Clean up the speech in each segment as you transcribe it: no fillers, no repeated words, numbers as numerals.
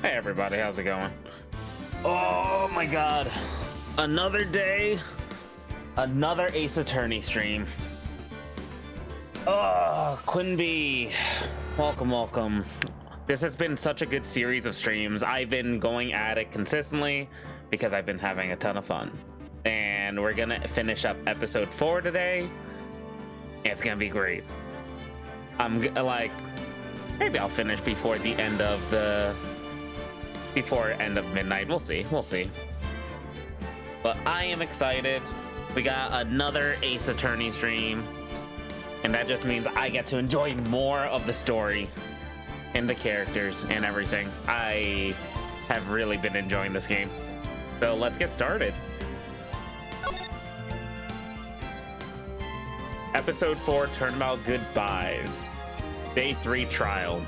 Hey everybody, how's it going? Oh my god. Another day. Another Ace Attorney stream. Oh, Quinby. Welcome, welcome. This has been such a good series of streams. I've been going at it consistently because I've been having a ton of fun. And we're gonna finish up episode 4 today. It's gonna be great. I'm like, maybe I'll finish before the end of midnight. We'll see. But I am excited. We got another Ace Attorney stream, and that just means I get to enjoy more of the story and the characters and everything. I have really been enjoying this game. So let's get started. Episode 4, Turnabout Goodbyes. Day 3 trial.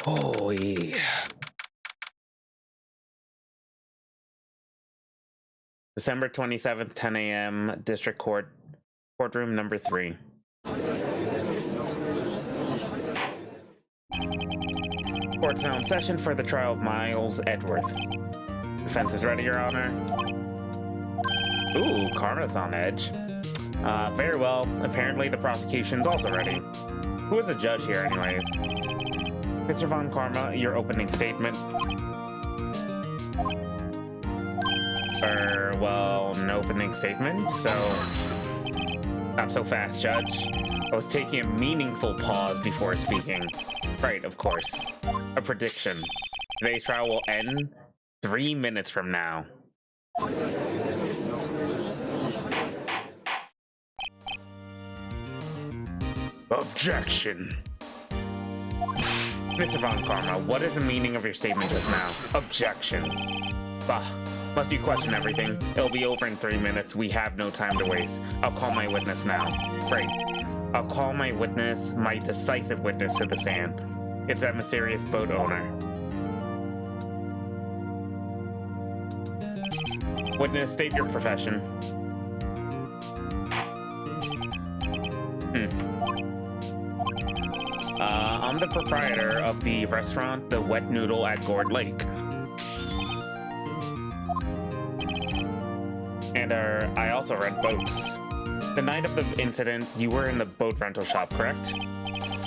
Oh yeah. December 27th, 10 a.m. District Court, courtroom number 3. Court's now in session for the trial of Miles Edgeworth. Defense is ready, Your Honor. Ooh, Karma's on edge. Very well. Apparently the prosecution's also ready. Who is the judge here, anyways? Mr. Von Karma, your opening statement. Well, no opening statement, so... Not so fast, Judge. I was taking a meaningful pause before speaking. Right, of course. A prediction. Today's trial will end 3 minutes from now. Objection. Mr. Von Karma, what is the meaning of your statement just now? Objection. Bah. Must you question everything? It'll be over in 3 minutes. We have no time to waste. I'll call my witness now. Great. I'll call my witness, my decisive witness to the stand. It's that mysterious boat owner. Witness, state your profession. I'm the proprietor of the restaurant, The Wet Noodle at Gourd Lake. And I also rent boats. The night of the incident, you were in the boat rental shop, correct?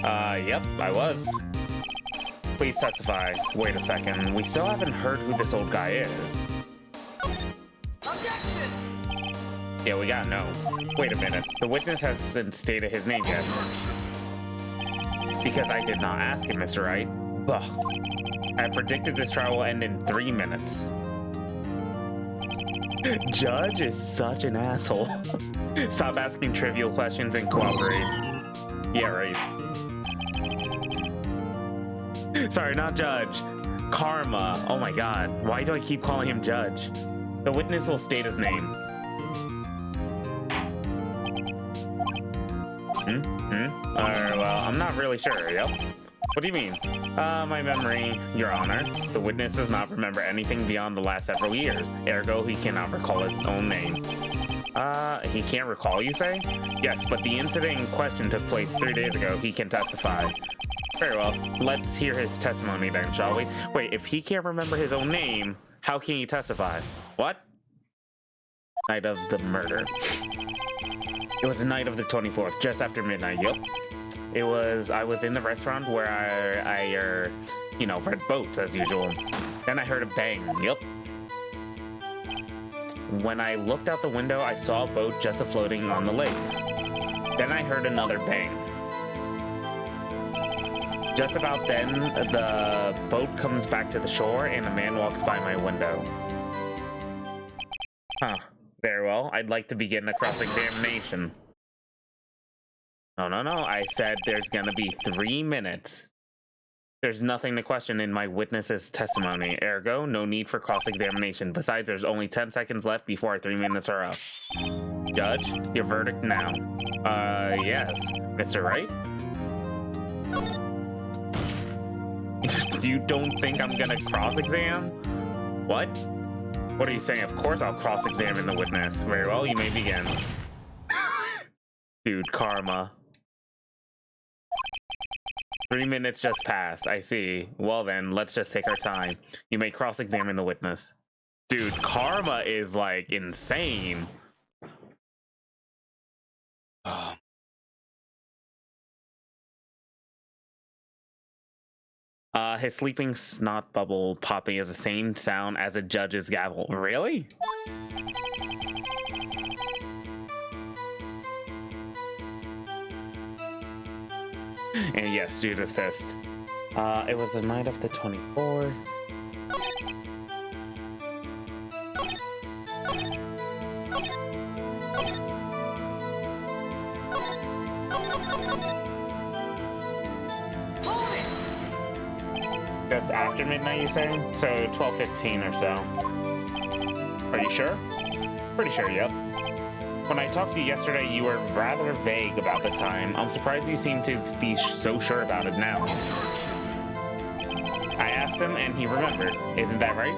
Yep, I was. Please testify. Wait a second, we still haven't heard who this old guy is. Objection! Yeah, we gotta know. Wait a minute, the witness hasn't stated his name yet. Because I did not ask him, Mr. Wright. Ugh. I predicted this trial will end in 3 minutes. Judge is such an asshole. Stop asking trivial questions and cooperate. Yeah, right. Sorry, not Judge. Karma. Oh my god. Why do I keep calling him Judge? The witness will state his name. Well, I'm not really sure, yep. What do you mean? My memory, Your Honor. The witness does not remember anything beyond the last several years. Ergo, he cannot recall his own name. He can't recall, you say? Yes, but the incident in question took place 3 days ago. He can testify. Very well. Let's hear his testimony then, shall we? Wait, if he can't remember his own name, how can he testify? What? Night of the murder. It was the night of the 24th, just after midnight, yep. I was in the restaurant where I rent boats as usual. Then I heard a bang, yep. When I looked out the window, I saw a boat just floating on the lake. Then I heard another bang. Just about then, the boat comes back to the shore and a man walks by my window. Huh, very well. I'd like to begin the cross-examination. No, I said there's gonna be 3 minutes. There's nothing to question in my witness's testimony. Ergo, no need for cross-examination. Besides, there's only 10 seconds left before our 3 minutes are up. Judge, your verdict now. Yes. Mr. Wright? You don't think I'm gonna cross-exam? What? What are you saying? Of course I'll cross-examine the witness. Very well, you may begin. Dude, karma. 3 minutes just passed. I see. Well then, let's just take our time. You may cross-examine the witness. Dude, karma is like insane. His sleeping snot bubble popping is the same sound as a judge's gavel. Really? And yes, dude is pissed. It was the night of the 24th. Just after midnight, you say? So 12:15 or so. Are you sure? Pretty sure, yep. When I talked to you yesterday, you were rather vague about the time. I'm surprised you seem to be so sure about it now. I asked him and he remembered. Isn't that right?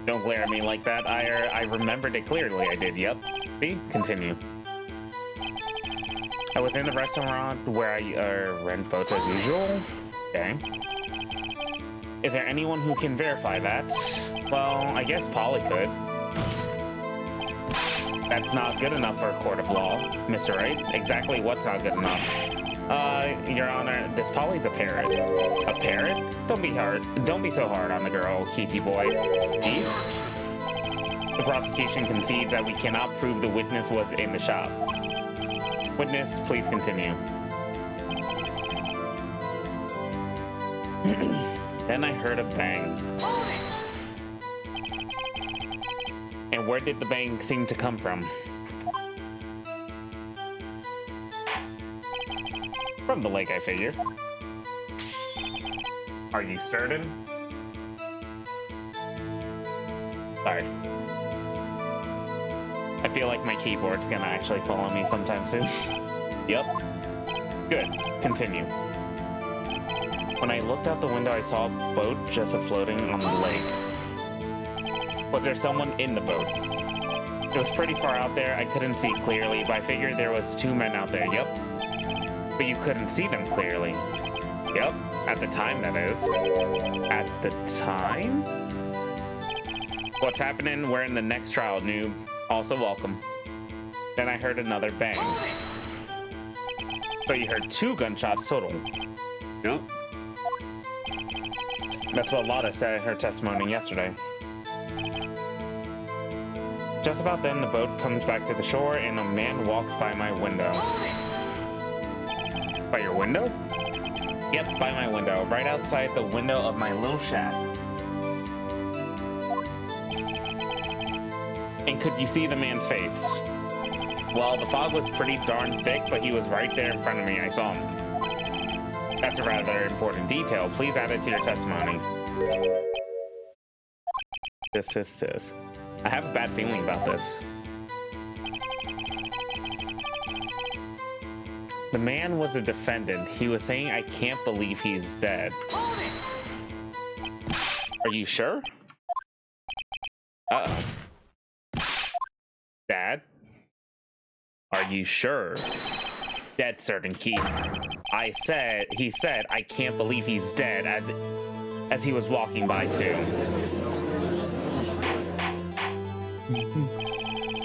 Don't glare at me like that. I remembered it clearly. I did, yep. See? Continue. I was in the restaurant where I rent boats as usual. Okay. Is there anyone who can verify that? Well, I guess Polly could. That's not good enough for a court of law, Mr. Wright. Exactly what's not good enough? Your Honor, this Polly's a parrot. A parrot? Don't be so hard on the girl, Keepy boy. Chief? The prosecution concedes that we cannot prove the witness was in the shop. Witness, please continue. Then I heard a bang. And where did the bang seem to come from? From the lake, I figure. Are you certain? Sorry. I feel like my keyboard's gonna actually follow me sometime soon. Yep. Good. Continue. When I looked out the window, I saw a boat just floating on the lake. Was there someone in the boat? It was pretty far out there. I couldn't see clearly, but I figured there was 2 men out there. Yep. But you couldn't see them clearly. Yep. At the time, that is. At the time? What's happening? We're in the next trial, noob. Also welcome. Then I heard another bang. So you heard 2 gunshots total. Yep. That's what Lotta said in her testimony yesterday. Just about then, the boat comes back to the shore and a man walks by my window. By your window? Yep, by my window. Right outside the window of my little shack. And could you see the man's face? Well, the fog was pretty darn thick, but he was right there in front of me. I saw him. That's a rather important detail. Please add it to your testimony. Tis. I have a bad feeling about this. The man was a defendant. He was saying, I can't believe he's dead. Are you sure? Uh-oh. Dad? Are you sure? Dead certain, Keith. He said, I can't believe he's dead as he was walking by too.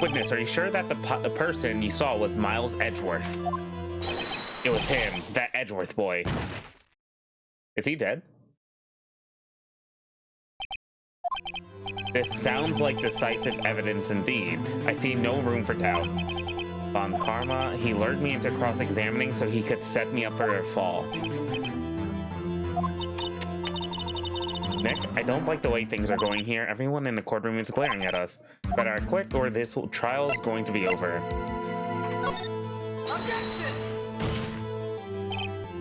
Witness, are you sure that the person you saw was Miles Edgeworth? It was him, that Edgeworth boy. Is he dead? This sounds like decisive evidence indeed. I see no room for doubt. On karma, he lured me into cross-examining so he could set me up for a fall. Nick, I don't like the way things are going here. Everyone in the courtroom is glaring at us. Better act quick or this trial is going to be over.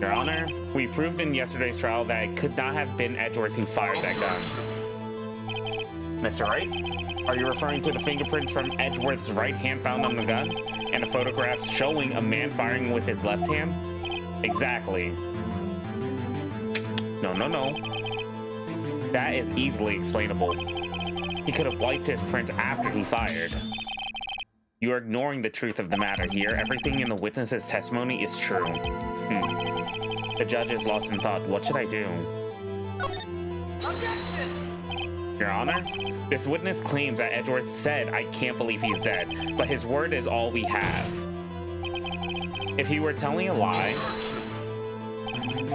Your Honor, we proved in yesterday's trial that it could not have been Edgeworth who fired that gun. Mr. Wright, are you referring to the fingerprints from Edgeworth's right hand found on the gun? And a photograph showing a man firing with his left hand? Exactly. No. That is easily explainable. He could have wiped his print after he fired. You are ignoring the truth of the matter here. Everything in the witness's testimony is true. The judge is lost in thought. What should I do? Objection! Your Honor, this witness claims that Edgeworth said, "I can't believe he's dead," but his word is all we have. If he were telling a lie,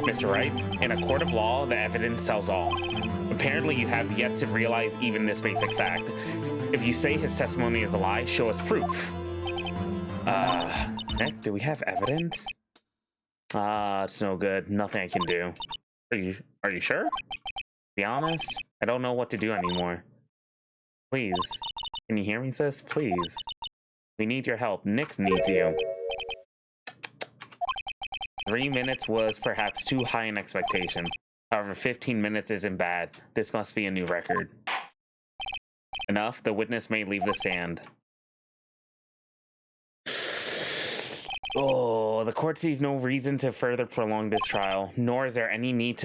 Mr. Wright, in a court of law, the evidence tells all. Apparently, you have yet to realize even this basic fact. If you say his testimony is a lie, show us proof. Nick, do we have evidence? It's no good. Nothing I can do. Are you sure? Be honest, I don't know what to do anymore. Please. Can you hear me, sis? Please. We need your help. Nick needs you. 3 minutes was perhaps too high an expectation. However, 15 minutes isn't bad. This must be a new record. Enough, the witness may leave the stand. Oh, the court sees no reason to further prolong this trial, nor is there any need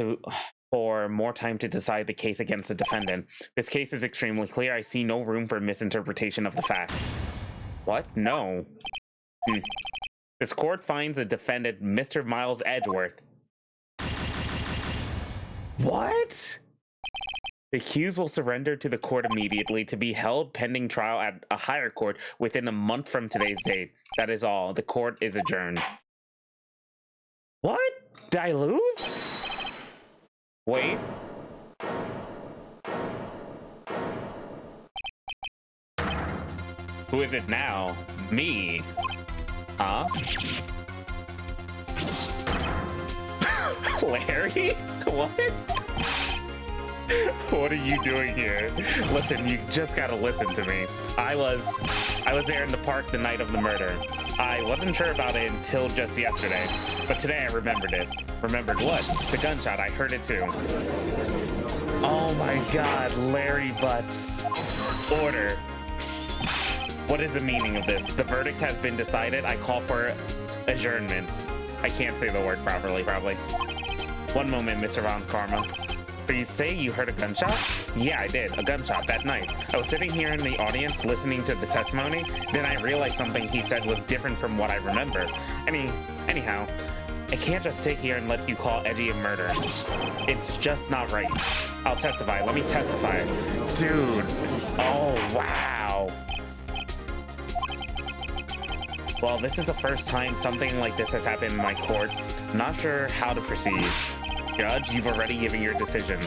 for more time to decide the case against the defendant. This case is extremely clear. I see no room for misinterpretation of the facts. What? No. This court finds the defendant, Mr. Miles Edgeworth. What? The accused will surrender to the court immediately to be held pending trial at a higher court within a month from today's date. That is all. The court is adjourned. What? Did I lose? Wait. Who is it now? Me. Huh? Larry? What? What are you doing here? Listen, you just gotta listen to me. I was there in the park the night of the murder. I wasn't sure about it until just yesterday, but today I remembered it. Remembered what? The gunshot. I heard it too. Oh my God, Larry Butts. Order. What is the meaning of this? The verdict has been decided. I call for adjournment. I can't say the word properly, probably. One moment, Mr. Von Karma. So you say you heard a gunshot? Yeah, I did. A gunshot that night. I was sitting here in the audience listening to the testimony. Then I realized something he said was different from what I remember. Anyhow, I can't just sit here and let you call Edgy a murder. It's just not right. I'll testify. Let me testify. Dude. Oh, wow. Well, this is the first time something like this has happened in my court. I'm not sure how to proceed. Judge, you've already given your decision.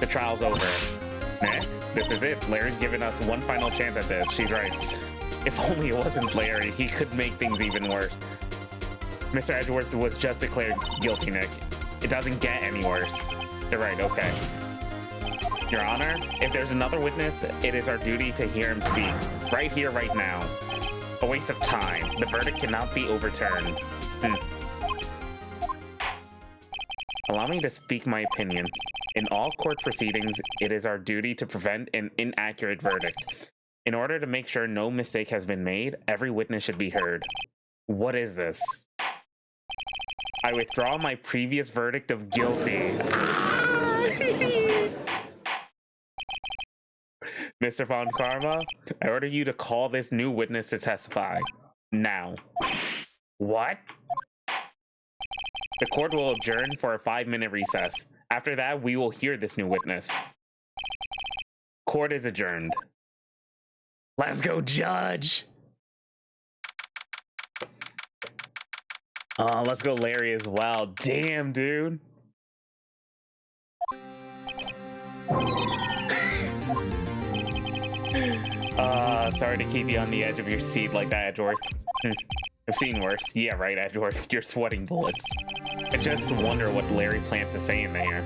The trial's over. Eh? This is it. Larry's given us one final chance at this. She's right. If only it wasn't Larry, he could make things even worse. Mr. Edgeworth was just declared guilty, Nick. It doesn't get any worse. You're right, okay. Your Honor, if there's another witness, it is our duty to hear him speak. Right here, right now. A waste of time. The verdict cannot be overturned. Allow me to speak my opinion. In all court proceedings, it is our duty to prevent an inaccurate verdict. In order to make sure no mistake has been made, every witness should be heard. What is this? I withdraw my previous verdict of guilty. Mr. Von Karma, I order you to call this new witness to testify. Now. What? The court will adjourn for a 5-minute recess. After that, we will hear this new witness. Court is adjourned. Let's go, Judge! Let's go Larry as well. Damn, dude. Sorry to keep you on the edge of your seat like that, Edgeworth. I've seen worse. Yeah, right, Edgeworth. You're sweating bullets. I just wonder what Larry plans to say in there.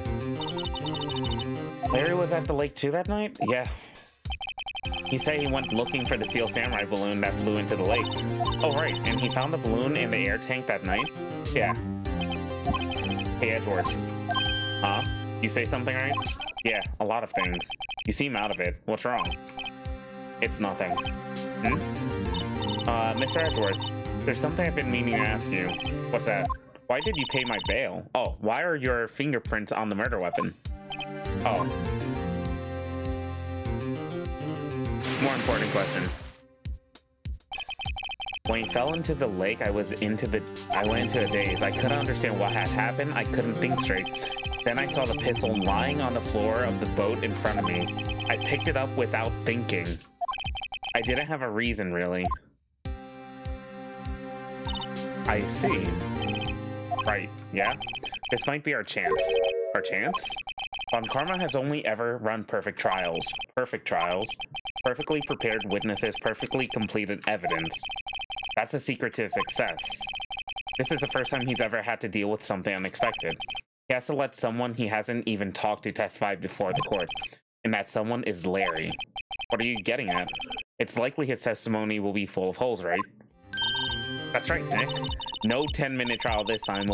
Larry was at the lake too that night? Yeah. He said he went looking for the steel samurai balloon that flew into the lake. Oh, right. And he found the balloon in the air tank that night? Yeah. Hey, Edgeworth. Huh? You say something, right? Yeah, a lot of things. You seem out of it. What's wrong? It's nothing. Mr. Edgeworth, there's something I've been meaning to ask you. What's that? Why did you pay my bail? Oh, why are your fingerprints on the murder weapon? Oh. More important question. When he fell into the lake, I went into a daze. I couldn't understand what had happened. I couldn't think straight. Then I saw the pistol lying on the floor of the boat in front of me. I picked it up without thinking. I didn't have a reason, really. I see. Right, yeah? This might be our chance. Our chance? Von Karma has only ever run perfect trials. Perfect trials. Perfectly prepared witnesses, perfectly completed evidence. That's the secret to success. This is the first time he's ever had to deal with something unexpected. He has to let someone he hasn't even talked to testify before the court. And that someone is Larry. What are you getting at? It's likely his testimony will be full of holes, right? That's right, Nick. No 10-minute trial this time.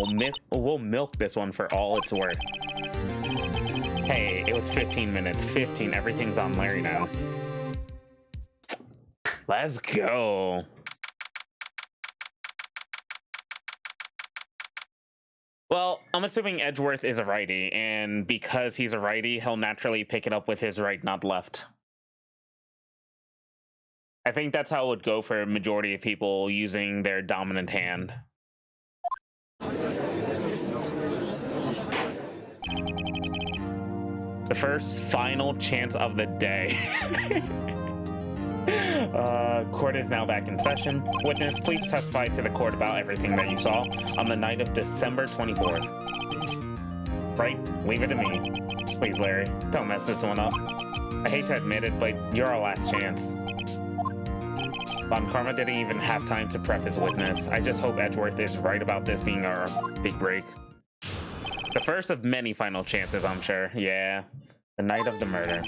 We'll milk this one for all it's worth. Hey, it was 15 minutes. 15. Everything's on Larry now. Let's go. Well, I'm assuming Edgeworth is a righty, and because he's a righty, he'll naturally pick it up with his right, not left. I think that's how it would go for a majority of people using their dominant hand. The first final chance of the day. Court is now back in session. Witness, please testify to the court about everything that you saw on the night of December 24th. Right? Leave it to me. Please, Larry, don't mess this one up. I hate to admit it, but you're our last chance. Von Karma didn't even have time to prep his witness. I just hope Edgeworth is right about this being our big break. The first of many final chances, I'm sure. Yeah. The night of the murder.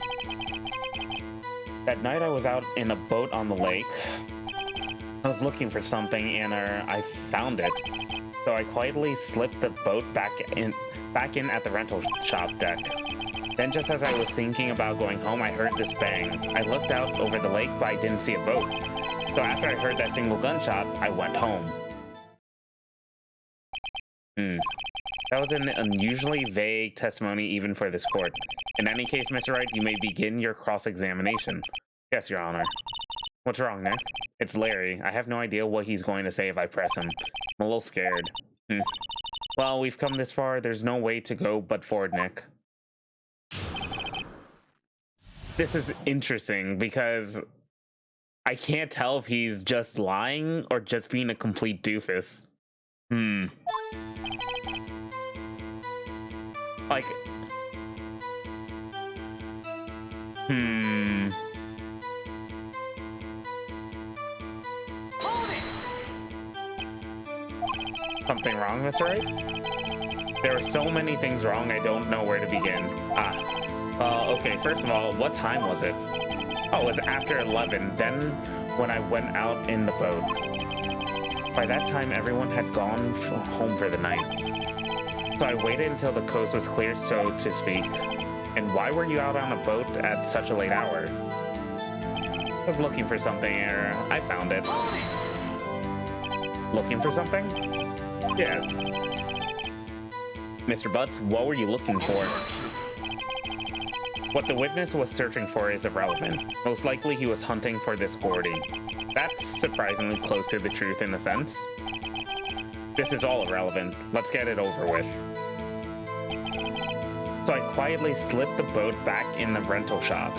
That night I was out in a boat on the lake. I was looking for something and I found it. So I quietly slipped the boat back in at the rental shop deck. Then just as I was thinking about going home, I heard this bang. I looked out over the lake, but I didn't see a boat. So after I heard that single gunshot, I went home. That was an unusually vague testimony even for this court. In any case, Mr. Wright, you may begin your cross-examination. Yes, Your Honor. What's wrong, Nick? It's Larry. I have no idea what he's going to say if I press him. I'm a little scared. Well, we've come this far. There's no way to go but forward, Nick. This is interesting because I can't tell if he's just lying or just being a complete doofus. Like, Something wrong, Mr. Wright? There are so many things wrong, I don't know where to begin. Okay, first of all, what time was it? Oh, it was after 11, then when I went out in the boat. By that time, everyone had gone home for the night. So I waited until the coast was clear, so to speak. And why were you out on a boat at such a late hour? I was looking for something, or I found it. Looking for something? Yeah. Mr. Butts, what were you looking for? What the witness was searching for is irrelevant. Most likely he was hunting for this Gordy. That's surprisingly close to the truth in a sense. This is all irrelevant. Let's get it over with. So I quietly slipped the boat back in the rental shop.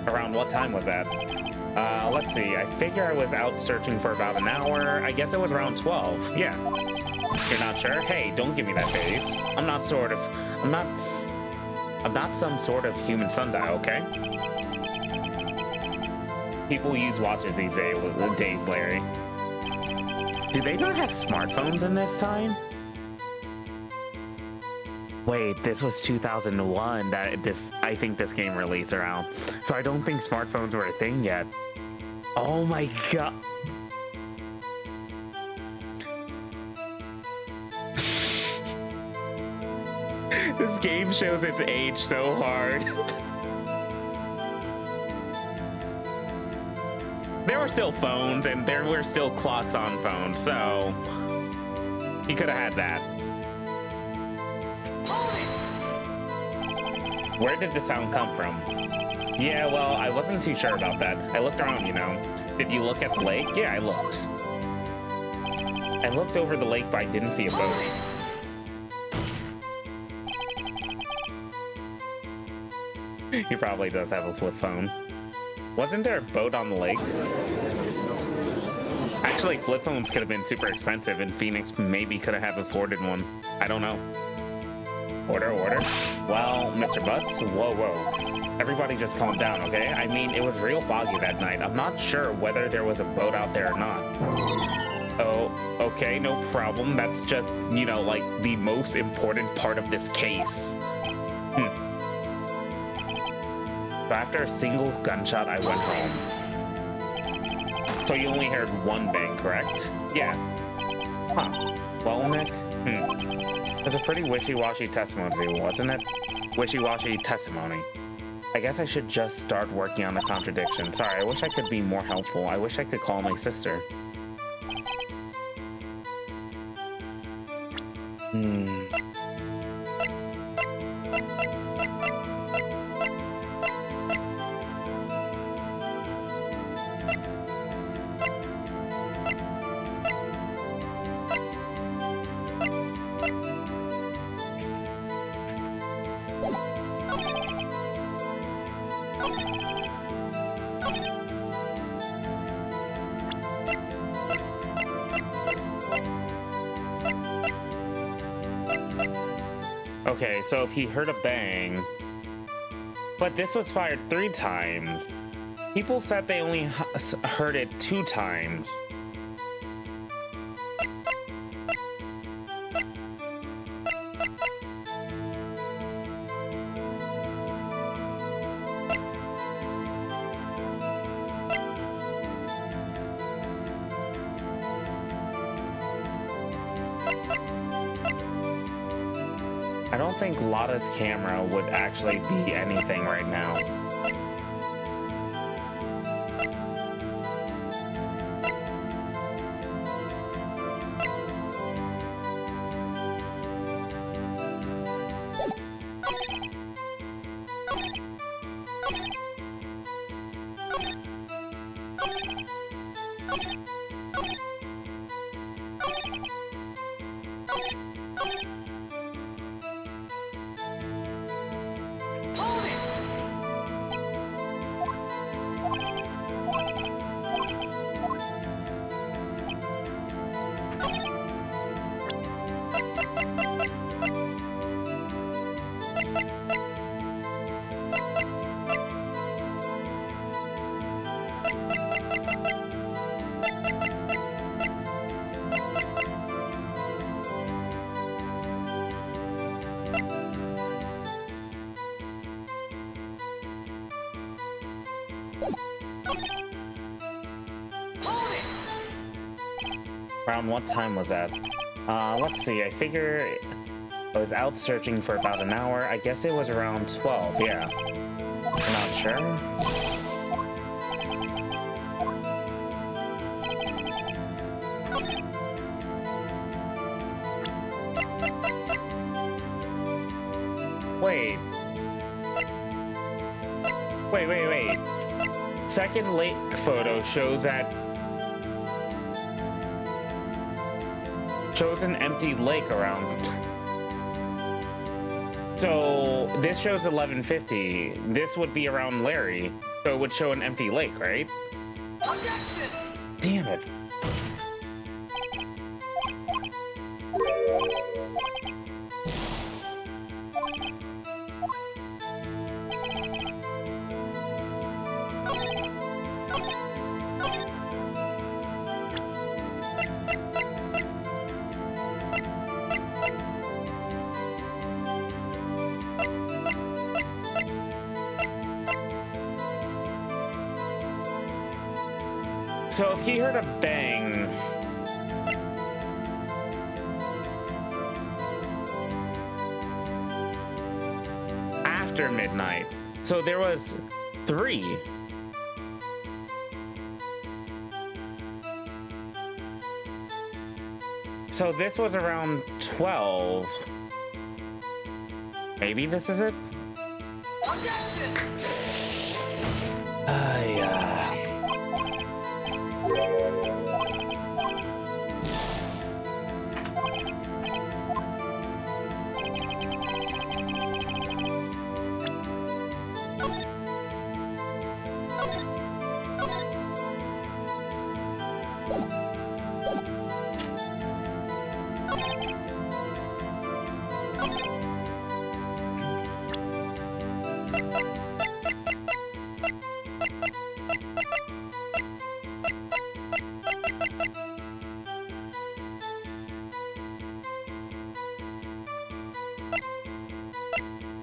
Around what time was that? Let's see. I figure I was out searching for about an hour. I guess it was around 12. Yeah. You're not sure? Hey, don't give me that face. I'm not some sort of human sundial, okay? People use watches these days, Larry. Do they not have smartphones in this time? Wait, this was 2001 I think this game released around. So I don't think smartphones were a thing yet. Oh my god. This game shows its age so hard. There were still phones and there were still clocks on phones, so he could have had that. Where did the sound come from? Yeah, well, I wasn't too sure about that. I looked around, you know. Did you look at the lake? Yeah, I looked. I looked over the lake, but I didn't see a boat. He probably does have a flip phone. Wasn't there a boat on the lake? Actually, flip phones could have been super expensive, and Phoenix maybe could have afforded one. I don't know. Order. Well, Mr. Butts, whoa. Everybody just calm down, okay? I mean, it was real foggy that night. I'm not sure whether there was a boat out there or not. Oh, okay, no problem. That's just, you know, like, the most important part of this case. So after a single gunshot, I went home. So you only heard one bang, correct? Yeah. Huh. Well, Nick, it was a pretty wishy-washy testimony, wasn't it? Wishy-washy testimony. I guess I should just start working on the contradiction. Sorry, I wish I could be more helpful. I wish I could call my sister. Okay, so if he heard a bang, but this was fired 3 times. People said they only heard it 2 times. I don't think Lotta's camera would actually be anything right now. Around what time was that? Let's see, I figure I was out searching for about an hour. I guess it was around 12, yeah. I'm not sure. Wait. Second lake photo shows an empty lake around. So this shows 11:50. This would be around Larry, so it would show an empty lake, right? Damn it. So if he heard a bang, after midnight, so there was 3. So this was around 12. Maybe this is it? Yeah.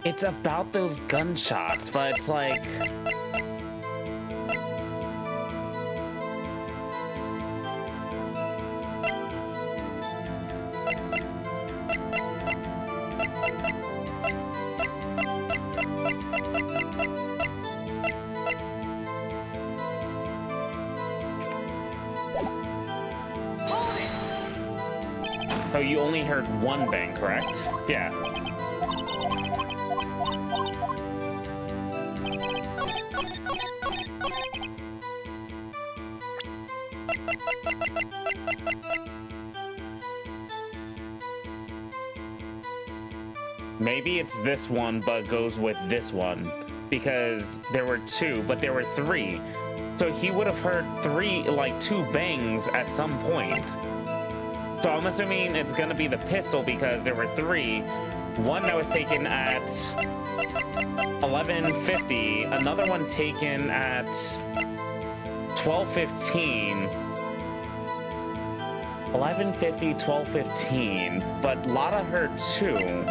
It's about those gunshots, but it's like... So you only heard one bang, correct? Yeah. Maybe it's this one, but goes with this one. Because there were two, but there were three. So he would have heard two bangs at some point. So I'm assuming it's gonna be the pistol because there were three. One that was taken at 11:50, another one taken at 12:15. 11:50, 12:15, but Lotta heard two.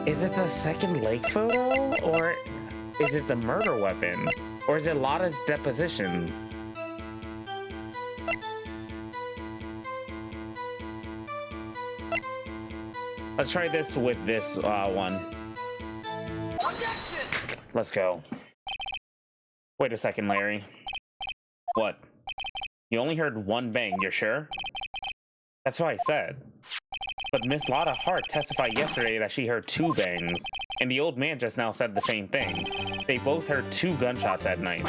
Is it the second lake photo? Or is it the murder weapon? Or is it Lotta's deposition? Let's try this with this one. Let's go. Wait a second, Larry. What? You only heard one bang, you're sure? That's what I said. But Miss Lotta Hart testified yesterday that she heard two bangs, and the old man just now said the same thing. They both heard two gunshots that night.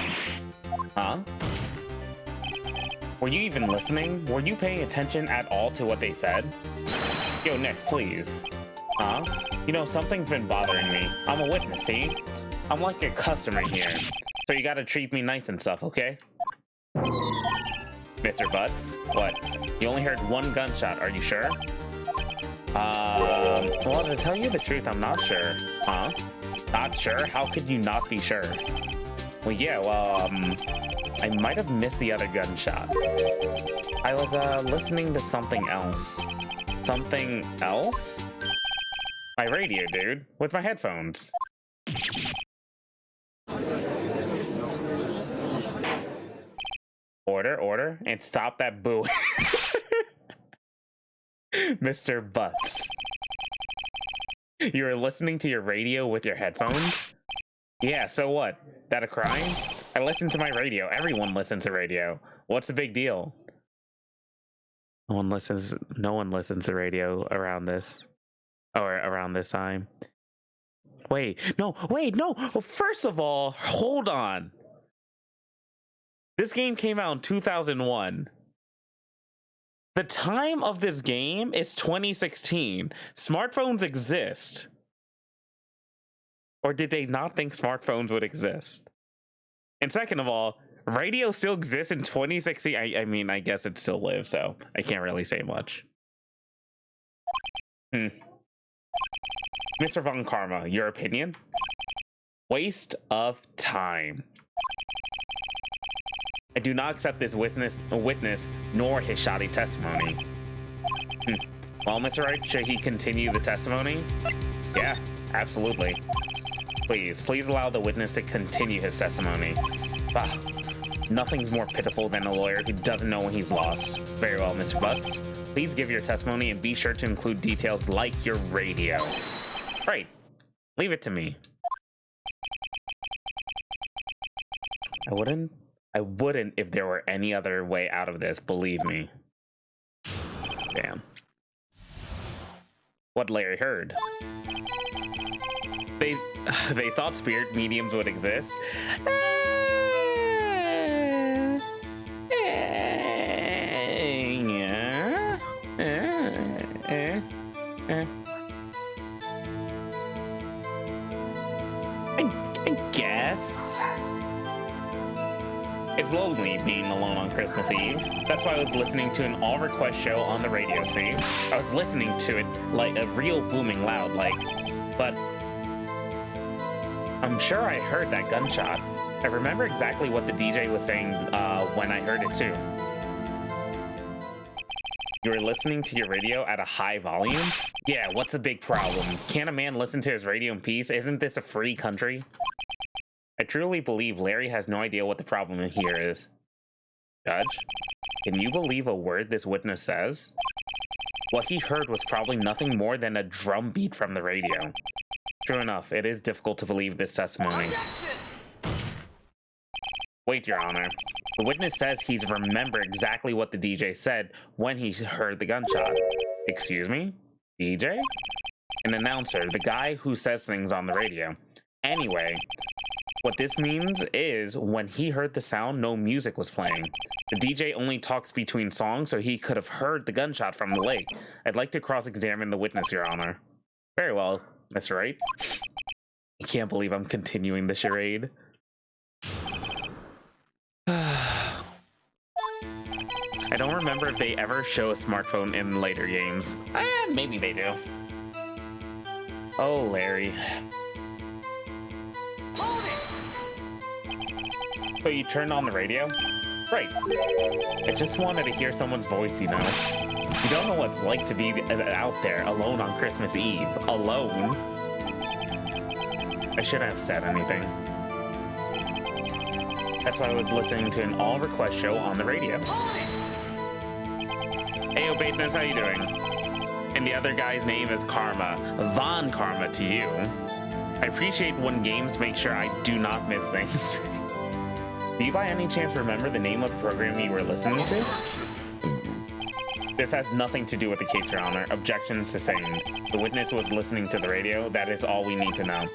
Huh? Were you even listening? Were you paying attention at all to what they said? Yo, Nick, please. Huh? You know, something's been bothering me. I'm a witness, see? I'm like a customer here. So you gotta treat me nice and stuff, okay? Mr. Butts? What? You only heard one gunshot, are you sure? Well, to tell you the truth, I'm not sure. Huh? Not sure? How could you not be sure? Well, yeah, well, I might have missed the other gunshot. I was, listening to something else. Something else? My radio, dude, with my headphones. Order, and stop that booing. Mr. Butts. You were listening to your radio with your headphones? Yeah, so what? That a crime? I listen to my radio. Everyone listens to radio. What's the big deal? No one listens to radio around this. Or around this time. Wait, no. Well, first of all, hold on. This game came out in 2001. The time of this game is 2016. Smartphones exist. Or did they not think smartphones would exist? And second of all, radio still exists in 2016. I mean, I guess it still lives, so I can't really say much. Mr. Von Karma, your opinion? Waste of time. I do not accept this witness nor his shoddy testimony. Well, Mr. Wright, should he continue the testimony? Yeah, absolutely. Please allow the witness to continue his testimony. Ah, nothing's more pitiful than a lawyer who doesn't know when he's lost. Very well, Mr. Butts. Please give your testimony and be sure to include details like your radio. Right. Leave it to me. I wouldn't if there were any other way out of this, believe me. Damn. What Larry heard. They they thought spirit mediums would exist. I guess. It's lonely being alone on Christmas Eve. That's why I was listening to an all-request show on the radio, see? I was listening to it like a real booming loud, like, but I'm sure I heard that gunshot. I remember exactly what the DJ was saying when I heard it too. You were listening to your radio at a high volume? Yeah, what's the big problem? Can't a man listen to his radio in peace? Isn't this a free country? I truly believe Larry has no idea what the problem here is. Judge, can you believe a word this witness says? What he heard was probably nothing more than a drum beat from the radio. True enough, it is difficult to believe this testimony. Wait, Your Honor. The witness says he's remembered exactly what the DJ said when he heard the gunshot. Excuse me? DJ? An announcer, the guy who says things on the radio. Anyway, what this means is when he heard the sound, no music was playing. The DJ only talks between songs, so he could have heard the gunshot from the lake. I'd like to cross-examine the witness, Your Honor. Very well, Mr. Wright. I can't believe I'm continuing the charade. I don't remember if they ever show a smartphone in later games. Maybe they do. Oh, Larry. So you turned on the radio? Right. I just wanted to hear someone's voice, you know. You don't know what it's like to be out there alone on Christmas Eve. Alone. I shouldn't have said anything. That's why I was listening to an all-request show on the radio. Hey, Obaitness, how you doing? And the other guy's name is Karma. Von Karma to you. I appreciate when games make sure I do not miss things. Do you by any chance remember the name of the program you were listening to? This has nothing to do with the case, Your Honor. Objections sustained. The witness was listening to the radio. That is all we need to know.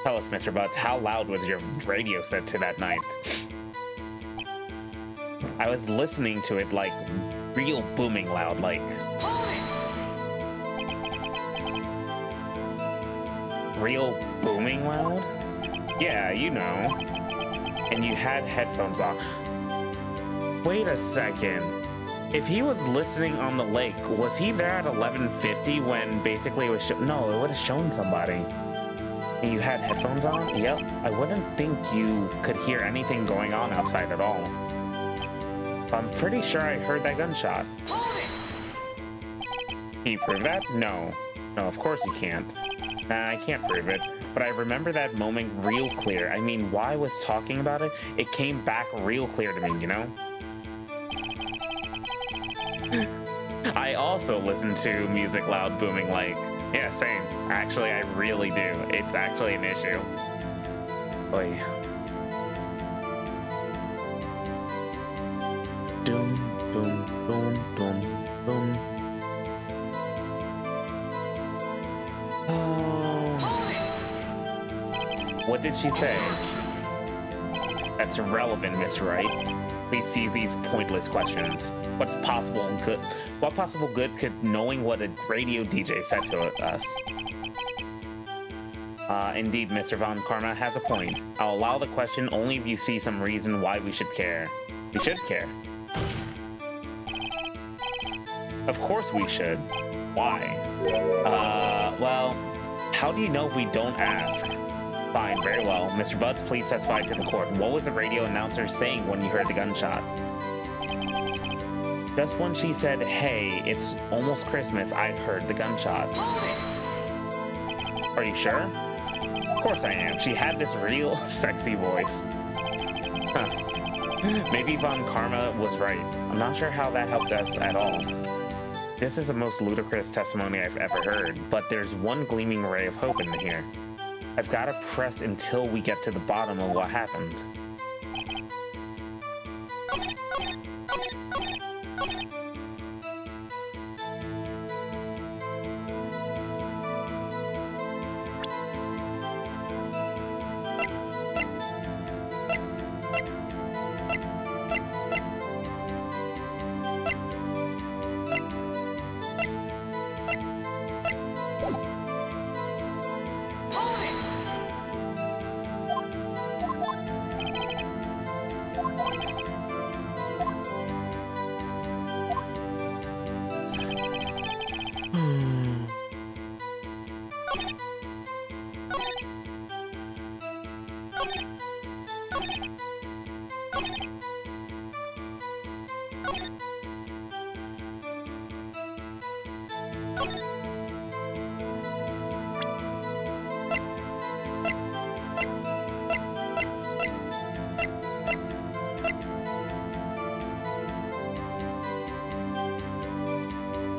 Tell us, Mr. Butts, how loud was your radio set to that night? I was listening to it like real booming loud, like... Real booming loud? Yeah, you know. And you had headphones on. Wait a second. If he was listening on the lake, was he there at 11:50 when basically it was no, it would have shown somebody. And you had headphones on? Yep. I wouldn't think you could hear anything going on outside at all. I'm pretty sure I heard that gunshot. Can you prove that? No. No, of course you can't. Nah, I can't prove it. But I remember that moment real clear. I mean, while I was talking about it, it came back real clear to me, you know? I also listen to music loud booming like... Yeah, same. Actually, I really do. It's actually an issue. Oy. Doom, doom, doom, doom, doom. What did she say? That's irrelevant, Miss Wright. Please cease these pointless questions. What possible good could knowing what a radio DJ said to us? Indeed, Mr. Von Karma has a point. I'll allow the question only if you see some reason why we should care. We should care. Of course we should. Why? Well, how do you know if we don't ask? Fine, very well. Mr. Butts, please testify to the court. What was the radio announcer saying when you heard the gunshot? Just when she said, hey, it's almost Christmas, I heard the gunshot. Are you sure? Of course I am. She had this real sexy voice. Huh. Maybe Von Karma was right. I'm not sure how that helped us at all. This is the most ludicrous testimony I've ever heard, but there's one gleaming ray of hope in here. I've got to press until we get to the bottom of what happened.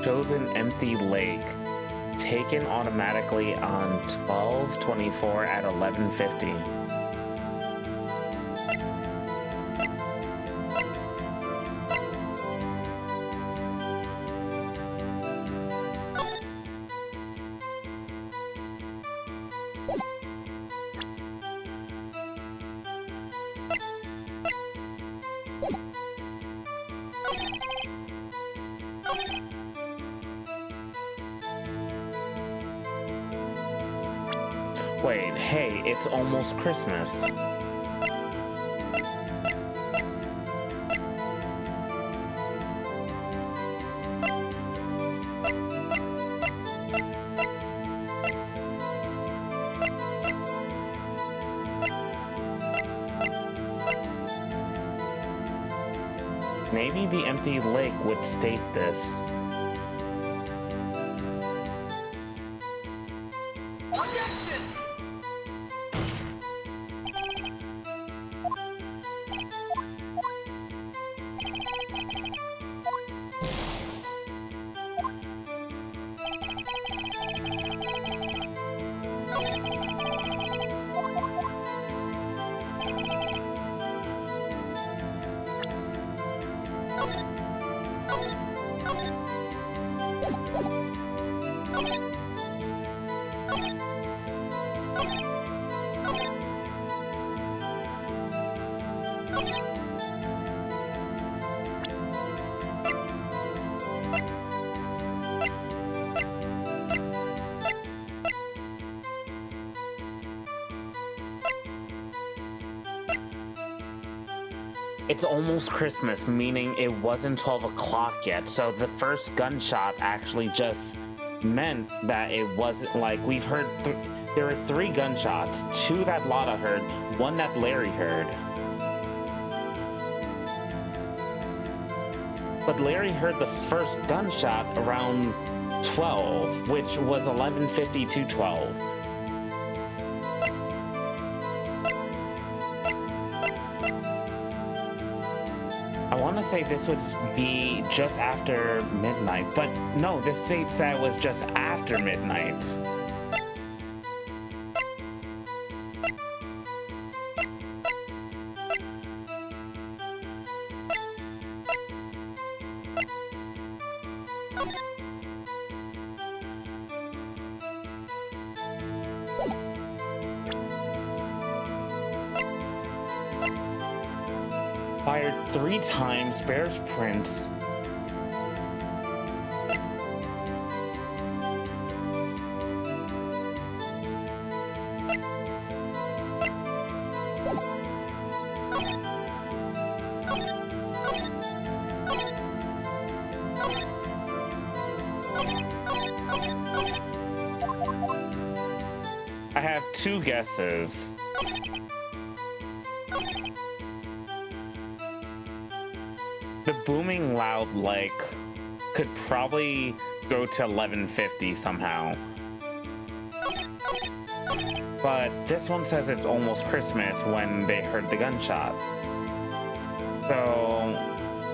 Shows an empty lake. Taken automatically on 12/24 at 11:50. Wait, hey, it's almost Christmas. Maybe the empty lake would state this. It's almost Christmas, meaning it wasn't 12 o'clock yet, so the first gunshot actually just meant that it wasn't like we've heard. There were 3 gunshots, 2 that Lotta heard, 1 that Larry heard. But Larry heard the first gunshot around 12, which was 11:50 to 12. I want to say this would be just after midnight, but no, this states that it was just after midnight. Fired 3 times, bears prints. I have 2 guesses. The booming loud like could probably go to 11:50 somehow. But this one says it's almost Christmas when they heard the gunshot. So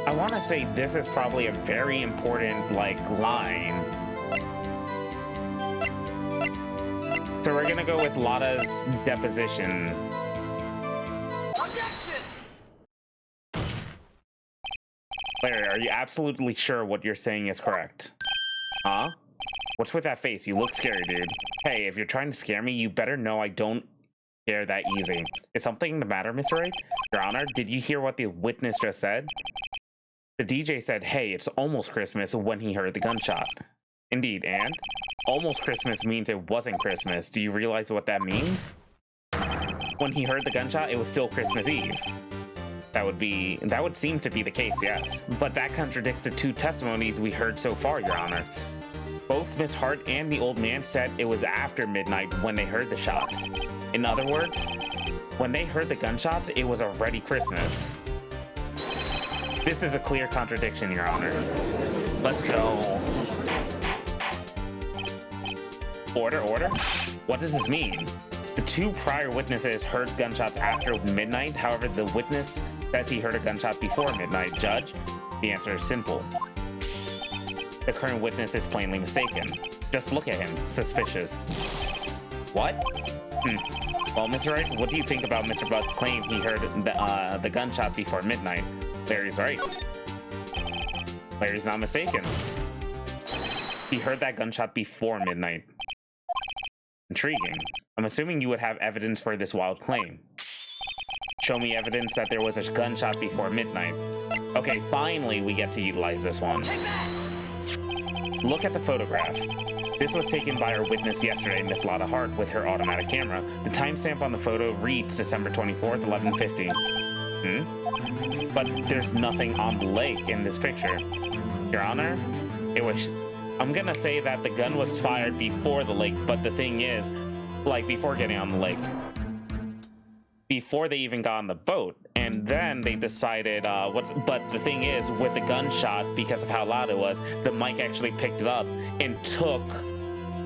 I want to say this is probably a very important like line. So we're gonna go with Lotta's deposition. Larry, are you absolutely sure what you're saying is correct? Huh? What's with that face? You look scary, dude. Hey, if you're trying to scare me, you better know I don't scare that easy. Is something the matter, Mr. Wright? Your Honor, did you hear what the witness just said? The DJ said, hey, it's almost Christmas when he heard the gunshot. Indeed, and? Almost Christmas means it wasn't Christmas. Do you realize what that means? When he heard the gunshot, it was still Christmas Eve. That would seem to be the case, yes. But that contradicts the 2 testimonies we heard so far, Your Honor. Both Miss Hart and the old man said it was after midnight when they heard the shots. In other words, when they heard the gunshots, it was already Christmas. This is a clear contradiction, Your Honor. Let's go. Order? What does this mean? The 2 prior witnesses heard gunshots after midnight. However, the witness says he heard a gunshot before midnight. Judge, the answer is simple. The current witness is plainly mistaken. Just look at him. Suspicious. What? Well, Mr. Wright, what do you think about Mr. Butt's claim he heard the gunshot before midnight? Larry's right. Larry's not mistaken. He heard that gunshot before midnight. Intriguing. I'm assuming you would have evidence for this wild claim. Show me evidence that there was a gunshot before midnight. Okay, finally we get to utilize this one. Look at the photograph. This was taken by our witness yesterday, Miss Lotta Hart, with her automatic camera. The timestamp on the photo reads December 24th, 11:50. But there's nothing on the lake in this picture. Your Honor, I'm gonna say that the gun was fired before the lake, but the thing is, like, before getting on the lake. Before they even got on the boat, and then they decided but the thing is, with the gunshot, because of how loud it was, the mic actually picked it up and took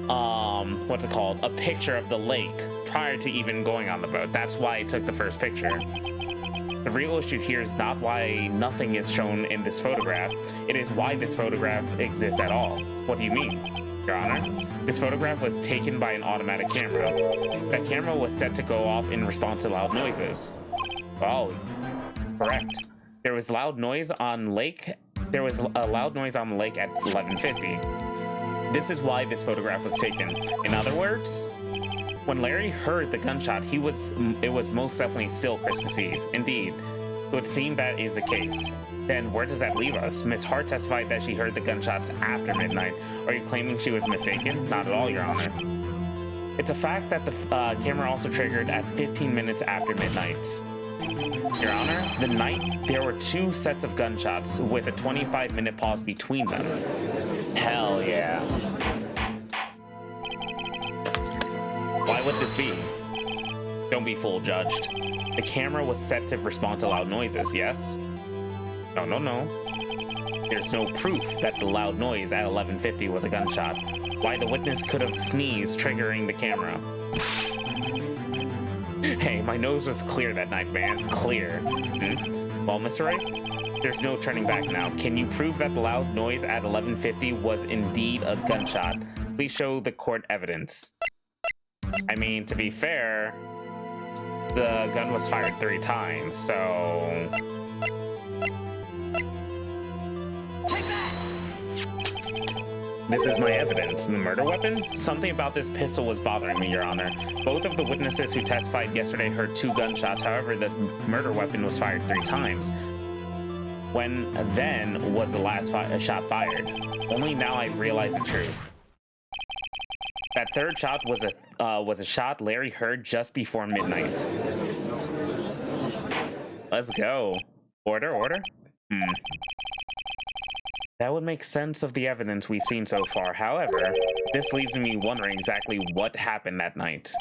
a picture of the lake prior to even going on the boat. That's why it took the first picture. The real issue here is not why nothing is shown in this photograph, it is why this photograph exists at all. What do you mean, Your Honor? This photograph was taken by an automatic camera. That camera was set to go off in response to loud noises. Oh, correct. There was loud noise on lake. There was a loud noise on the lake at 11:50. This is why this photograph was taken. In other words, when Larry heard the gunshot, it was most definitely still Christmas Eve. Indeed, it would seem that is the case. Then where does that leave us? Miss Hart testified that she heard the gunshots after midnight. Are you claiming she was mistaken? Not at all, Your Honor. It's a fact that the camera also triggered at 15 minutes after midnight. Your Honor, the night there were 2 sets of gunshots with a 25-minute pause between them. Hell yeah. Why would this be? Don't be fool judged. The camera was set to respond to loud noises, yes? No. There's no proof that the loud noise at 11:50 was a gunshot. Why the witness could have sneezed, triggering the camera. Hey, my nose was clear that night, man. Clear. Well, Mr. Wright, there's no turning back now. Can you prove that the loud noise at 11:50 was indeed a gunshot? Please show the court evidence. I mean, to be fair, the gun was fired 3 times, so... This is my evidence. The murder weapon? Something about this pistol was bothering me, Your Honor. Both of the witnesses who testified yesterday heard 2 gunshots. However, the murder weapon was fired 3 times. When then was the last shot fired? Only now I realize the truth. That 3rd shot was a shot Larry heard just before midnight. Let's go. Order? That would make sense of the evidence we've seen so far. However, this leaves me wondering exactly what happened that night.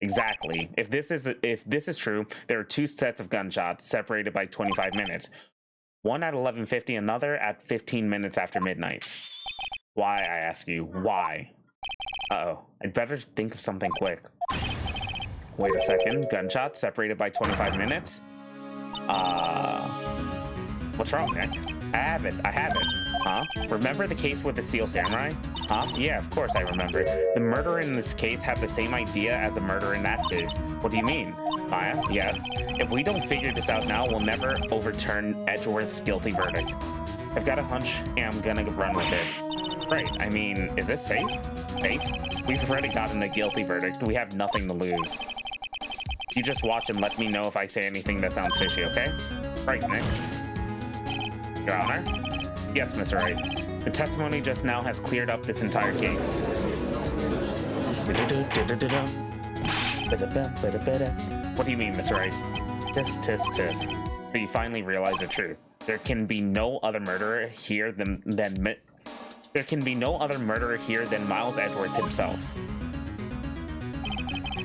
Exactly. If this is true, there are 2 sets of gunshots separated by 25 minutes. One at 11:50, another at 15 minutes after midnight. Why, I ask you, why? Uh-oh, I'd better think of something quick. Wait a second, gunshots separated by 25 minutes? What's wrong, Nick? I have it. Huh? Remember the case with the Steel Samurai? Huh? Yeah, of course I remember. The murderer in this case had the same idea as the murderer in that case. What do you mean? Maya? Yes. If we don't figure this out now, we'll never overturn Edgeworth's guilty verdict. I've got a hunch, and I'm gonna run with it. Right, I mean, is this safe? Safe? We've already gotten a guilty verdict. We have nothing to lose. You just watch and let me know if I say anything that sounds fishy, okay? Right, Nick. Your Honor? Yes, Mr. Wright. The testimony just now has cleared up this entire case. What do you mean, Mr. Wright? Tisk. So you finally realize the truth. There can be no other murderer here than Miles Edgeworth himself.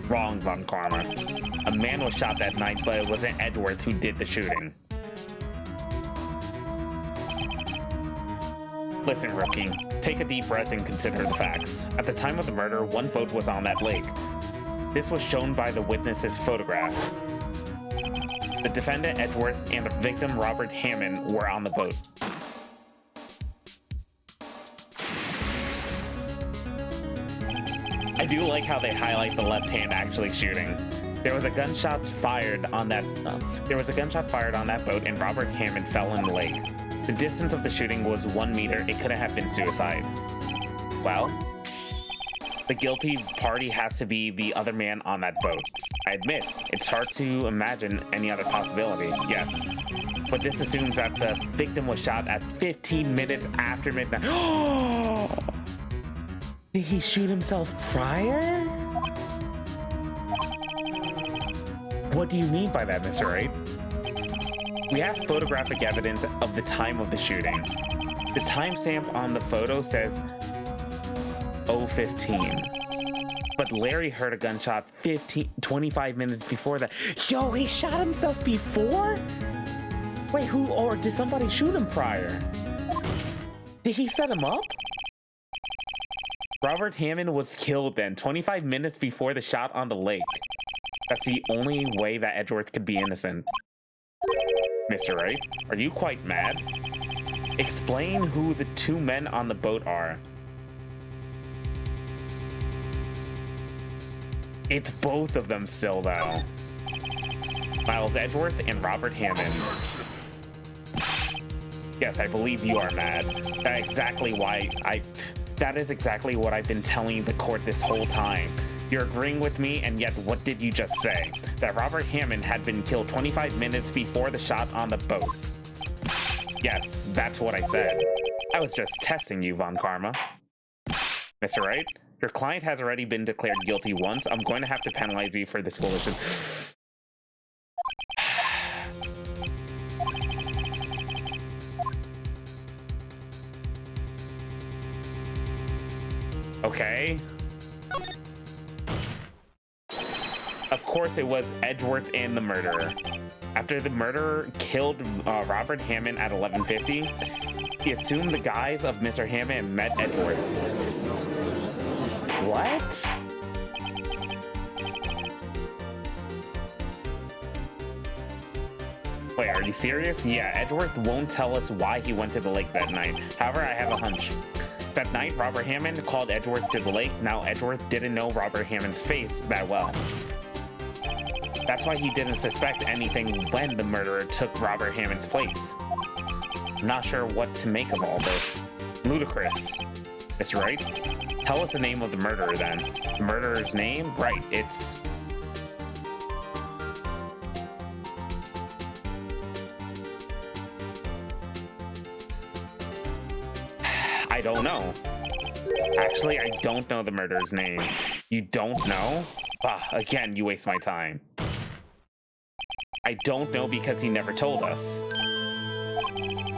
Wrong, Von Karma. A man was shot that night, but it wasn't Edgeworth who did the shooting. Listen, rookie, take a deep breath and consider the facts. At the time of the murder, 1 boat was on that lake. This was shown by the witness's photograph. The defendant, Edgeworth, and the victim, Robert Hammond, were on the boat. do like how they highlight the left hand actually shooting. There was a gunshot fired on that boat, and Robert Hammond fell in the lake. The distance of the shooting was 1 meter. It couldn't have been suicide. Well, the guilty party has to be the other man on that boat. I admit, it's hard to imagine any other possibility, yes. But this assumes that the victim was shot at 15 minutes after midnight. Did he shoot himself prior? What do you mean by that, Mr. Wright? We have photographic evidence of the time of the shooting. The timestamp on the photo says 0:15. But Larry heard a gunshot 25 minutes before that. Yo, he shot himself before? Wait, who, or did somebody shoot him prior? Did he set him up? Robert Hammond was killed then, 25 minutes before the shot on the lake. That's the only way that Edgeworth could be innocent. Mr. Wright, are you quite mad? Explain who the two men on the boat are. It's both of them still, though. Miles Edgeworth and Robert Hammond. Yes, I believe you are mad. That is exactly what I've been telling the court this whole time. You're agreeing with me, and yet what did you just say? That Robert Hammond had been killed 25 minutes before the shot on the boat. Yes, that's what I said. I was just testing you, Von Karma. Mr. Wright, your client has already been declared guilty once. I'm going to have to penalize you for this foolishness. Okay. Of course it was Edgeworth and the murderer. After the murderer killed Robert Hammond at 11:50, he assumed the guise of Mr. Hammond and met Edgeworth. What? Wait, are you serious? Yeah, Edgeworth won't tell us why he went to the lake that night. However, I have a hunch. That night, Robert Hammond called Edgeworth to the lake. Now, Edgeworth didn't know Robert Hammond's face that well. That's why he didn't suspect anything when the murderer took Robert Hammond's place. I'm not sure what to make of all this. Ludicrous. Mr. Wright, tell us the name of the murderer then. The murderer's name? Right, it's... I don't know. Actually, I don't know the murderer's name. You don't know? Ah, again, you waste my time. I don't know because he never told us.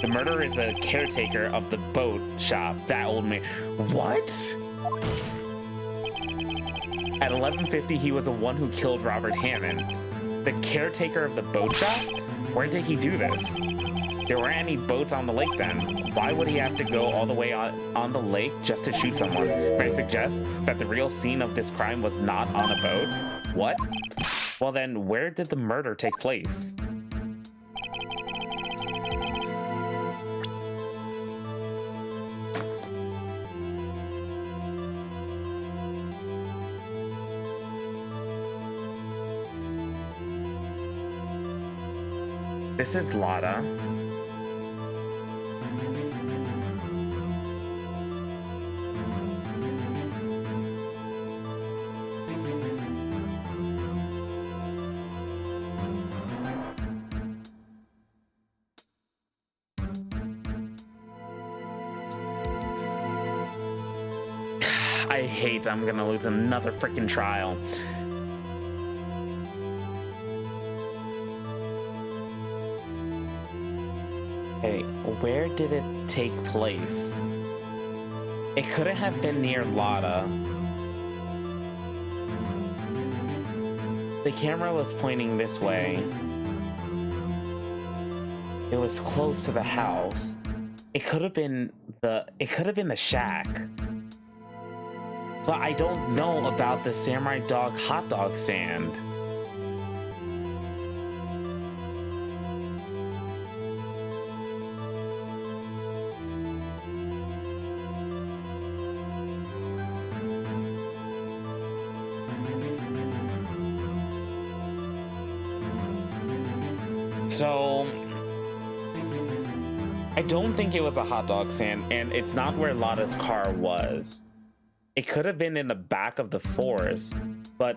The murderer is the caretaker of the boat shop. That old man. What? At 11:50, he was the one who killed Robert Hammond. The caretaker of the boat shop? Where did he do this? There weren't any boats on the lake then. Why would he have to go all the way on the lake just to shoot someone? May I suggest that the real scene of this crime was not on a boat? What? Well then, where did the murder take place? This is Lotta. I hate that I'm gonna lose another freaking trial. Hey, where did it take place? It couldn't have been near Lotta. The camera was pointing this way. It was close to the house. It could have been the shack. But I don't know about the Samurai Dog hot dog stand. So I don't think it was a hot dog stand, and it's not where Lotta's car was. It could have been in the back of the forest, but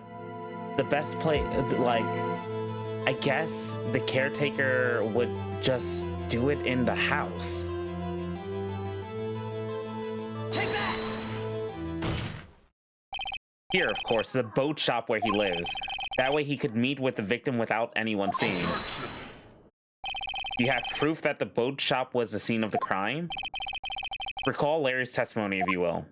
the best place, like, I guess the caretaker would just do it in the house. Take that! Here, of course, the boat shop where he lives. That way he could meet with the victim without anyone seeing. You have proof that the boat shop was the scene of the crime? Recall Larry's testimony, if you will.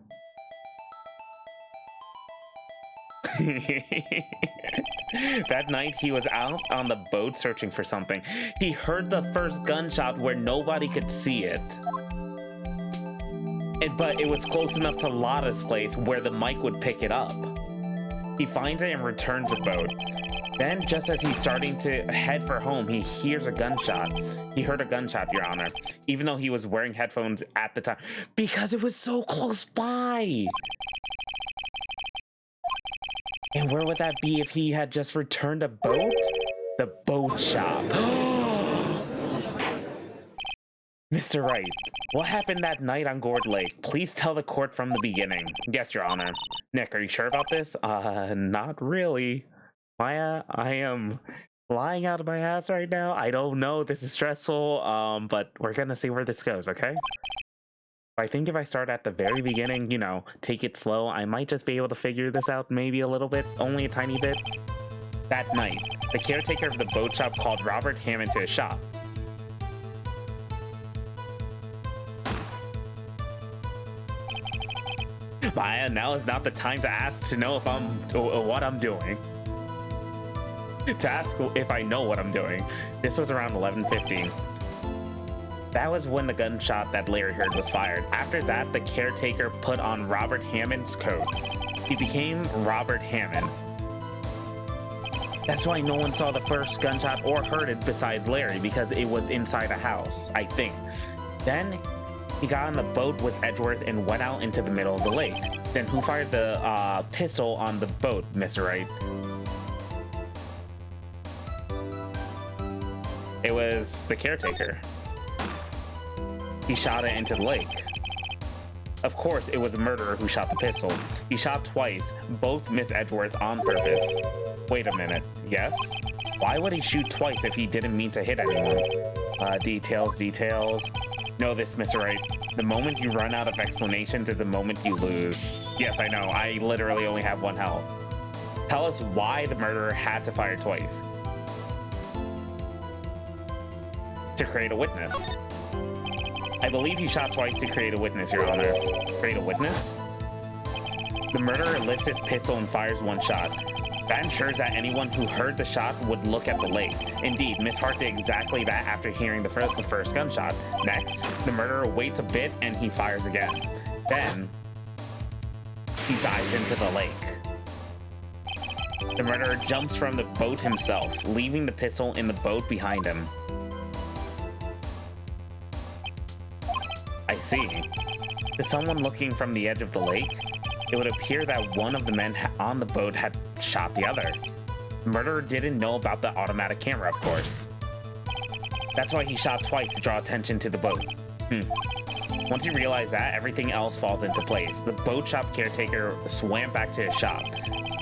That night, he was out on the boat searching for something. He heard the first gunshot where nobody could see it. But it was close enough to Lotta's place where the mic would pick it up. He finds it and returns the boat. Then, just as he's starting to head for home, he hears a gunshot. He heard a gunshot, Your Honor, even though he was wearing headphones at the time, because it was so close by. And where would that be if he had just returned a boat? The boat shop. Mr. Wright, what happened that night on Gourd Lake? Please tell the court from the beginning. Yes, Your Honor. Nick, are you sure about this? Not really. Maya, I am flying out of my ass right now. I don't know. This is stressful, but we're gonna see where this goes, okay? I think if I start at the very beginning, you know, take it slow, I might just be able to figure this out maybe a little bit, only a tiny bit. That night, the caretaker of the boat shop called Robert Hammond to his shop. Maya, now is not the time to ask to know if what I'm doing. To ask if I know what I'm doing. This was around 11:15. That was when the gunshot that Larry heard was fired. After that, the caretaker put on Robert Hammond's coat. He became Robert Hammond. That's why no one saw the first gunshot or heard it besides Larry, because it was inside a house, I think. Then he got on the boat with Edgeworth and went out into the middle of the lake. Then who fired the pistol on the boat, Mr. Wright? It was the caretaker. He shot it into the lake. Of course, it was the murderer who shot the pistol. He shot twice, both Miss Edgeworth on purpose. Wait a minute, yes? Why would he shoot twice if he didn't mean to hit anyone? Details. Know this, Mr. Wright. The moment you run out of explanations is the moment you lose. Yes, I know, I literally only have 1 health. Tell us why the murderer had to fire twice. To create a witness. I believe he shot twice to create a witness, Your Honor. Create a witness? The murderer lifts his pistol and fires 1 shot. That ensures that anyone who heard the shot would look at the lake. Indeed, Miss Hart did exactly that after hearing the first gunshot. Next, the murderer waits a bit and he fires again. Then, he dives into the lake. The murderer jumps from the boat himself, leaving the pistol in the boat behind him. I see. To someone looking from the edge of the lake, it would appear that one of the men on the boat had shot the other. The murderer didn't know about the automatic camera, of course. That's why he shot twice to draw attention to the boat. Once you realize that, everything else falls into place. The boat shop caretaker swam back to his shop.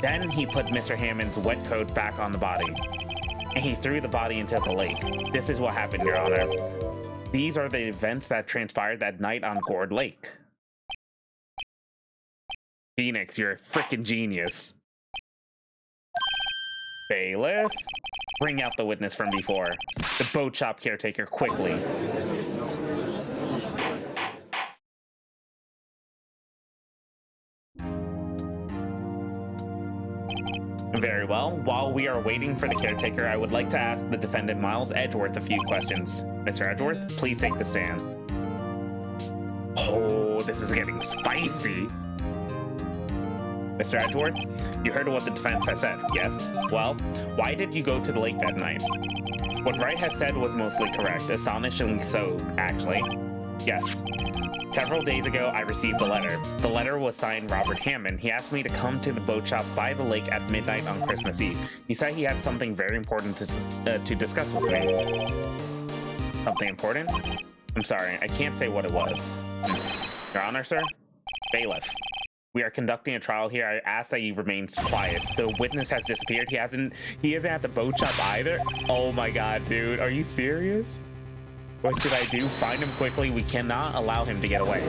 Then he put Mr. Hammond's wet coat back on the body, and he threw the body into the lake. This is what happened, Your Honor. These are the events that transpired that night on Gourd Lake. Phoenix, you're a freaking genius. Bailiff, bring out the witness from before. The boat shop caretaker, quickly. Very well. While we are waiting for the caretaker, I would like to ask the defendant Miles Edgeworth a few questions. Mr. Edgeworth, please take the stand. Oh, this is getting spicy. Mr. Edgeworth, you heard what the defense has said, yes? Well, why did you go to the lake that night? What Wright had said was mostly correct, astonishingly so, actually. Yes. Several days ago, I received a letter. The letter was signed Robert Hammond. He asked me to come to the boat shop by the lake at midnight on Christmas Eve. He said he had something very important to discuss with me. Something important? I'm sorry, I can't say what it was. Your Honor, sir? Bailiff. We are conducting a trial here. I ask that you remain quiet. The witness has disappeared. He isn't at the boat shop either. Oh my god, dude. Are you serious? What should I do? Find him quickly. We cannot allow him to get away.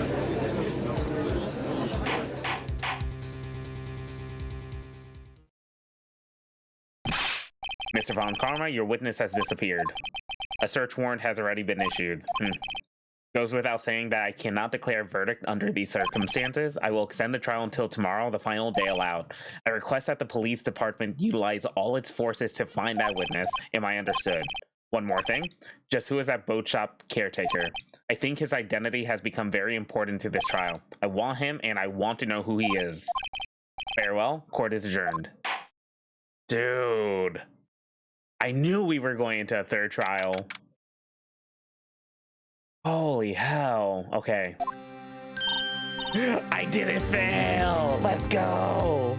Mr. Von Karma, your witness has disappeared. A search warrant has already been issued. Goes without saying that I cannot declare a verdict under these circumstances. I will extend the trial until tomorrow, the final day allowed. I request that the police department utilize all its forces to find that witness. Am I understood? One more thing. Just who is that boat shop caretaker? I think his identity has become very important to this trial. I want him, and I want to know who he is. Farewell. Court is adjourned. Dude. I knew we were going into a third trial. Holy hell. Okay. I didn't fail. Let's go.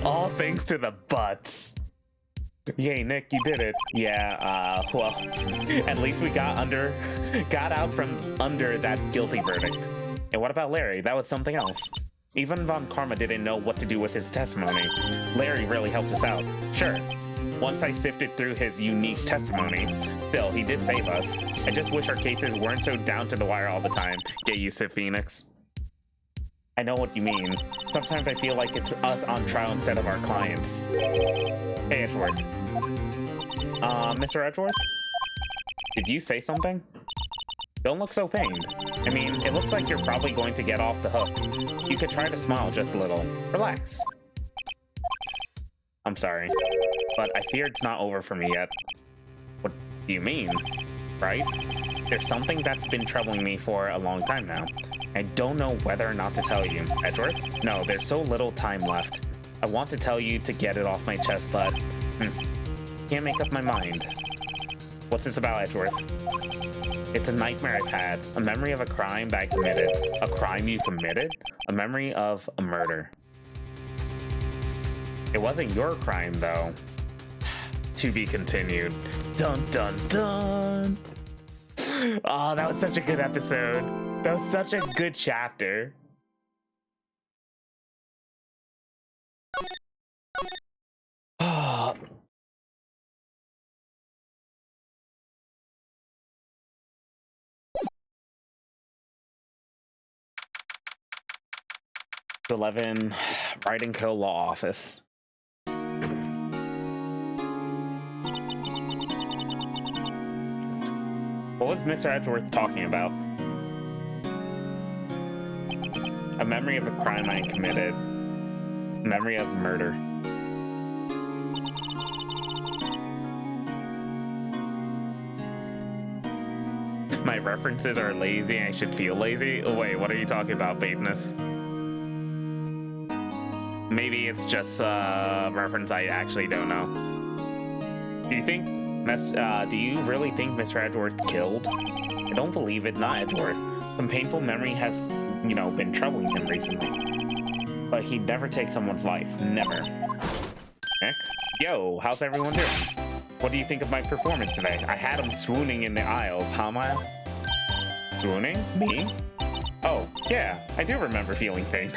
All thanks to the butts. Yay, Nick, you did it. Yeah, well, at least we got out from under that guilty verdict. And what about Larry? That was something else. Even Von Karma didn't know what to do with his testimony. Larry really helped us out. Sure. Once I sifted through his unique testimony, still, he did save us. I just wish our cases weren't so down to the wire all the time. Get used to Phoenix. I know what you mean. Sometimes I feel like it's us on trial instead of our clients. Hey, Edgeworth. Mr. Edgeworth? Did you say something? Don't look so pained. I mean, it looks like you're probably going to get off the hook. You could try to smile just a little. Relax. I'm sorry, but I fear it's not over for me yet. What do you mean? Right? There's something that's been troubling me for a long time now. I don't know whether or not to tell you. Edgeworth? No, there's so little time left. I want to tell you to get it off my chest, but can't make up my mind. What's this about, Edgeworth? It's a nightmare I've had. A memory of a crime that I committed. A crime you committed? A memory of a murder. It wasn't your crime, though. To be continued. Dun dun dun! Oh, that was such a good episode. That was such a good chapter. Oh. 11, Wright and Co. Law Office. What was Mr. Edgeworth talking about? A memory of a crime I committed. Memory of murder. My references are lazy and I should feel lazy? Oh, wait, what are you talking about, Bateness? Maybe it's just a reference I actually don't know. Do you really think Mr. Edgeworth killed? I don't believe it, not Edgeworth. Some painful memory has, been troubling him recently. But he'd never take someone's life. Never. Nick? Yo, how's everyone doing? What do you think of my performance today? I had him swooning in the aisles, huh, Maya? Swooning? Me? Oh, yeah, I do remember feeling things.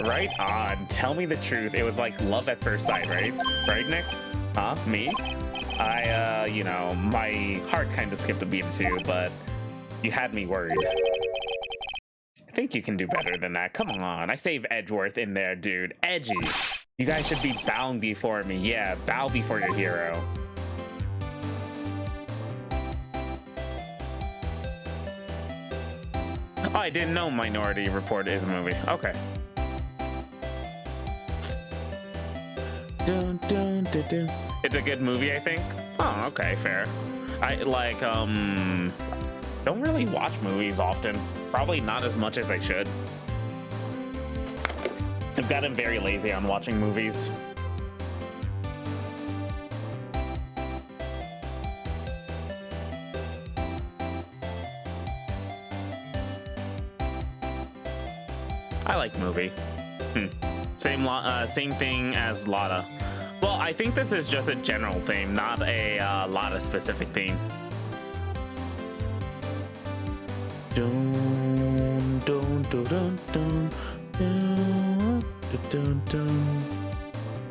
Right on. Tell me the truth. It was like love at first sight, right? Right, Nick? Huh? Me? My heart kind of skipped a beat or two, but you had me worried. I think you can do better than that. Come on. I save Edgeworth in there, dude. Edgy. You guys should be bowing before me. Yeah, bow before your hero. Oh, I didn't know Minority Report is a movie. Okay. Dun, dun, dun, dun. It's a good movie, I think. Oh, okay, fair. I don't really watch movies often. Probably not as much as I should. I've gotten very lazy on watching movies. like the movie. Same thing as Lotta. Well, I think this is just a general theme, not a Lotta specific theme. Dun, dun, dun, dun, dun, dun, dun, dun.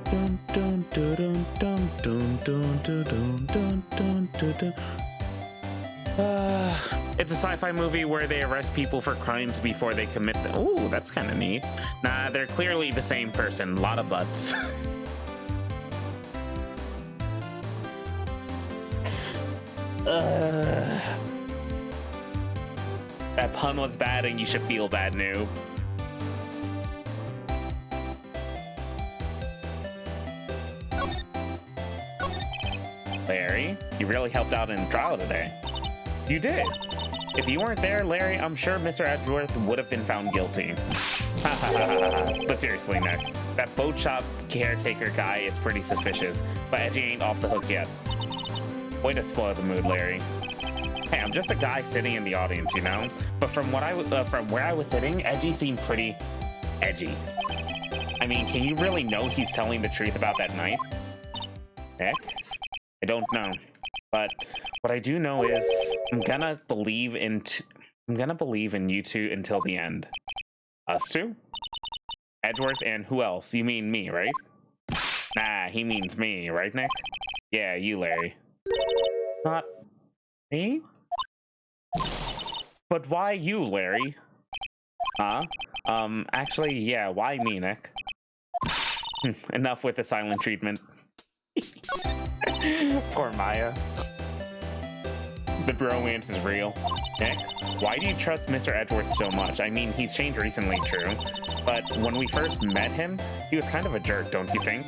Dun, dun, dun, dun, dun, dun, dun, dun, dun, dun, dun. It's a sci-fi movie where they arrest people for crimes before they commit them. Ooh, that's kind of neat. Nah, they're clearly the same person. Lot of butts. That pun was bad and you should feel bad, noob. Larry, you really helped out in the trial today. You did. If you weren't there, Larry, I'm sure Mr. Edgeworth would have been found guilty. But seriously, Nick, that boat shop caretaker guy is pretty suspicious, but Edgy ain't off the hook yet. Way to spoil the mood, Larry. Hey, I'm just a guy sitting in the audience, you know? But from where I was sitting, Edgy seemed pretty edgy. I mean, can you really know he's telling the truth about that night? Nick? I don't know. But what I do know is I'm gonna believe in you two until the end. Us two? Edgeworth and who else? You mean me, right? Nah, he means me, right, Nick? Yeah, you, Larry. Not me? But why you, Larry? Huh? Actually, yeah, why me, Nick? Enough with the silent treatment. Poor Maya. The bromance is real. Nick, why do you trust Mr. Edgeworth so much? I mean, he's changed recently, true. But when we first met him, he was kind of a jerk, don't you think?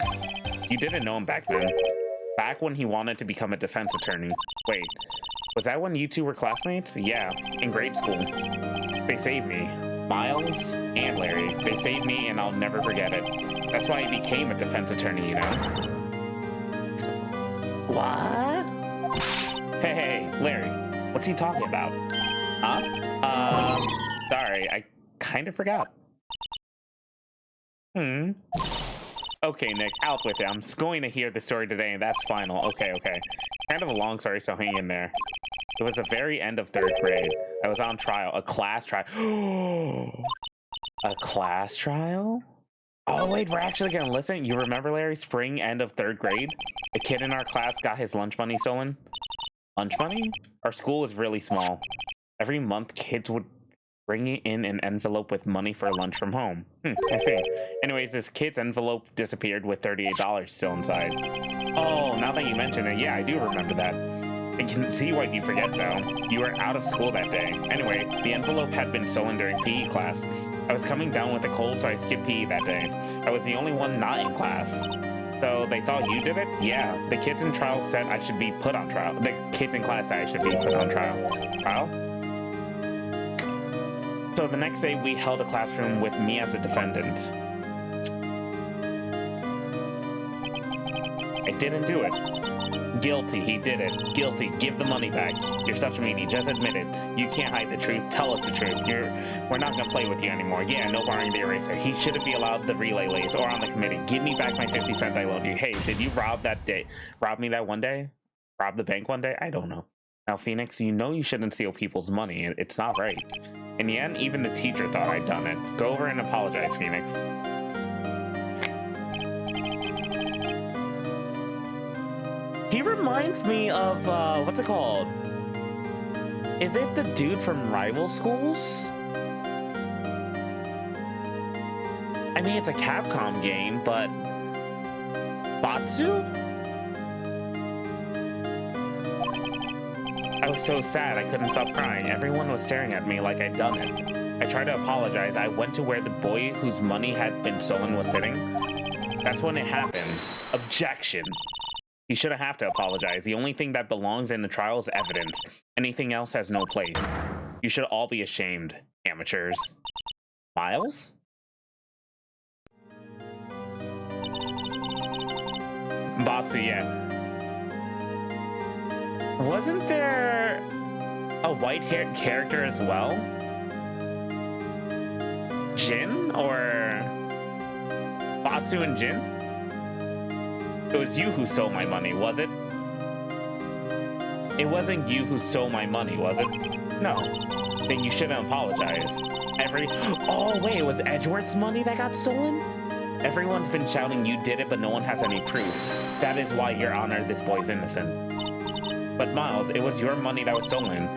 You didn't know him back then. Back when he wanted to become a defense attorney. Wait, was that when you two were classmates? Yeah, in grade school. They saved me. Miles and Larry. They saved me and I'll never forget it. That's why I became a defense attorney, you know? What? Hey, Larry, what's he talking about? Huh? Sorry, I kind of forgot. Okay, Nick, out with it. I'm going to hear the story today, and that's final. Okay. Kind of a long story, so hang in there. It was the very end of 3rd grade. I was on trial, a class trial. A class trial? Oh, wait, we're actually going to listen? You remember, Larry, spring end of 3rd grade? A kid in our class got his lunch money stolen. Lunch money? Our school was really small. Every month, kids would bring in an envelope with money for lunch from home. I see. Anyways, this kid's envelope disappeared with $38 still inside. Oh, now that you mention it, yeah, I do remember that. I can see why you forget, though. You were out of school that day. Anyway, the envelope had been stolen during PE class. I was coming down with a cold, so I skipped PE that day. I was the only one not in class. So they thought you did it? Yeah. The kids in trial said I should be put on trial. The kids in class said I should be put on trial. Trial? So the next day, we held a classroom with me as a defendant. I didn't do it. Guilty, he did it. Guilty, give the money back. You're such a meanie, just admit it. You can't hide the truth, tell us the truth. We're not gonna play with you anymore. Yeah, no borrowing the eraser. He shouldn't be allowed the relay lays or on the committee. Give me back my 50 cents I loaned you. Hey, did you rob me that one day? Rob the bank one day? I don't know. Now, Phoenix, you know you shouldn't steal people's money. It's not right. In the end, even the teacher thought I'd done it. Go over and apologize, Phoenix. He reminds me of, what's it called? Is it the dude from Rival Schools? I mean, it's a Capcom game, but... Batsu? I was so sad I couldn't stop crying. Everyone was staring at me like I'd done it. I tried to apologize. I went to where the boy whose money had been stolen was sitting. That's when it happened. Objection. You shouldn't have to apologize. The only thing that belongs in the trial is evidence. Anything else has no place. You should all be ashamed, amateurs. Miles? Boxy, yeah. Wasn't there a white-haired character as well? Jin or Batsu and Jin? It was you who stole my money, was it? It wasn't you who stole my money, was it? No. Then you shouldn't apologize. Oh wait, it was Edgeworth's money that got stolen? Everyone's been shouting you did it, but no one has any proof. That is why, Your Honor, this boy's innocent. But Miles, it was your money that was stolen.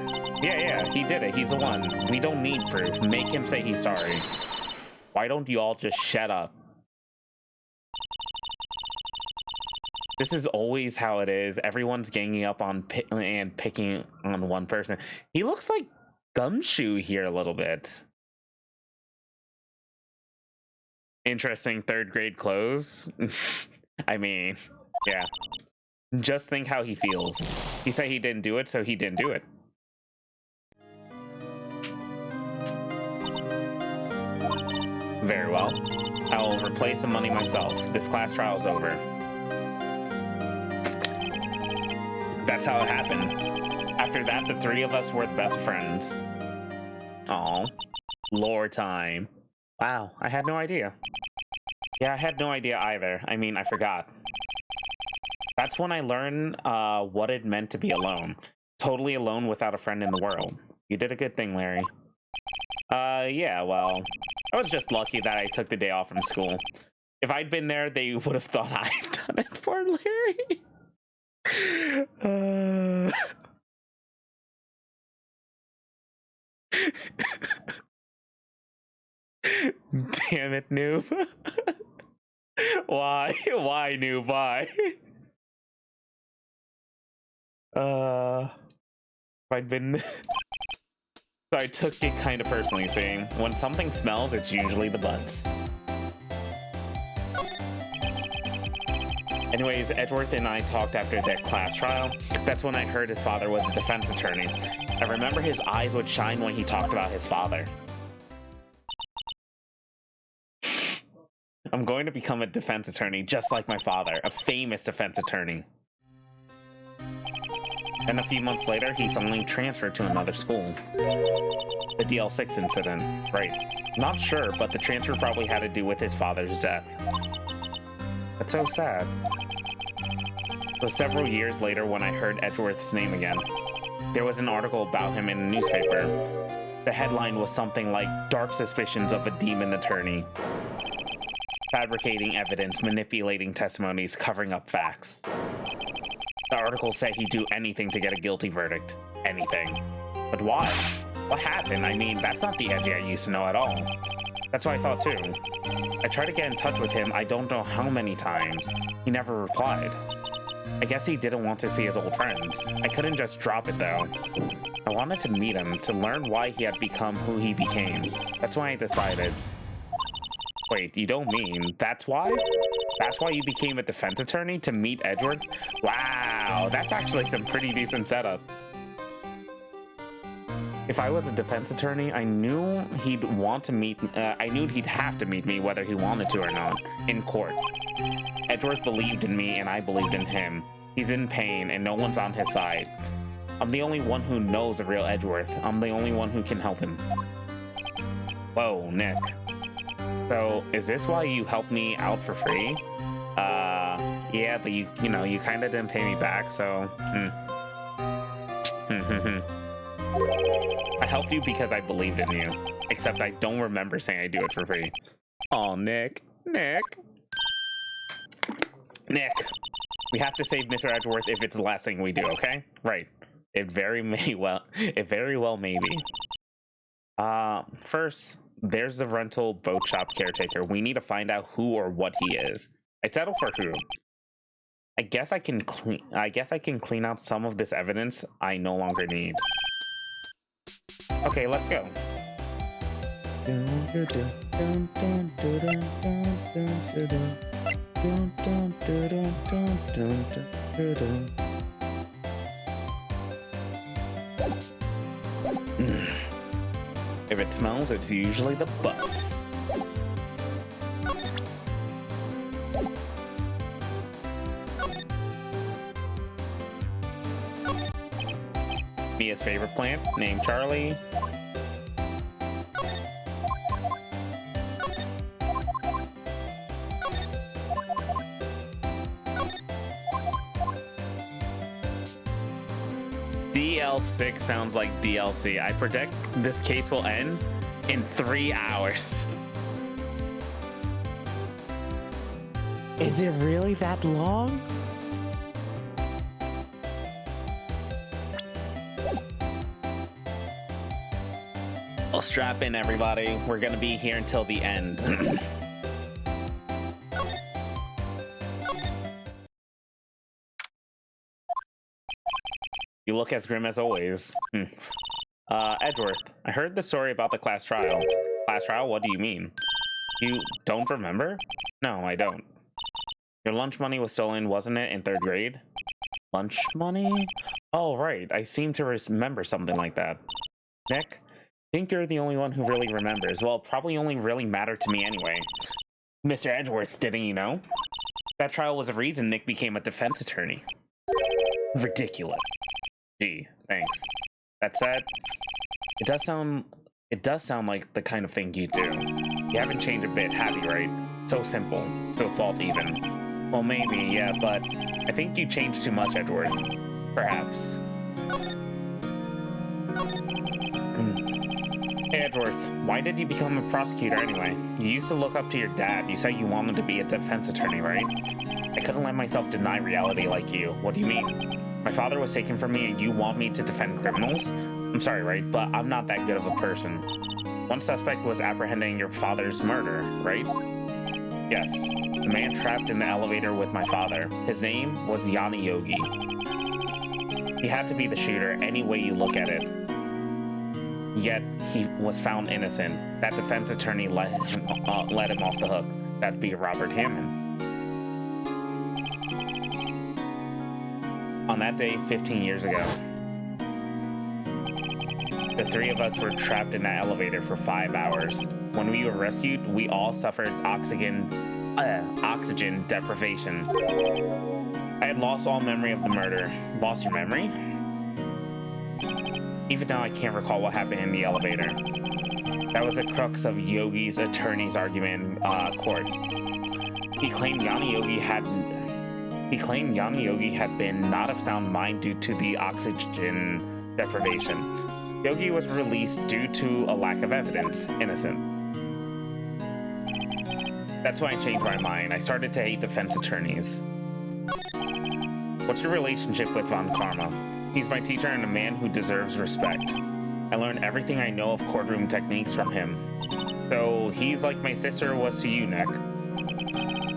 Yeah, he did it. He's the one. We don't need proof. Make him say he's sorry. Why don't you all just shut up? This is always how it is. Everyone's ganging up on and picking on one person. He looks like Gumshoe here a little bit. Interesting third grade clothes. I mean, yeah. Just think how he feels. He said he didn't do it, so he didn't do it. Very well. I will replace the money myself. This class trial's over. That's how it happened. After that, the three of us were the best friends. Aw. Lore time. Wow, I had no idea. Yeah, I had no idea either. I mean, I forgot. That's when I learned what it meant to be alone. Totally alone without a friend in the world. You did a good thing, Larry. Yeah, well, I was just lucky that I took the day off from school. If I'd been there, they would have thought I'd done it for Larry. Damn it, noob. Why? Why, noob? Why? If I'd been... So I took it kind of personally, saying, when something smells, it's usually the butts. Anyways, Edgeworth and I talked after that class trial. That's when I heard his father was a defense attorney. I remember his eyes would shine when he talked about his father. I'm going to become a defense attorney just like my father, a famous defense attorney. And a few months later, he suddenly transferred to another school. The DL6 incident, right. Not sure, but the transfer probably had to do with his father's death. That's so sad. So several years later, when I heard Edgeworth's name again, there was an article about him in a newspaper. The headline was something like, "Dark Suspicions of a Demon Attorney. Fabricating evidence, manipulating testimonies, covering up facts." The article said he'd do anything to get a guilty verdict. Anything. But why? What happened? I mean, that's not the Edgy I used to know at all. That's what I thought too. I tried to get in touch with him I don't know how many times. He never replied. I guess he didn't want to see his old friends. I couldn't just drop it though. I wanted to meet him, to learn why he had become who he became. That's why I decided. Wait, you don't mean that's why? That's why you became a defense attorney? To meet Edgeworth? Wow, that's actually some pretty decent setup. If I was a defense attorney, I knew he'd want to meet, I knew he'd have to meet me whether he wanted to or not, in court. Edgeworth believed in me and I believed in him. He's in pain and no one's on his side. I'm the only one who knows the real Edgeworth. I'm the only one who can help him. Whoa, Nick. So, is this why you helped me out for free? Yeah, but you know, you kind of didn't pay me back, so... I helped you because I believed in you. Except I don't remember saying I do it for free. Oh, Nick. Nick. Nick. We have to save Mr. Edgeworth if it's the last thing we do, okay? Right. It very well may be. First... There's the rental boat shop caretaker. We need to find out who or what he is. I'd settle for who. I guess I can clean out some of this evidence I no longer need. Okay, let's go. If it smells, it's usually the butts. Mia's favorite plant, named Charlie. DL6 sounds like DLC. I predict this case will end in 3 hours. Is it really that long? Well, strap in, everybody. We're gonna be here until the end. You look as grim as always. Edgeworth, I heard the story about the class trial. Class trial? What do you mean? You don't remember? No, I don't. Your lunch money was stolen, wasn't it, in 3rd grade? Lunch money? Oh, right. I seem to remember something like that. Nick, I think you're the only one who really remembers. Well, it probably only really mattered to me anyway. Mr. Edgeworth, didn't you know? That trial was the reason Nick became a defense attorney. Ridiculous. Gee, thanks. That said, it does sound like the kind of thing you do. You haven't changed a bit, have you, right? So simple, to a fault even. Well, maybe, yeah, but I think you changed too much, Edward. Perhaps. Hey, Edward, why did you become a prosecutor anyway? You used to look up to your dad. You said you wanted to be a defense attorney, right? I couldn't let myself deny reality like you. What do you mean? My father was taken from me and you want me to defend criminals? I'm sorry, right? But I'm not that good of a person. One suspect was apprehending your father's murder, right? Yes. The man trapped in the elevator with my father. His name was Yanni Yogi. He had to be the shooter any way you look at it. Yet, he was found innocent. That defense attorney let him off the hook. That'd be Robert Hammond. On that day, 15 years ago, the 3 of us were trapped in that elevator for 5 hours. When we were rescued, we all suffered oxygen deprivation. I had lost all memory of the murder. Lost your memory? Even now, I can't recall what happened in the elevator. That was the crux of Yogi's attorney's argument in court. He claimed Yanni Yogi had been not of sound mind due to the oxygen deprivation. Yogi was released due to a lack of evidence. Innocent. That's why I changed my mind. I started to hate defense attorneys. What's your relationship with Von Karma? He's my teacher and a man who deserves respect. I learned everything I know of courtroom techniques from him. So he's like my sister was to you, Nick.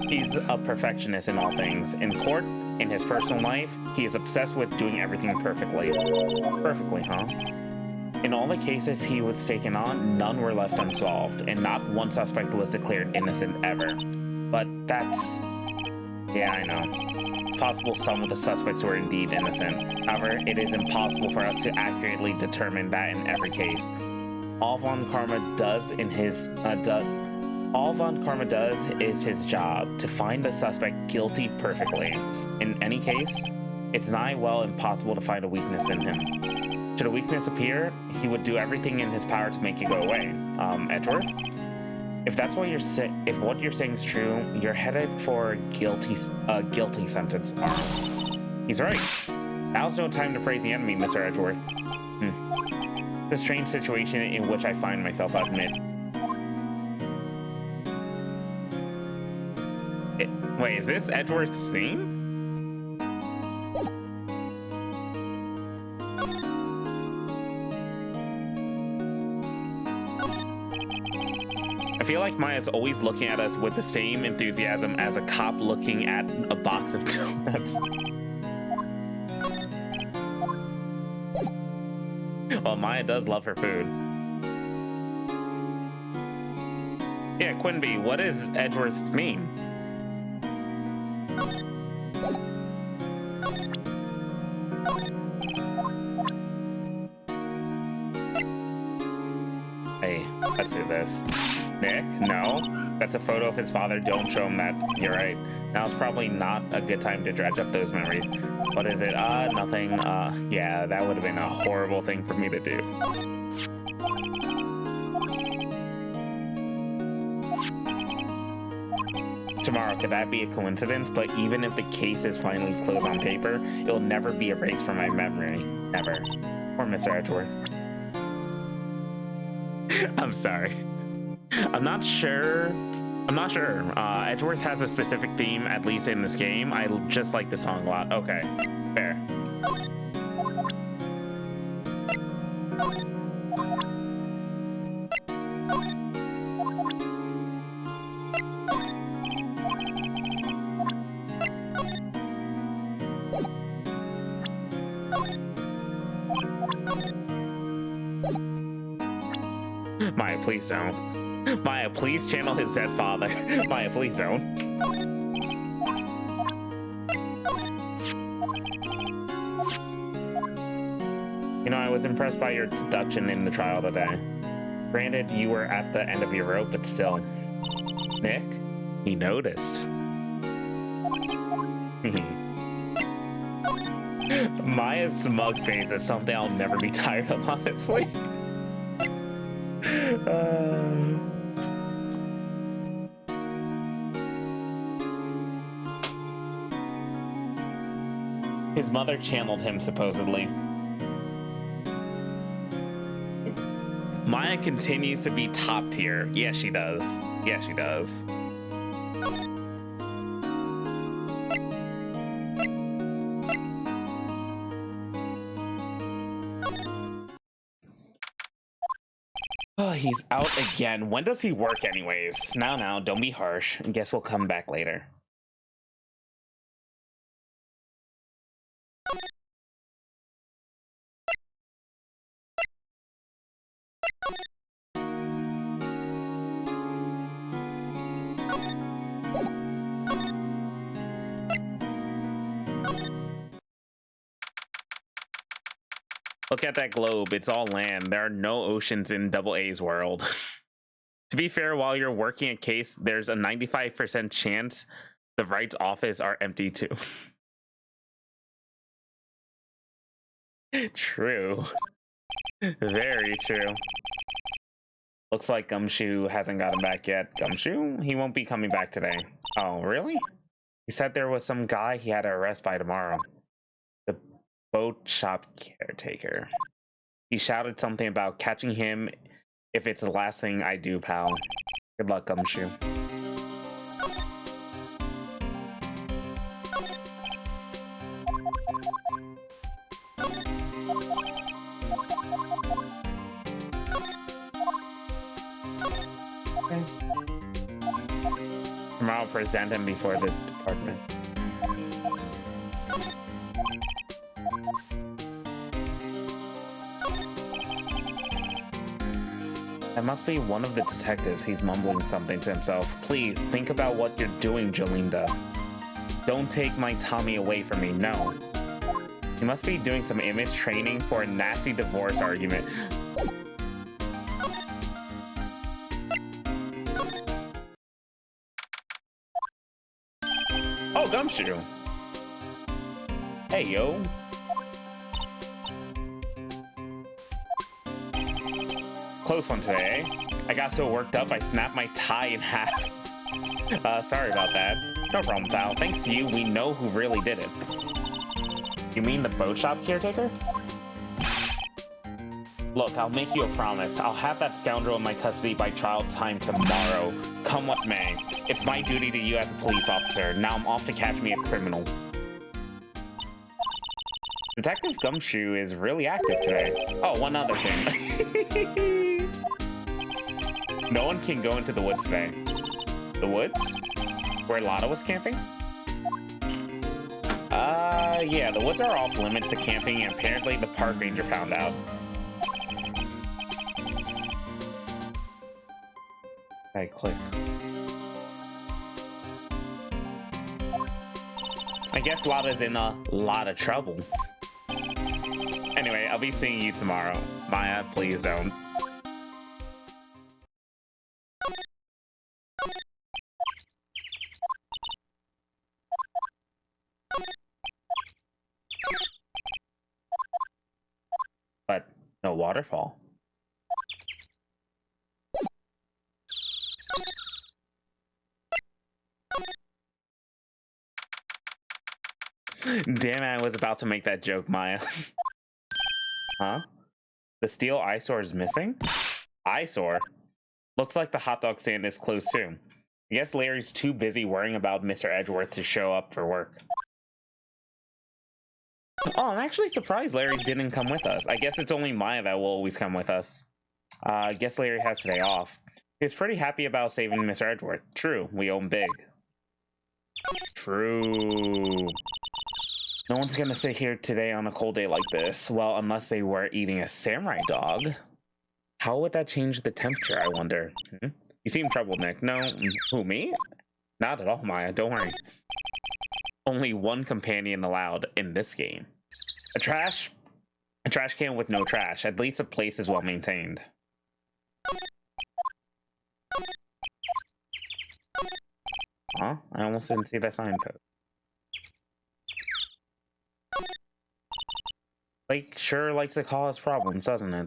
He's a perfectionist in all things. In court, in his personal life, he is obsessed with doing everything perfectly. Perfectly, huh? In all the cases he was taken on, none were left unsolved, and not one suspect was declared innocent ever. But that's... yeah, I know. It's possible some of the suspects were indeed innocent. However, it is impossible for us to accurately determine that in every case. All Von Karma does is his job, to find the suspect guilty perfectly. In any case, it's nigh well impossible to find a weakness in him. Should a weakness appear, he would do everything in his power to make it go away. Edgeworth? If that's what if what you're saying is true, you're headed for a guilty sentence. He's right. Now's no time to praise the enemy, Mr. Edgeworth. It's a strange situation in which I find myself, I admit. Wait, is this Edgeworth's scene? I feel like Maya's always looking at us with the same enthusiasm as a cop looking at a box of donuts. Well, Maya does love her food. Yeah, Quinby, what does Edgeworth's mean? Hey, let's do this. Nick? No? That's a photo of his father. Don't show him that. You're right. Now it's probably not a good time to dredge up those memories. What is it? Nothing. Yeah, that would have been a horrible thing for me to do. Tomorrow, could that be a coincidence? But even if the case is finally closed on paper, it'll never be erased from my memory. Never. Or Mr. Edgeworth. I'm sorry. I'm not sure. Edgeworth has a specific theme, at least in this game. I just like the song a lot. Okay, fair. Maya, please don't. Maya, please channel his dead father. Maya, please don't. You know, I was impressed by your deduction in the trial today. Granted, you were at the end of your rope, but still. Nick? He noticed. Maya's smug face is something I'll never be tired of, honestly. His mother channeled him, supposedly. Maya continues to be top tier. Yes, she does. Yes, she does. Oh, he's out again. When does he work anyways? Now, don't be harsh. I guess we'll come back later. Look at that globe. It's all land. There are no oceans in Double A's world. To be fair, while you're working a case, there's a 95% chance the Wright's office are empty too. True. Very true. Looks like Gumshoe hasn't gotten back yet. Gumshoe? He won't be coming back today. Oh, really? He said there was some guy he had to arrest by tomorrow. The boat shop caretaker. He shouted something about catching him if it's the last thing I do, pal. Good luck, Gumshoe. Tomorrow I'll present him before the department. That must be one of the detectives. He's mumbling something to himself. Please, think about what you're doing, Jolinda. Don't take my Tommy away from me, no. He must be doing some image training for a nasty divorce argument. Oh, Gumshoe. Hey, yo. Close one today, eh? I got so worked up I snapped my tie in half. Sorry about that. No problem, pal. Thanks to you, we know who really did it. You mean the boat shop caretaker? Look, I'll make you a promise. I'll have that scoundrel in my custody by trial time tomorrow. Come what may. It's my duty to you as a police officer. Now I'm off to catch me a criminal. Detective Gumshoe is really active today. Oh, one other thing. No one can go into the woods today. The woods? Where Lotta was camping? Yeah, the woods are off limits to camping, and apparently the park ranger found out. I click. I guess Lotta's in a lot of trouble. Anyway, I'll be seeing you tomorrow. Maya, please don't. But no waterfall. Damn it, I was about to make that joke, Maya. Huh? The steel eyesore is missing? Eyesore? Looks like the hot dog stand is closed soon. I guess Larry's too busy worrying about Mr. Edgeworth to show up for work. Oh, I'm actually surprised Larry didn't come with us. I guess it's only Maya that will always come with us. I guess Larry has today off. He's pretty happy about saving Mr. Edgeworth. True, we own big. True. No one's gonna sit here today on a cold day like this. Well, unless they were eating a samurai dog. How would that change the temperature, I wonder? You seem troubled, Nick. No, who, me? Not at all, Maya, don't worry. Only one companion allowed in this game. A trash can with no trash. At least the place is well maintained. Huh? I almost didn't see that signpost. Like, sure likes to cause problems, doesn't it?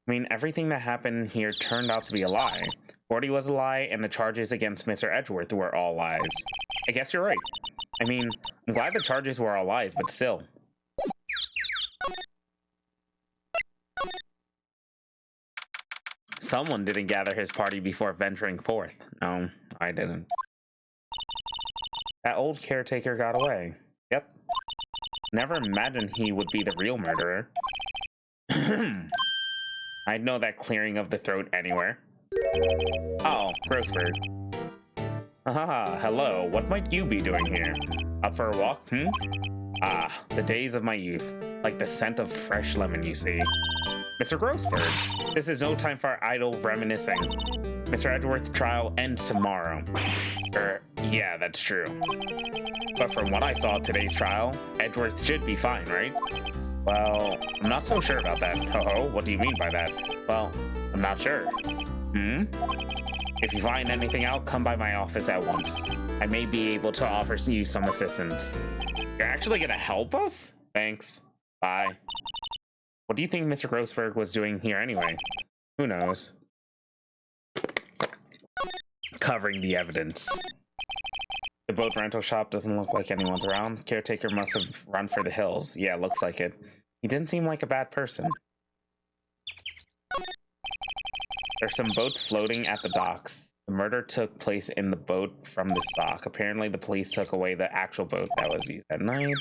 I mean, everything that happened here turned out to be a lie. 40 was a lie, and the charges against Mr. Edgeworth were all lies. I guess you're right. I mean, I'm glad the charges were all lies, but still. Someone didn't gather his party before venturing forth. No, I didn't. That old caretaker got away. Yep. Never imagined he would be the real murderer. I'd know that clearing of the throat anywhere. Oh, Grossberg. Haha, hello. What might you be doing here? Up for a walk, Ah, the days of my youth. Like the scent of fresh lemon, you see. Mr. Grossberg, this is no time for idle reminiscing. Mr. Edgeworth's trial ends tomorrow. Yeah, that's true. But from what I saw at today's trial, Edgeworth should be fine, right? Well, I'm not so sure about that. Ho-ho, what do you mean by that? Well, I'm not sure. If you find anything out, come by my office at once. I may be able to offer you some assistance. You're actually gonna help us? Thanks. Bye. What do you think Mr. Grossberg was doing here anyway? Who knows? Covering the evidence. The boat rental shop doesn't look like anyone's around. Caretaker must have run for the hills. Yeah, looks like it. He didn't seem like a bad person. There's some boats floating at the docks. The murder took place in the boat from this dock. Apparently, the police took away the actual boat that was used at night.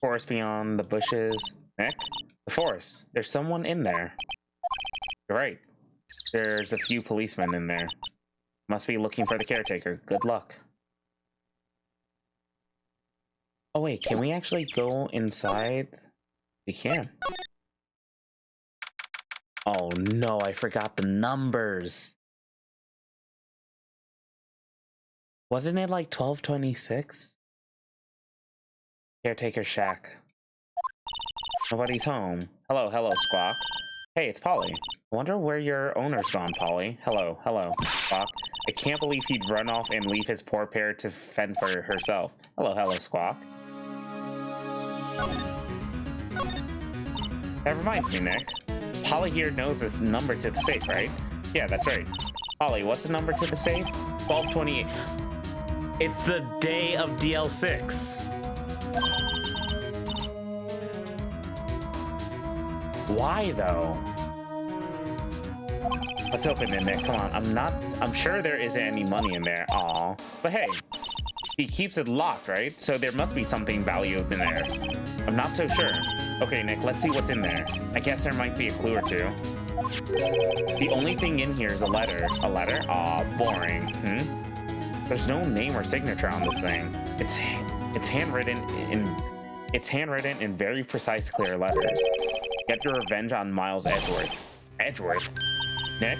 Forest beyond the bushes. Nick? The forest. There's someone in there. You're right. There's a few policemen in there. Must be looking for the caretaker. Good luck. Oh wait, can we actually go inside? We can. Oh no, I forgot the numbers. Wasn't it like 1226? Caretaker shack. Nobody's home. Hello, Squawk. Hey, it's Polly. I wonder where your owner's gone, Polly. Hello, Squawk. I can't believe he'd run off and leave his poor pair to fend for herself. Hello, Squawk. That reminds me, Nick. Polly here knows this number to the safe, right? Yeah, that's right. Polly, what's the number to the safe? 1228. It's the day of DL6. Why though? Let's open it, Nick. Come on. I'm sure there isn't any money in there. Aw. But hey, he keeps it locked, right? So there must be something valuable in there. I'm not so sure. Okay, Nick, let's see what's in there. I guess there might be a clue or two. The only thing in here is a letter. A letter? Aw, boring. There's no name or signature on this thing. It's handwritten in very precise, clear letters. Get your revenge on Miles Edgeworth. Edgeworth? Nick?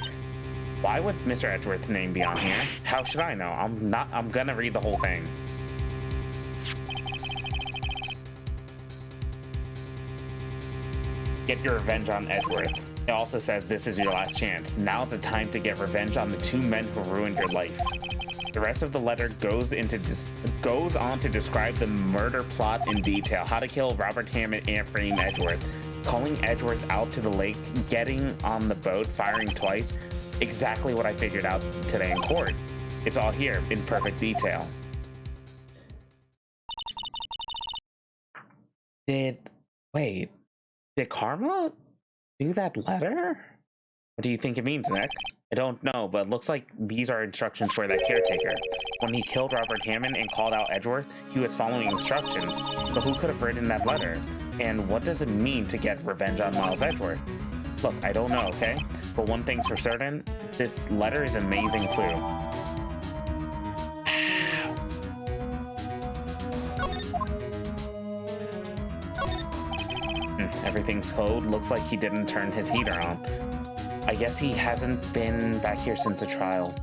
Why would Mr. Edgeworth's name be on here? How should I know? I'm gonna read the whole thing. Get your revenge on Edgeworth. It also says this is your last chance. Now's the time to get revenge on the two men who ruined your life. The rest of the letter goes on to describe the murder plot in detail. How to kill Robert Hammond and Frame Edgeworth. Calling Edgeworth out to the lake, getting on the boat, firing twice. Exactly what I figured out today in court. It's all here in perfect detail. Wait, did Karma do that letter? What do you think it means, Nick? I don't know, but it looks like these are instructions for that caretaker. When he killed Robert Hammond and called out Edgeworth, he was following instructions. But who could have written that letter? And what does it mean to get revenge on Miles Edgeworth? Look, I don't know, okay? But one thing's for certain, this letter is an amazing clue. Everything's cold. Looks like he didn't turn his heater on. I guess he hasn't been back here since the trial.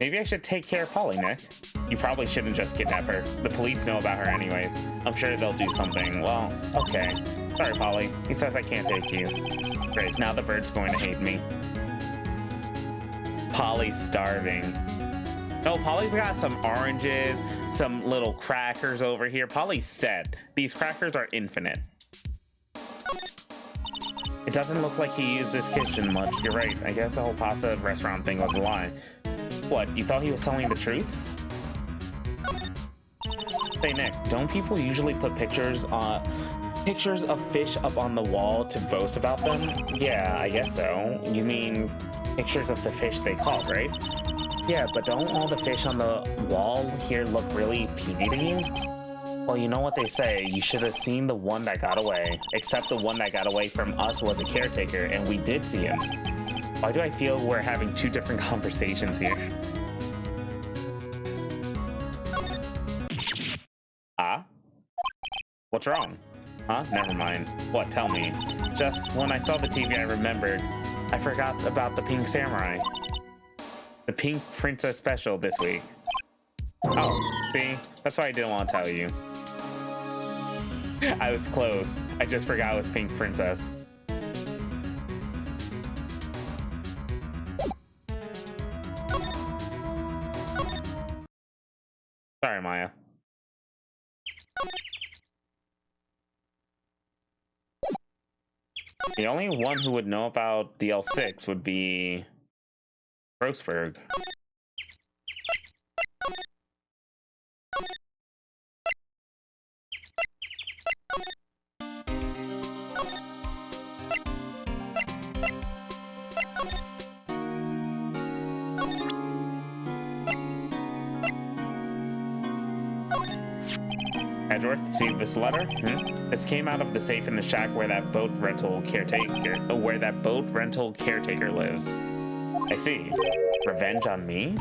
Maybe I should take care of Polly, Nick. You probably shouldn't just kidnap her. The police know about her anyways. I'm sure they'll do something. Well, okay. Sorry, Polly. He says I can't take you. Great, now the bird's going to hate me. Polly's starving. No, Polly's got some oranges, some little crackers over here. Polly said these crackers are infinite. It doesn't look like he used this kitchen much. You're right. I guess the whole pasta restaurant thing was a lie. What, you thought he was telling the truth? Hey, Nick, don't people usually put pictures of fish up on the wall to boast about them? Yeah, I guess so. You mean pictures of the fish they caught, right? Yeah, but don't all the fish on the wall here look really puny to you? Well, you know what they say, you should have seen the one that got away. Except the one that got away from us was a caretaker, and we did see him. Why do I feel we're having two different conversations here? Ah? What's wrong? Huh? Never mind. What? Tell me. Just when I saw the TV, I remembered. I forgot about the Pink Samurai. The Pink Princess special this week. Oh, see? That's why I didn't want to tell you. I was close. I just forgot it was Pink Princess. Sorry, Maya. The only one who would know about DL6 would be Grossberg. Edgeworth, see this letter? This came out of the safe in the shack where that boat rental caretaker lives. I see. Revenge on me?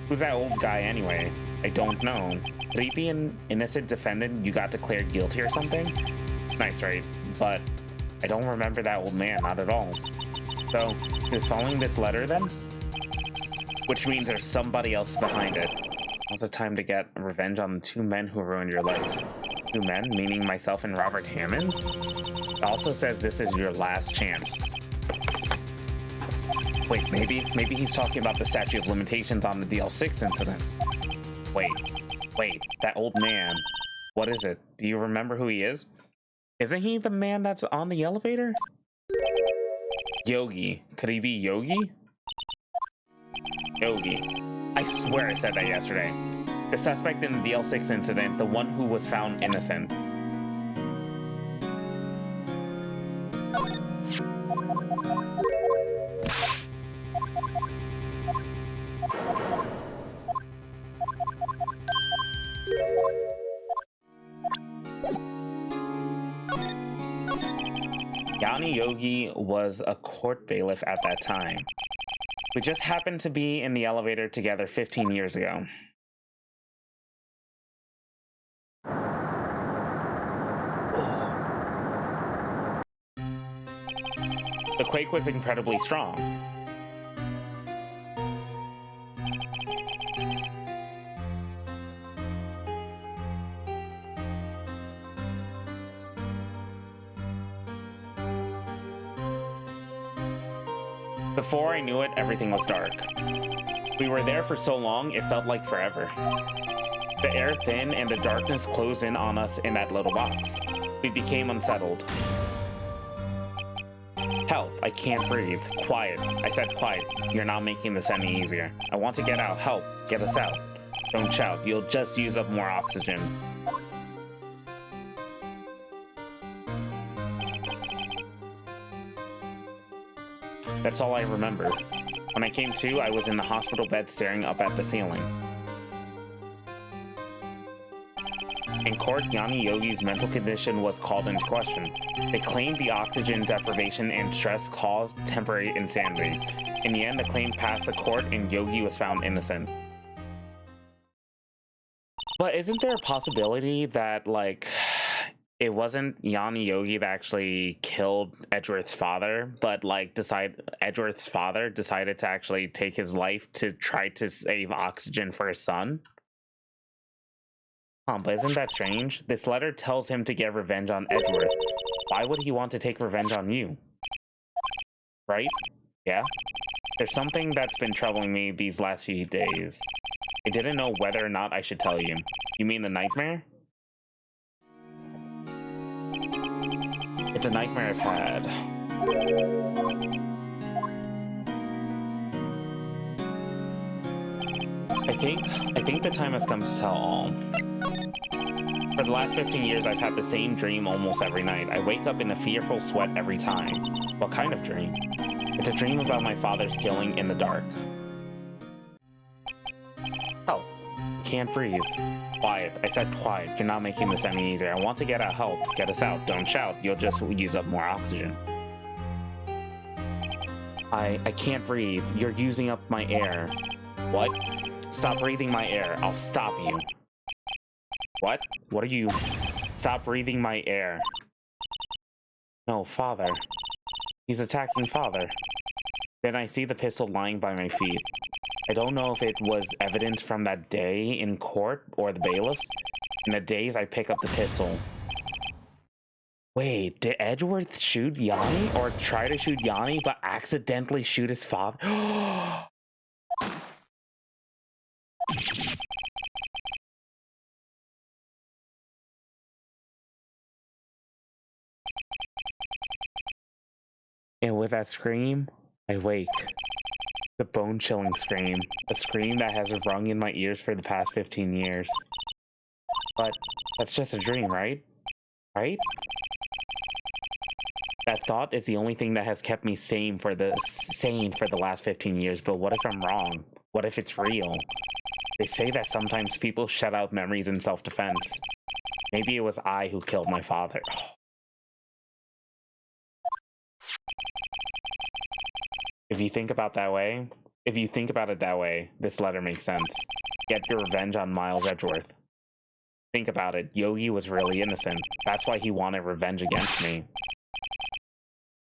Who's that old guy anyway? I don't know. Could he be an innocent defendant you got declared guilty or something? Nice, right? But I don't remember that old man, not at all. So, is following this letter then? Which means there's somebody else behind it. Now's the time to get revenge on the two men who ruined your life. Two men, meaning myself and Robert Hammond? It also says this is your last chance. Wait, maybe he's talking about the statute of limitations on the DL6 incident. Wait, that old man. What is it? Do you remember who he is? Isn't he the man that's on the elevator? Yogi. Could he be Yogi? Yogi. I swear I said that yesterday. The suspect in the DL6 incident, the one who was found innocent. Yanni Yogi was a court bailiff at that time. We just happened to be in the elevator together 15 years ago. The quake was incredibly strong. Before I knew it, everything was dark. We were there for so long, it felt like forever. The air thinned and the darkness closed in on us in that little box. We became unsettled. Help, I can't breathe. Quiet. I said quiet. You're not making this any easier. I want to get out. Help, get us out. Don't shout. You'll just use up more oxygen. That's all I remember. When I came to, I was in the hospital bed staring up at the ceiling. In court, Yanni Yogi's mental condition was called into question. They claimed the oxygen deprivation and stress caused temporary insanity. In the end, the claim passed the court and Yogi was found innocent. But isn't there a possibility that, like, it wasn't Yanni Yogi that actually killed Edgeworth's father, but, like, Edgeworth's father decided to actually take his life to try to save oxygen for his son? But isn't that strange? This letter tells him to get revenge on Edgeworth. Why would he want to take revenge on you? Right? Yeah? There's something that's been troubling me these last few days. I didn't know whether or not I should tell you. You mean the nightmare? It's a nightmare I've had. I think the time has come to tell all. For the last 15 years, I've had the same dream almost every night. I wake up in a fearful sweat every time. What kind of dream? It's a dream about my father's killing in the dark. Oh, can't breathe. Quiet. I said quiet. You're not making this any easier. I want to get out help. Get us out. Don't shout. You'll just use up more oxygen. I can't breathe. You're using up my air. What? Stop breathing my air. I'll stop you. What? What are you? Stop breathing my air. No, father. He's attacking father. Then I see the pistol lying by my feet. I don't know if it was evidence from that day in court or the bailiffs. In the days I pick up the pistol. Wait, did Edgeworth shoot Yanni or try to shoot Yanni but accidentally shoot his father? And with that scream, I wake. The bone-chilling scream. A scream that has rung in my ears for the past 15 years. But that's just a dream, right? Right? That thought is the only thing that has kept me sane for the last 15 years, but what if I'm wrong? What if it's real? They say that sometimes people shut out memories in self-defense. Maybe it was I who killed my father. If you think about it that way, this letter makes sense. Get your revenge on Miles Edgeworth. Think about it, Yogi was really innocent. That's why he wanted revenge against me.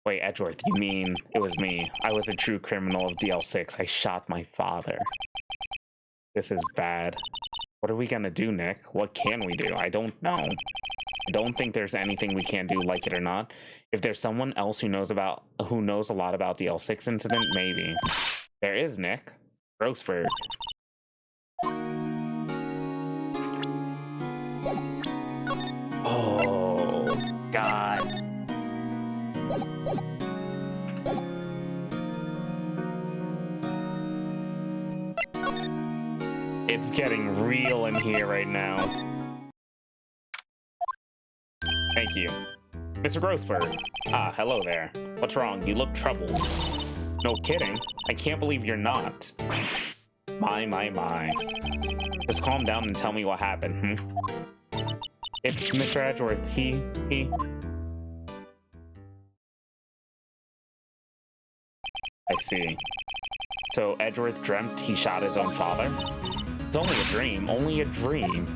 Wait, Edgeworth, you mean it was me? I was a true criminal of DL6. I shot my father. This is bad. What are we gonna do, Nick? What can we do? I don't know. I don't think there's anything we can do, like it or not. If there's someone else who knows a lot about the L6 incident, maybe. There is Nick. Grossberg. Oh, God. It's getting real in here right now. Thank you. Mr. Grossberg. Ah, hello there. What's wrong? You look troubled. No kidding. I can't believe you're not. My. Just calm down and tell me what happened, It's Mr. Edgeworth. He... I see. So Edgeworth dreamt he shot his own father? It's only a dream. Only a dream.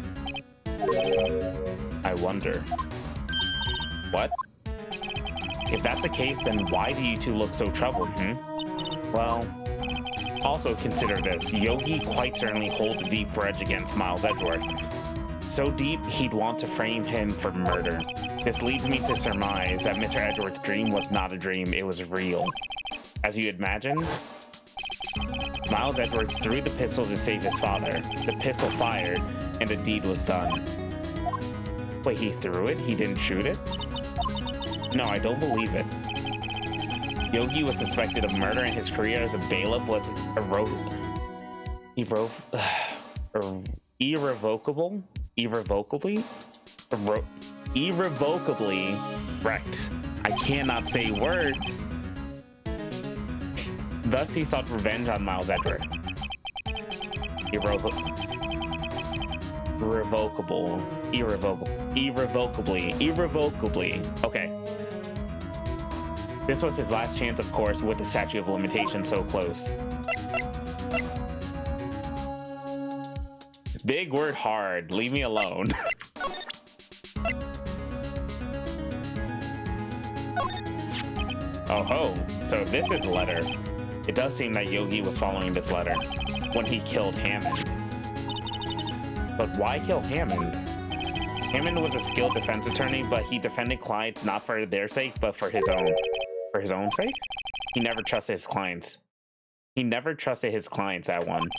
I wonder. What? If that's the case, then why do you two look so troubled, Well, also consider this. Yogi quite certainly holds a deep grudge against Miles Edgeworth. So deep, he'd want to frame him for murder. This leads me to surmise that Mr. Edgeworth's dream was not a dream, it was real. As you'd imagine, Miles Edgeworth threw the pistol to save his father. The pistol fired, and the deed was done. Wait, he threw it? He didn't shoot it? No, I don't believe it. Yogi was suspected of murder and his career as a bailiff was irrevocably wrecked. I cannot say words. Thus, he sought revenge on Miles Edgeworth. Irrevocably. Okay. This was his last chance, of course, with the statute of limitations so close. Big word hard. Leave me alone. Oh ho, so this is the letter. It does seem that Yogi was following this letter when he killed Hammond. But why kill Hammond? Hammond was a skilled defense attorney, but he defended clients not for their sake, but for his own. For his own sake? He never trusted his clients. He never trusted his clients, that one.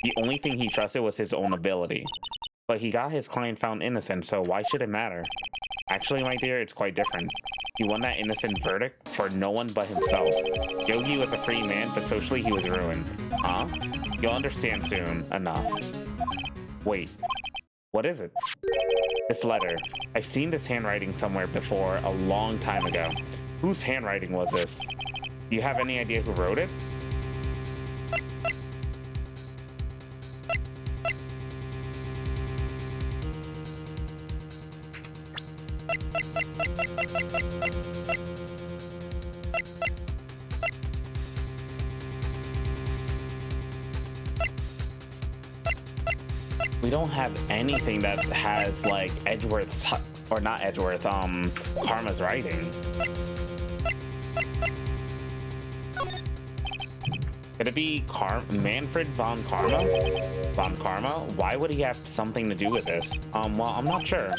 The only thing he trusted was his own ability. But he got his client found innocent, so why should it matter? Actually, my dear, it's quite different. He won that innocent verdict for no one but himself. Yogi was a free man, but socially he was ruined. Huh? You'll understand soon enough. Wait, what is it? This letter. I've seen this handwriting somewhere before, a long time ago. Whose handwriting was this? Do you have any idea who wrote it? We don't have anything that has like Edgeworth's, or not Edgeworth, Karma's writing. Could it be Manfred von Karma? Von Karma? Why would he have something to do with this? Well, I'm not sure.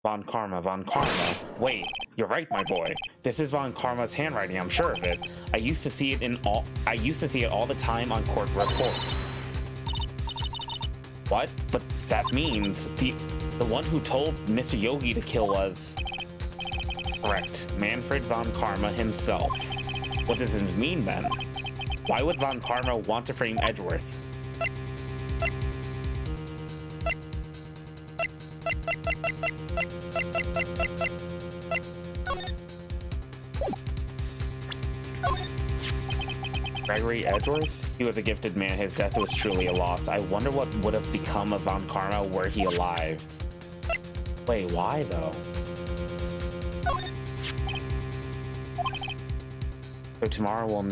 Von Karma. Wait, you're right, my boy. This is Von Karma's handwriting, I'm sure of it. I used to see it all the time on court reports. What? But that means the one who told Mr. Yogi to kill was... Correct. Manfred von Karma himself. What does this mean then? Why would von Karma want to frame Edgeworth? Gregory Edgeworth? He was a gifted man. His death was truly a loss. I wonder what would have become of Von Karma were he alive. Wait, why though? So tomorrow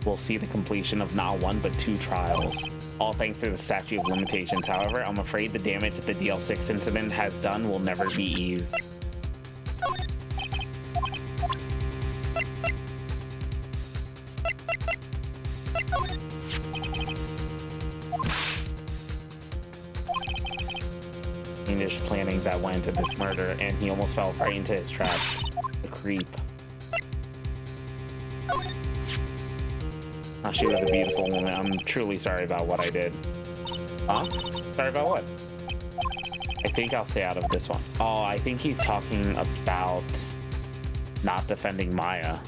we'll see the completion of not one but 2 trials. All thanks to the statute of limitations. However, I'm afraid the damage the DL6 incident has done will never be eased. Fiendish planning that went into this murder, and he almost fell right into his trap. The creep. Oh, she was a beautiful woman. I'm truly sorry about what I did. Huh? Sorry about what? I think I'll stay out of this one. Oh, I think he's talking about not defending Maya.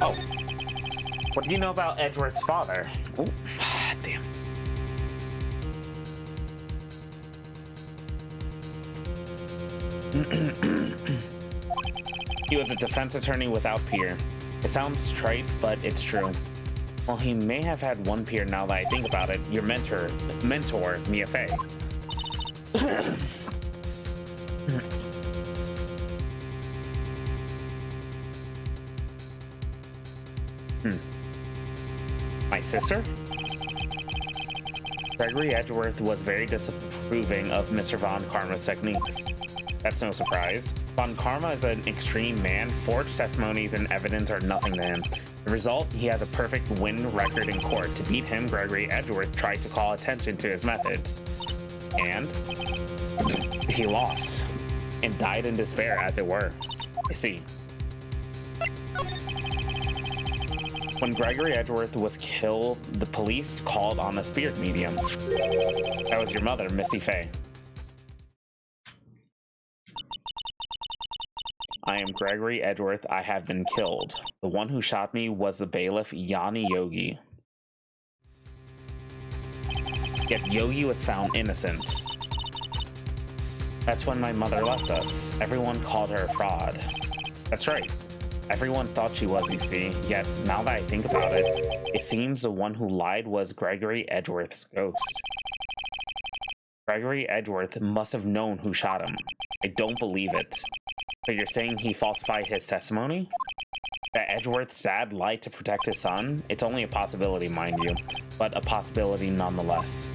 Oh. What do you know about Edgeworth's father? Oh, damn. He was a defense attorney without peer. It sounds trite, but it's true. Well, he may have had one peer now that I think about it. Your mentor, Mia Fey. My sister? Gregory Edgeworth was very disapproving of Mr. Von Karma's techniques. That's no surprise. Von Karma is an extreme man. Forged testimonies and evidence are nothing to him. The result, he has a perfect win record in court. To beat him, Gregory Edgeworth tried to call attention to his methods. And he lost. and died in despair, as it were. I see. When Gregory Edgeworth was killed, the police called on a spirit medium. That was your mother, Missy Faye. I am Gregory Edgeworth. I have been killed. The one who shot me was the bailiff, Yanni Yogi. Yet Yogi was found innocent. That's when my mother left us. Everyone called her a fraud. That's right. Everyone thought she was, you see. Yet, now that I think about it, it seems the one who lied was Gregory Edgeworth's ghost. Gregory Edgeworth must have known who shot him. I don't believe it. So you're saying he falsified his testimony? That Edgeworth's dad lied to protect his son? It's only a possibility, mind you, but a possibility nonetheless.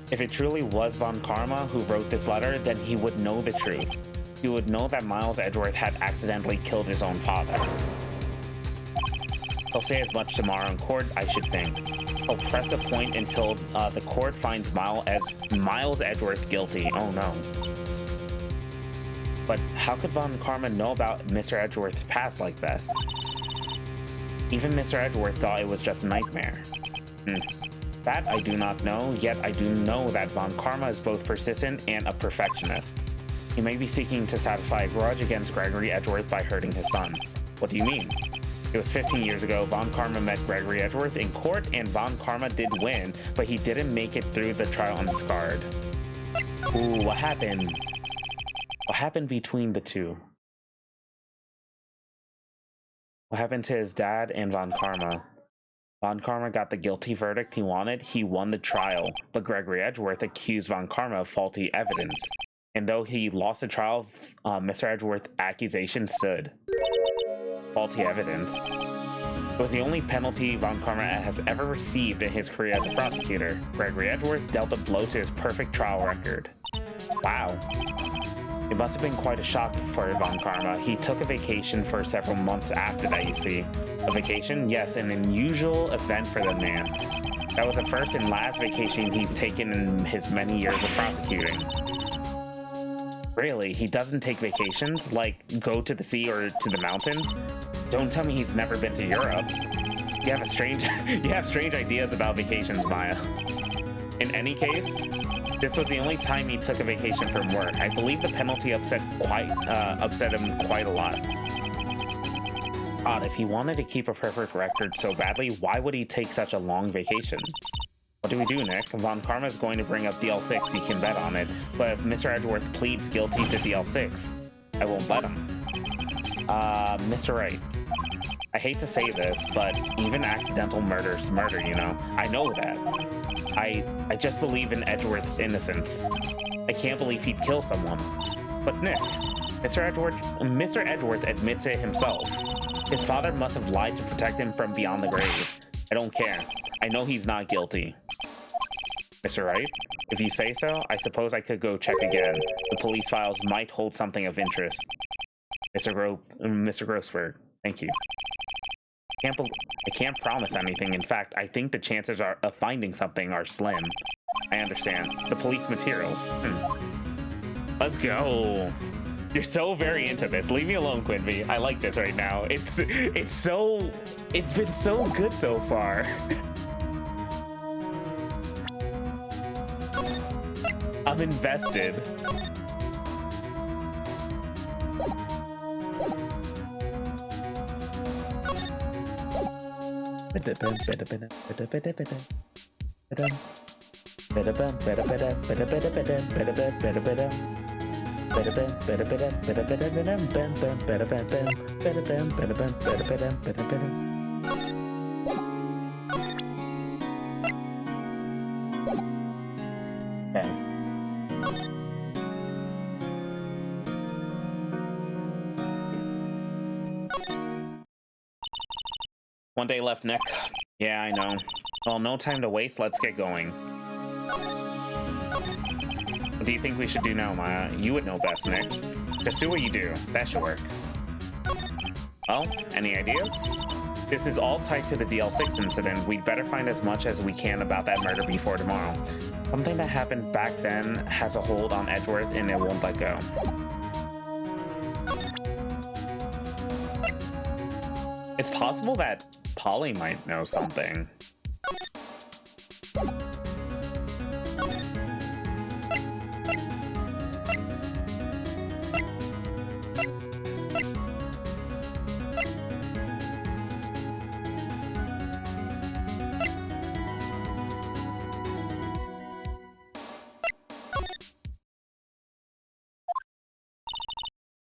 If it truly was Von Karma who wrote this letter, then he would know the truth. He would know that Miles Edgeworth had accidentally killed his own father. He'll say as much tomorrow in court, I should think. He'll press a point until the court finds Miles Edgeworth guilty. Oh no. But how could Von Karma know about Mr. Edgeworth's past like this? Even Mr. Edgeworth thought it was just a nightmare. That I do not know, yet I do know that Von Karma is both persistent and a perfectionist. He may be seeking to satisfy a grudge against Gregory Edgeworth by hurting his son. What do you mean? It was 15 years ago, Von Karma met Gregory Edgeworth in court, and Von Karma did win, but he didn't make it through the trial unscarred. Ooh, what happened? What happened between the two? What happened to his dad and Von Karma? Von Karma got the guilty verdict he wanted. He won the trial, but Gregory Edgeworth accused Von Karma of faulty evidence. And though he lost the trial, Mr. Edgeworth's accusation stood. Faulty evidence. It was the only penalty Von Karma has ever received in his career as a prosecutor. Gregory Edgeworth dealt a blow to his perfect trial record. Wow. It must have been quite a shock for Von Karma. He took a vacation for several months after that, you see. A vacation? Yes, an unusual event for the man. That was the first and last vacation he's taken in his many years of prosecuting. Really? He doesn't take vacations? Like, go to the sea or to the mountains? Don't tell me he's never been to Europe. You have strange ideas about vacations, Maya. In any case, this was the only time he took a vacation from work. I believe the penalty upset him quite a lot. Odd, if he wanted to keep a perfect record so badly, why would he take such a long vacation? What do we do, Nick? Von Karma is going to bring up DL6, you can bet on it. But if Mr. Edgeworth pleads guilty to DL6, I won't bet him. Mr. Wright. I hate to say this, but even accidental murder's murder, you know? I know that. I just believe in Edgeworth's innocence. I can't believe he'd kill someone. But Nick, Mr. Edgeworth admits it himself. His father must have lied to protect him from beyond the grave. I don't care. I know he's not guilty. Mr. Wright, if you say so, I suppose I could go check again. The police files might hold something of interest. Mr. Grossberg, thank you. I can't promise anything. In fact, I think the chances of finding something are slim. I understand. The police materials. Let's go. You're so very into this. Leave me alone, Quinby. I like this right now. It's been so good so far. I'm invested. One day left, Nick. Yeah, I know. Well, no time to waste. Let's get going. What do you think we should do now, Maya? You would know best, Nick. Just do what you do. That should work. Well, any ideas? This is all tied to the DL6 incident. We'd better find as much as we can about that murder before tomorrow. Something that happened back then has a hold on Edgeworth and it won't let go. It's possible that Polly might know something.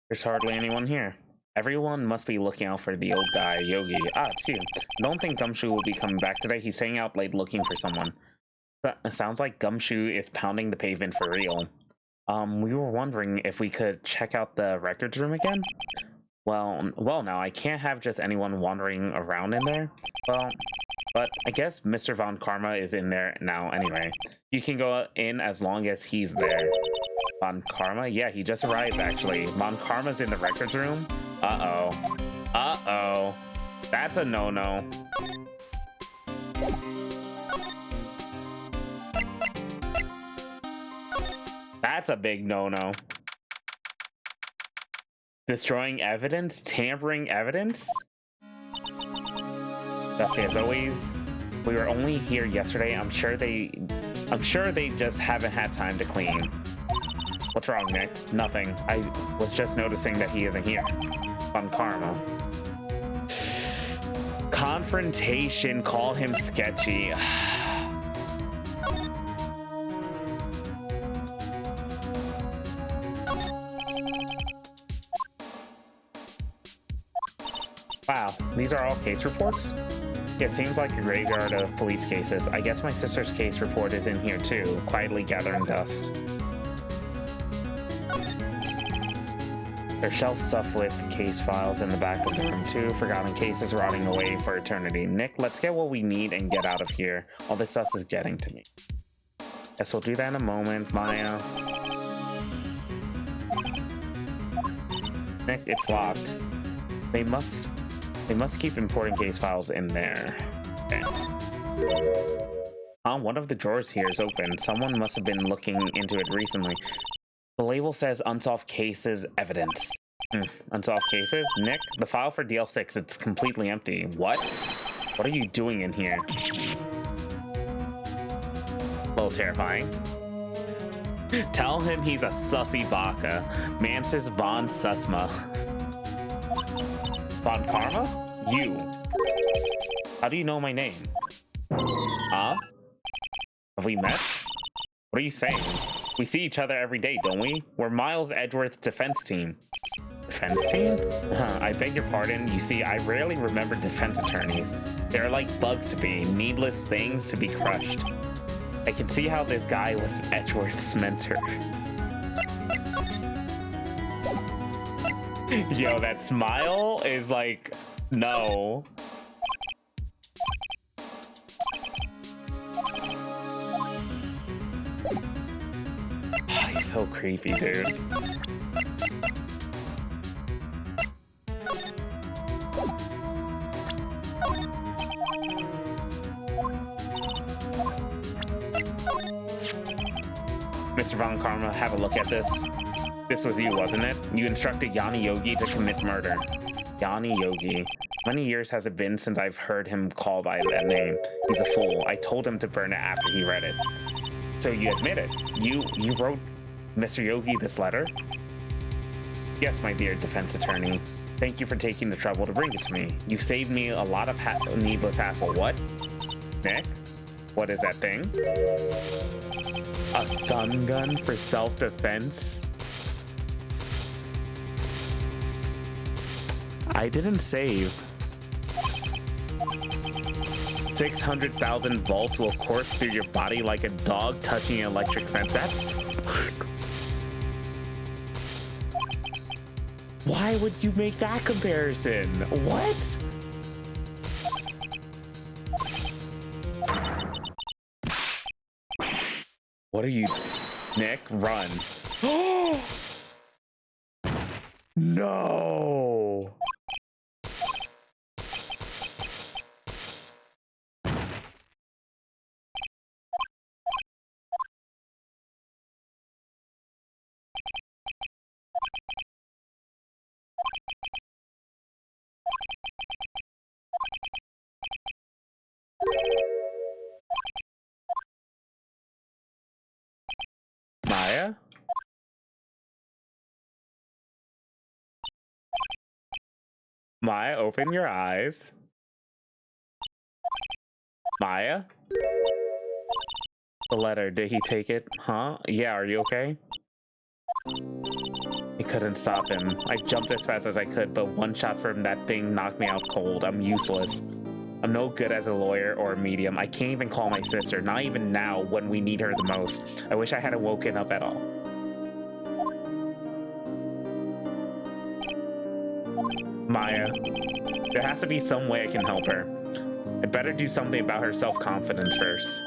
There's hardly anyone here. Everyone must be looking out for the old guy, Yogi. Ah, it's you. Don't think Gumshoe will be coming back today. He's staying out late looking for someone. That sounds like Gumshoe is pounding the pavement for real. We were wondering if we could check out the records room again? Well, now, I can't have just anyone wandering around in there. Well, but I guess Mr. Von Karma is in there now anyway. You can go in as long as he's there. Von Karma? Yeah, he just arrived, actually. Von Karma's in the records room? Uh-oh. Uh-oh. That's a no-no. That's a big no-no. Destroying evidence? Tampering evidence? Dusty, as always, we were only here yesterday. I'm sure they just haven't had time to clean. What's wrong, Nick? Nothing. I was just noticing that he isn't here. On Karma. Confrontation. Call him sketchy. Wow, these are all case reports? It seems like a graveyard of police cases. I guess my sister's case report is in here too, quietly gathering dust. There's shelf stuff with case files in the back of the room too. Forgotten cases rotting away for eternity. Nick, let's get what we need and get out of here. All this stuff is getting to me. Guess we'll do that in a moment, Maya. Nick, it's locked. They must keep important case files in there. Okay. One of the drawers here is open. Someone must have been looking into it recently. The label says unsolved cases evidence. Unsolved cases? Nick, the file for DL6, it's completely empty. What? What are you doing in here? A little terrifying. Tell him he's a sussy baka. Mansis von Susma. Von Karma? You. How do you know my name? Huh? Have we met? What are you saying? We see each other every day, don't we? We're Miles Edgeworth's defense team. Defense team? I beg your pardon. You see, I rarely remember defense attorneys. They're like bugs to be, needless things to be crushed. I can see how this guy was Edgeworth's mentor. Yo, that smile is like, no. He's so creepy, dude. Mr. Von Karma, have a look at this. This was you, wasn't it? You instructed Yanni Yogi to commit murder. Yanni Yogi. How many years has it been since I've heard him call by that name? He's a fool. I told him to burn it after he read it. So you admit it. You wrote Mr. Yogi this letter? Yes, my dear defense attorney. Thank you for taking the trouble to bring it to me. You've saved me a lot of needless hassle. What? Nick? What is that thing? A stun gun for self-defense? I didn't save. 600,000 volts will course through your body like a dog touching an electric fence. That's... Why would you make that comparison? What? What are you... Nick, run. No! Maya, open your eyes. Maya? The letter, did he take it? Huh? Yeah, are you okay? I couldn't stop him. I jumped as fast as I could, but one shot from that thing knocked me out cold. I'm useless. I'm no good as a lawyer or a medium. I can't even call my sister, not even now when we need her the most. I wish I hadn't woken up at all. Maya, there has to be some way I can help her. I better do something about her self-confidence first.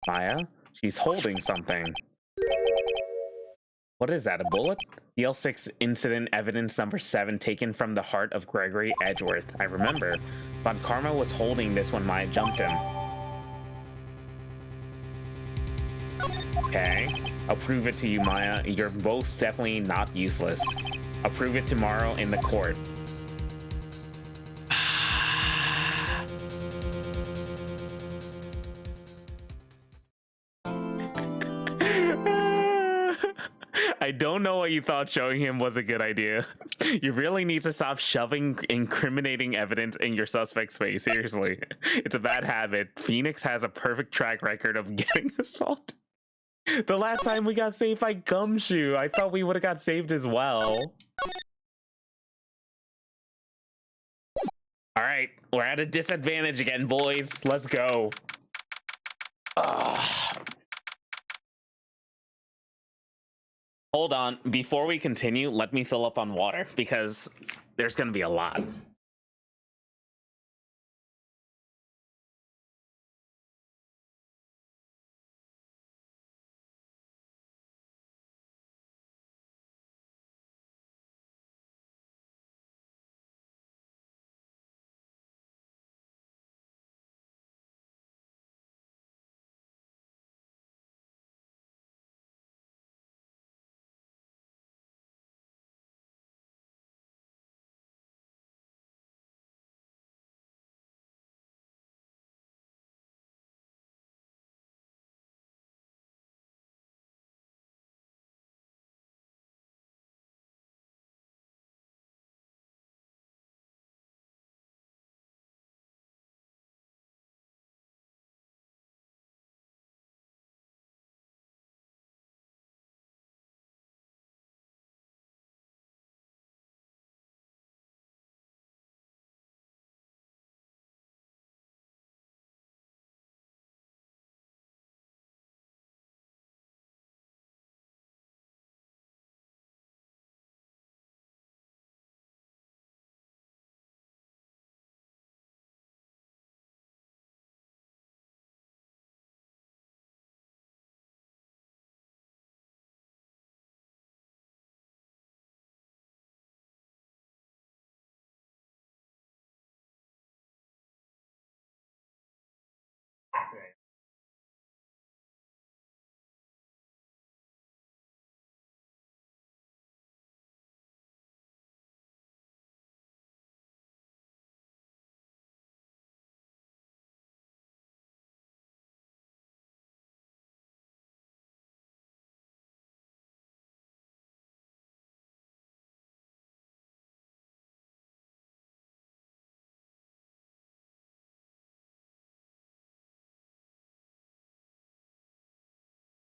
Maya? She's holding something. What is that, a bullet? The L6 incident evidence number 7 taken from the heart of Gregory Edgeworth. I remember. Von Karma was holding this when Maya jumped him. Okay. I'll prove it to you, Maya. You're both definitely not useless. I'll prove it tomorrow in the court. I don't know what you thought showing him was a good idea. You really need to stop shoving incriminating evidence in your suspect's face. Seriously. It's a bad habit. Phoenix has a perfect track record of getting assaulted. The last time we got saved by Gumshoe, I thought we would have got saved as well. All right, we're at a disadvantage again, boys. Let's go. Hold on, before we continue, let me fill up on water because there's gonna be a lot.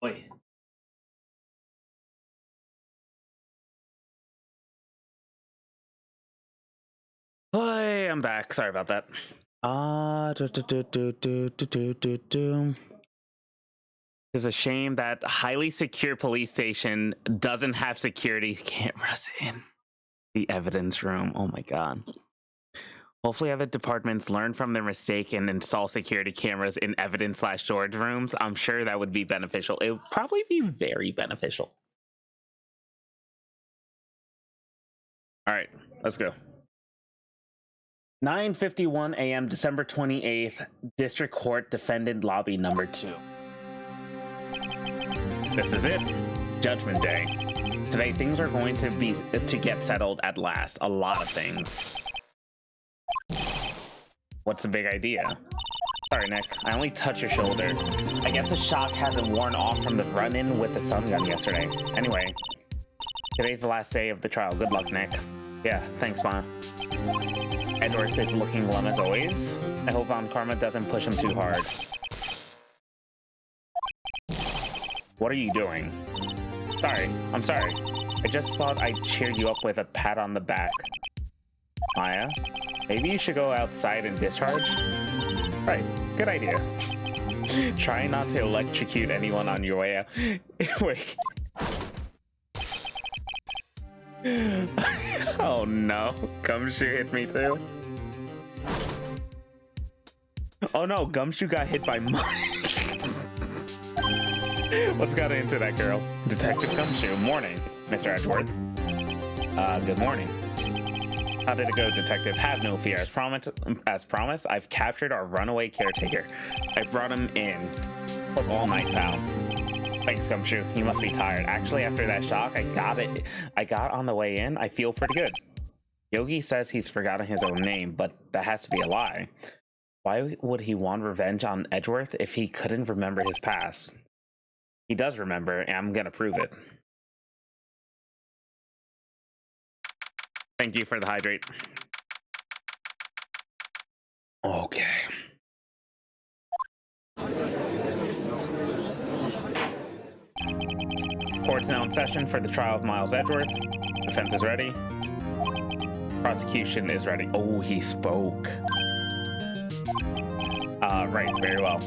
Wait. Hey, I'm back. Sorry about that. It's a shame that highly secure police station doesn't have security cameras in the evidence room. Oh my god. Hopefully other departments learn from their mistake and install security cameras in evidence/storage rooms. I'm sure that would be beneficial. It would probably be very beneficial. All right, let's go. 9:51 a.m. December 28th, District Court Defendant Lobby number 2. This is it. Judgment Day. Today things are going to get settled at last. A lot of things. What's the big idea? Sorry, Nick. I only touched your shoulder. I guess the shock hasn't worn off from the run-in with the sun gun yesterday. Anyway, today's the last day of the trial. Good luck, Nick. Yeah, thanks, Ma. Edward is looking glum as always. I hope Von Karma doesn't push him too hard. What are you doing? Sorry, I'm sorry. I just thought I'd cheer you up with a pat on the back. Maya, maybe you should go outside and discharge? Right, good idea. Try not to electrocute anyone on your way out. Wait. Oh no, Gumshoe hit me too. Oh no, Gumshoe got hit by Mike. What's got into that girl? Detective Gumshoe, morning, Mr. Edgeworth. Good morning. How did it go, Detective? Have no fear. As promised, I've captured our runaway caretaker. I brought him in. Took all night, pal. Thanks, Gumshoe. You must be tired. Actually, after that shock, I got on the way in. I feel pretty good. Yogi says he's forgotten his own name, but that has to be a lie. Why would he want revenge on Edgeworth if he couldn't remember his past? He does remember, and I'm gonna prove it. Thank you for the hydrate. Okay. Court's now in session for the trial of Miles Edgeworth. Defense is ready. Prosecution is ready. Oh, he spoke. Right, very well.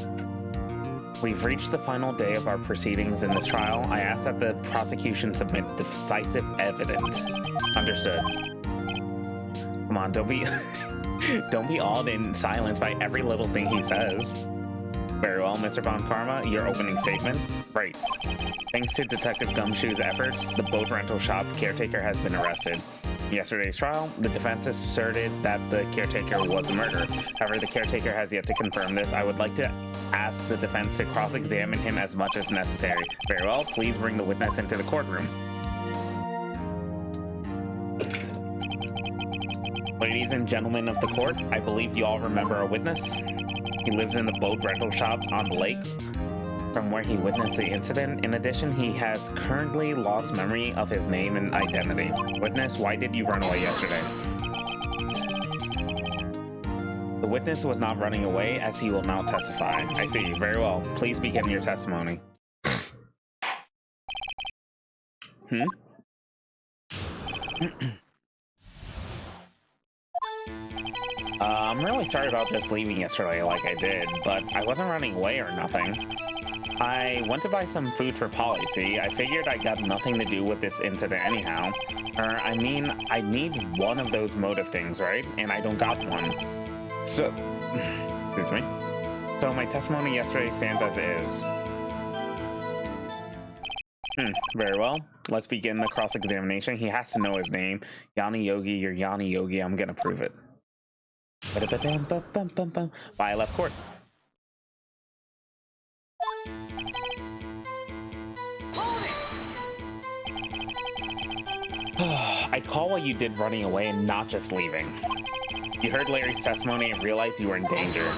We've reached the final day of our proceedings in this trial. I ask that the prosecution submit decisive evidence. Understood. Come on, don't be don't be awed in silence by every little thing he says. Very well, Mr. Von Karma, your opening statement. Right. Thanks to Detective Gumshoe's efforts, the boat rental shop caretaker has been arrested. In yesterday's trial, the defense asserted that the caretaker was the murderer. However, the caretaker has yet to confirm this. I would like to ask the defense to cross-examine him as much as necessary. Very well, please bring the witness into the courtroom. Ladies and gentlemen of the court, I believe you all remember our witness. He lives in the boat rental shop on the lake from where he witnessed the incident. In addition, he has currently lost memory of his name and identity. Witness, why did you run away yesterday? The witness was not running away, as he will now testify. I see. Very well. Please begin your testimony. I'm really sorry about just leaving yesterday like I did, but I wasn't running away or nothing. I went to buy some food for Polly, see? I figured I got nothing to do with this incident anyhow. I mean, I need one of those motive things, right? And I don't got one. So, excuse me. So my testimony yesterday stands as it is. Very well. Let's begin the cross-examination. He has to know his name. Yanni Yogi, you're Yanni Yogi. I'm gonna prove it. Bye, I left court. I'd call what you did running away and not just leaving. You heard Larry's testimony and realized you were in danger.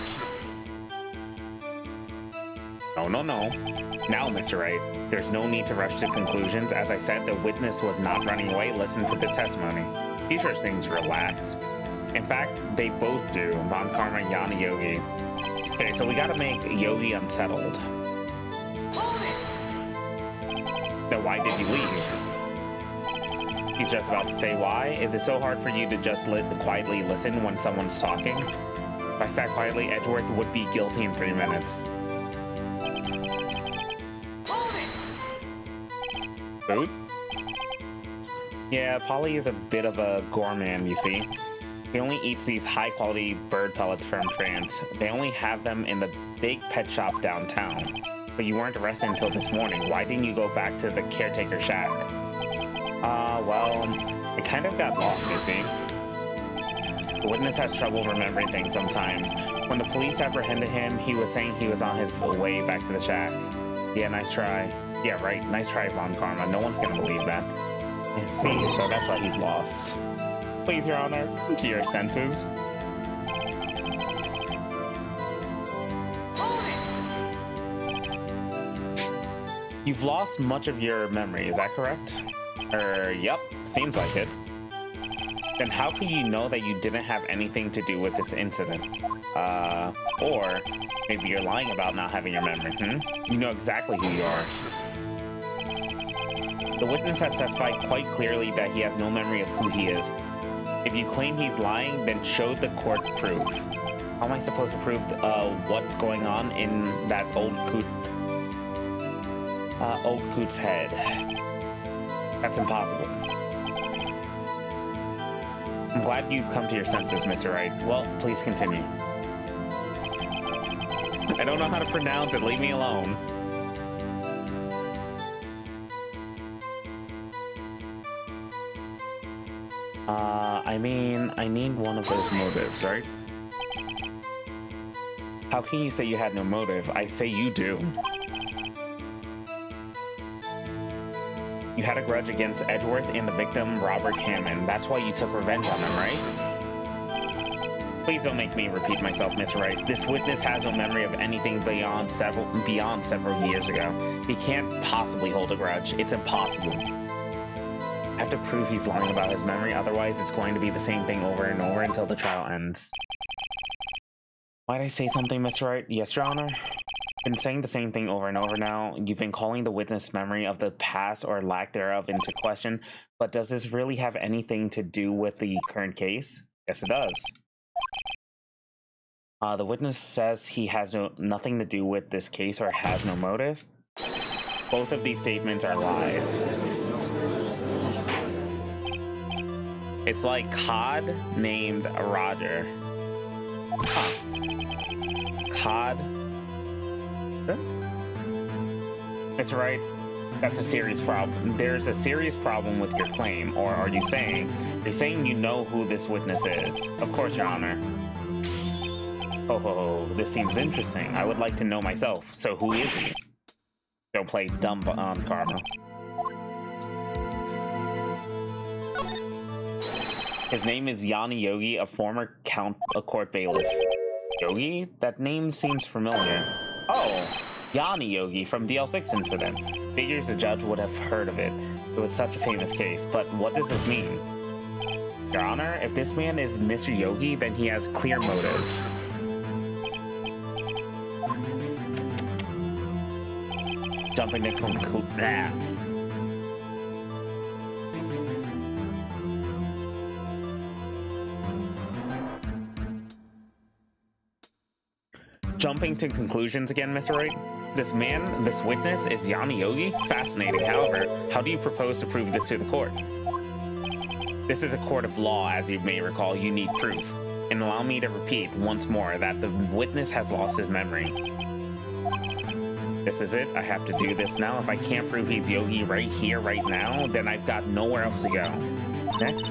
No. Now, Mr. Wright, there's no need to rush to conclusions. As I said, the witness was not running away. Listen to the testimony. Teachers seem to relax. In fact, they both do. Von Karma and Yanni Yogi. Okay, so we gotta make Yogi unsettled. Then why did you leave? He's just about to say why. Is it so hard for you to just quietly listen when someone's talking? If I sat quietly, Edgeworth would be guilty in 3 minutes. Food? Yeah, Polly is a bit of a gourmand, you see. He only eats these high-quality bird pellets from France. They only have them in the big pet shop downtown. But you weren't arrested until this morning. Why didn't you go back to the caretaker shack? Well, I kind of got lost, you see. The witness has trouble remembering things sometimes. When the police apprehended him, he was saying he was on his way back to the shack. Yeah, nice try. Yeah, right. Nice try, Von Karma. No one's gonna believe that. I see, so that's why he's lost. Please, Your Honor, come to your senses. You've lost much of your memory, is that correct? Yep, seems like it. Then how can you know that you didn't have anything to do with this incident? Or maybe you're lying about not having your memory, You know exactly who you are. The witness has testified quite clearly that he has no memory of who he is. If you claim he's lying, then show the court proof. How am I supposed to prove what's going on in that old coot's head? That's impossible. I'm glad you've come to your senses, Mr. Wright. Well, please continue. I don't know how to pronounce it. Leave me alone. I mean, I need one of those motives, right? How can you say you had no motive? I say you do. You had a grudge against Edgeworth and the victim, Robert Hammond. That's why you took revenge on him, right? Please don't make me repeat myself, Mr. Wright. This witness has no memory of anything beyond several years ago. He can't possibly hold a grudge. It's impossible. I have to prove he's lying about his memory, otherwise it's going to be the same thing over and over until the trial ends. Why'd I say something, Mr. Wright? Yes, Your Honor? Been saying the same thing over and over now. You've been calling the witness' memory of the past or lack thereof into question, but does this really have anything to do with the current case? Yes, it does. The witness says he has nothing to do with this case or has no motive. Both of these statements are lies. It's like Cod named Roger. Huh. Cod? Huh? Mr. Wright, that's a serious problem. There's a serious problem with your claim, or are you saying? You're saying you know who this witness is. Of course, Your Honor. Oh, this seems interesting. I would like to know myself. So who is he? Don't play dumb on Karma. His name is Yanni Yogi, a former court bailiff. Yogi? That name seems familiar. Oh, Yanni Yogi from DL6 incident. Figures the judge would have heard of it. It was such a famous case, but what does this mean? Your Honor, if this man is Mr. Yogi, then he has clear motives. Jumping to conclusion. Jumping to conclusions again, Mr. Wright? This witness is Yanni Yogi? Fascinating. However, how do you propose to prove this to the court? This is a court of law, as you may recall. You need proof. And allow me to repeat once more that the witness has lost his memory. This is it. I have to do this now. If I can't prove he's Yogi right here, right now, then I've got nowhere else to go. Next,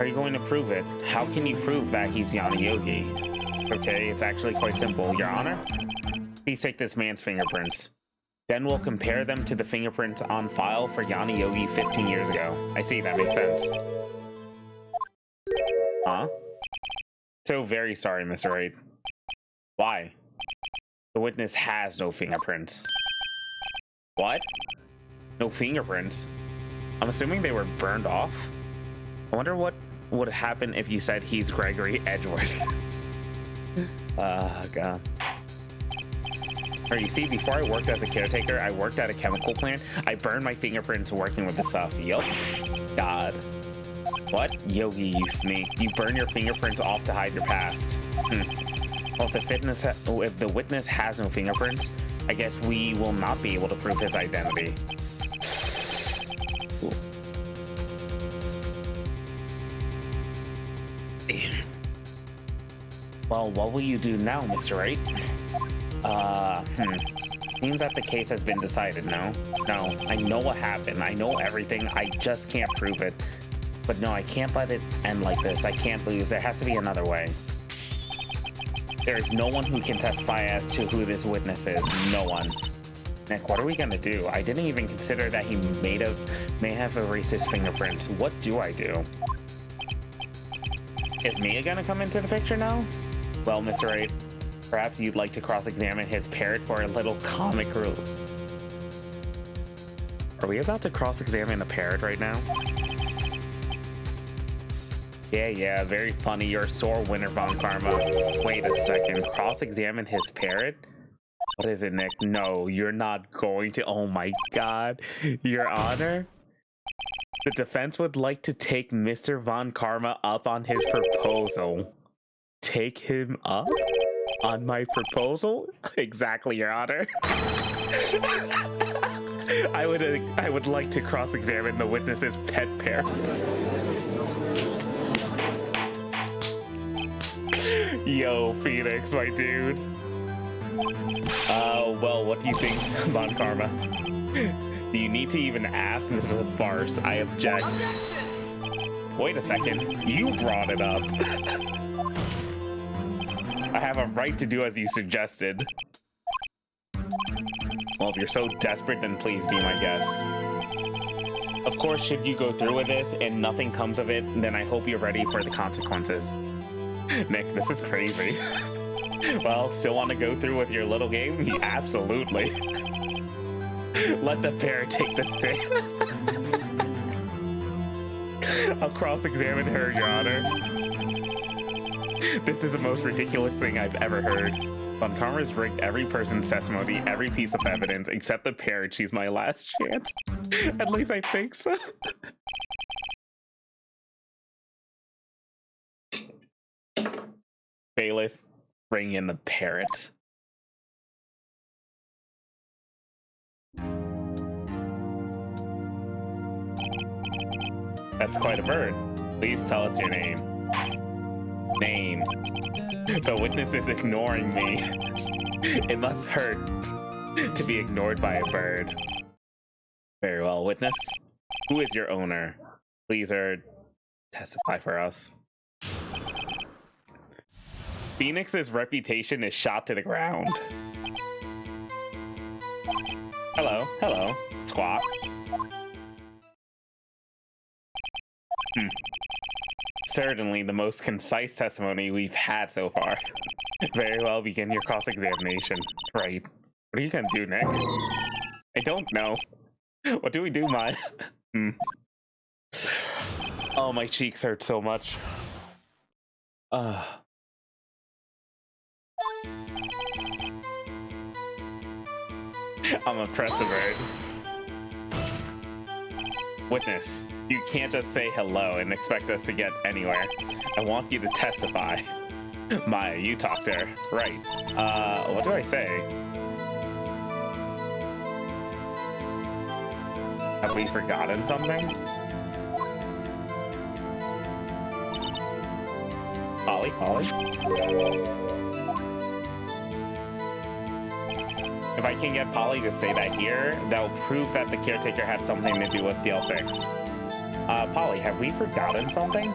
are you going to prove it? How can you prove that he's Yanni Yogi? Okay, it's actually quite simple. Your Honor, please take this man's fingerprints. Then we'll compare them to the fingerprints on file for Yanni Yogi 15 years ago. I see, that makes sense. Huh? So very sorry, Mr. Wright. Why? The witness has no fingerprints. What? No fingerprints? I'm assuming they were burned off? I wonder what would happen if you said he's Gregory Edgeworth. God. Or you see, before I worked as a caretaker, I worked at a chemical plant. I burned my fingerprints working with the stuff. Yup. God. What? Yogi, you sneak. You burn your fingerprints off to hide your past. Well, if the witness has no fingerprints, I guess we will not be able to prove his identity. Well, what will you do now, Mr. Wright? Seems that the case has been decided, no? No, I know what happened. I know everything. I just can't prove it. But no, I can't let it end like this. I can't lose. There has to be another way. There is no one who can testify as to who this witness is. No one. Nick, what are we gonna do? I didn't even consider that he may have erased his fingerprints. What do I do? Is Mia gonna come into the picture now? Well, Mr. Wright, perhaps you'd like to cross-examine his parrot for a little comic relief. Are we about to cross-examine a parrot right now? Yeah, very funny. You're a sore winner, Von Karma. Wait a second. Cross-examine his parrot? What is it, Nick? No, you're not going to. Oh my god. Your Honor? The defense would like to take Mr. Von Karma up on his proposal. Take him up? On my proposal? Exactly, Your Honor. I would like to cross-examine the witness's pet parrot. Yo, Phoenix, my dude. Well, what do you think, Von Karma? Do you need to even ask? This is a farce. I object. Wait a second. You brought it up. I have a right to do as you suggested. Well, if you're so desperate, then please be my guest. Of course, should you go through with this and nothing comes of it, then I hope you're ready for the consequences. Nick, this is crazy. Well, still want to go through with your little game? Yeah, absolutely. Let the parrot take the stick. I'll cross-examine her, Your Honor. This is the most ridiculous thing I've ever heard. Von Karma's rigged every person's testimony, every piece of evidence, except the parrot. She's my last chance. At least I think so. Bailiff, bring in the parrot. That's quite a bird. Please tell us your name. Name. The witness is ignoring me. It must hurt to be ignored by a bird. Very well, witness. Who is your owner? Please, testify for us. Phoenix's reputation is shot to the ground. Hello, Squawk. Certainly the most concise testimony we've had so far. Very well, begin your cross-examination. Right. What are you gonna do, Nick? I don't know. What do we do, my... Oh, my cheeks hurt so much. I'm a bird. Witness, you can't just say hello and expect us to get anywhere. I want you to testify. Maya, you talked to her. Right. What do I say? Have we forgotten something? Polly? If I can get Polly to say that here, that will prove that the caretaker had something to do with DL6. Polly, have we forgotten something?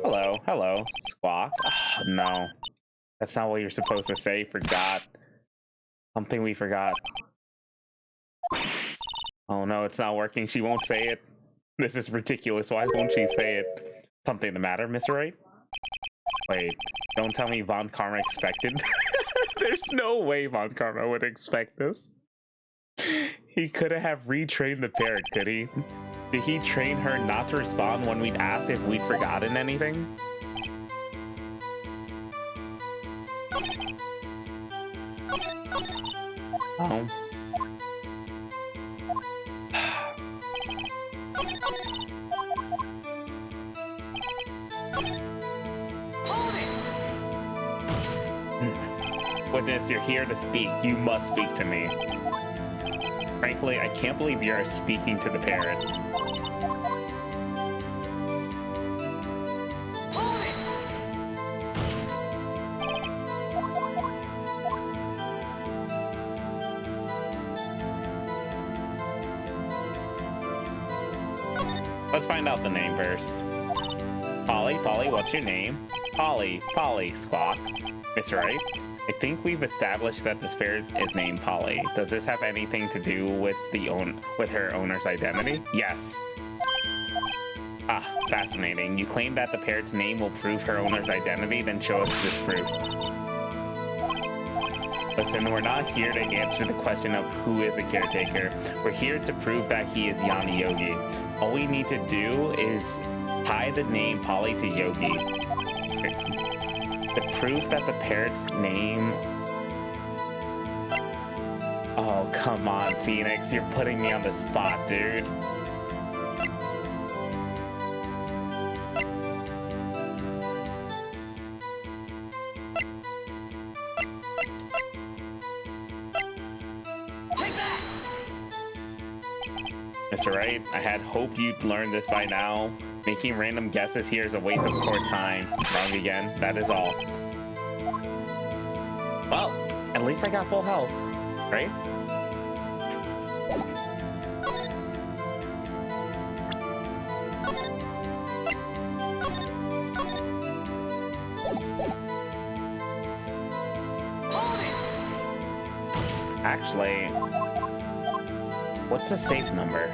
Hello, Squawk. Oh, no. That's not what you're supposed to say, forgot. Something we forgot. Oh no, it's not working, she won't say it. This is ridiculous, why won't she say it? Something the matter, Miss Wright? Wait, don't tell me Von Karma expected. There's no way Von Karma would expect this. He couldn't have retrained the parrot, could he? Did he train her not to respond when we'd asked if we'd forgotten anything? Oh. Witness, you're here to speak. You must speak to me. Frankly, I can't believe you're speaking to the parrot. Let's find out the name first. Polly, what's your name? Polly, Squawk. It's right. I think we've established that the spirit is named Polly. Does this have anything to do with her owner's identity? Yes. Ah, fascinating. You claim that the parrot's name will prove her owner's identity, then show us this proof. Listen, we're not here to answer the question of who is the caretaker. We're here to prove that he is Yanni Yogi. All we need to do is Tie the name Polly to Yogi. The proof that the parrot's name... Oh, come on, Phoenix. You're putting me on the spot, dude. Mr. Wright, I had hoped you'd learn this by now. Making random guesses here is a waste of poor time. Wrong again, that is all. Well, at least I got full health, right? Actually, what's the safe number?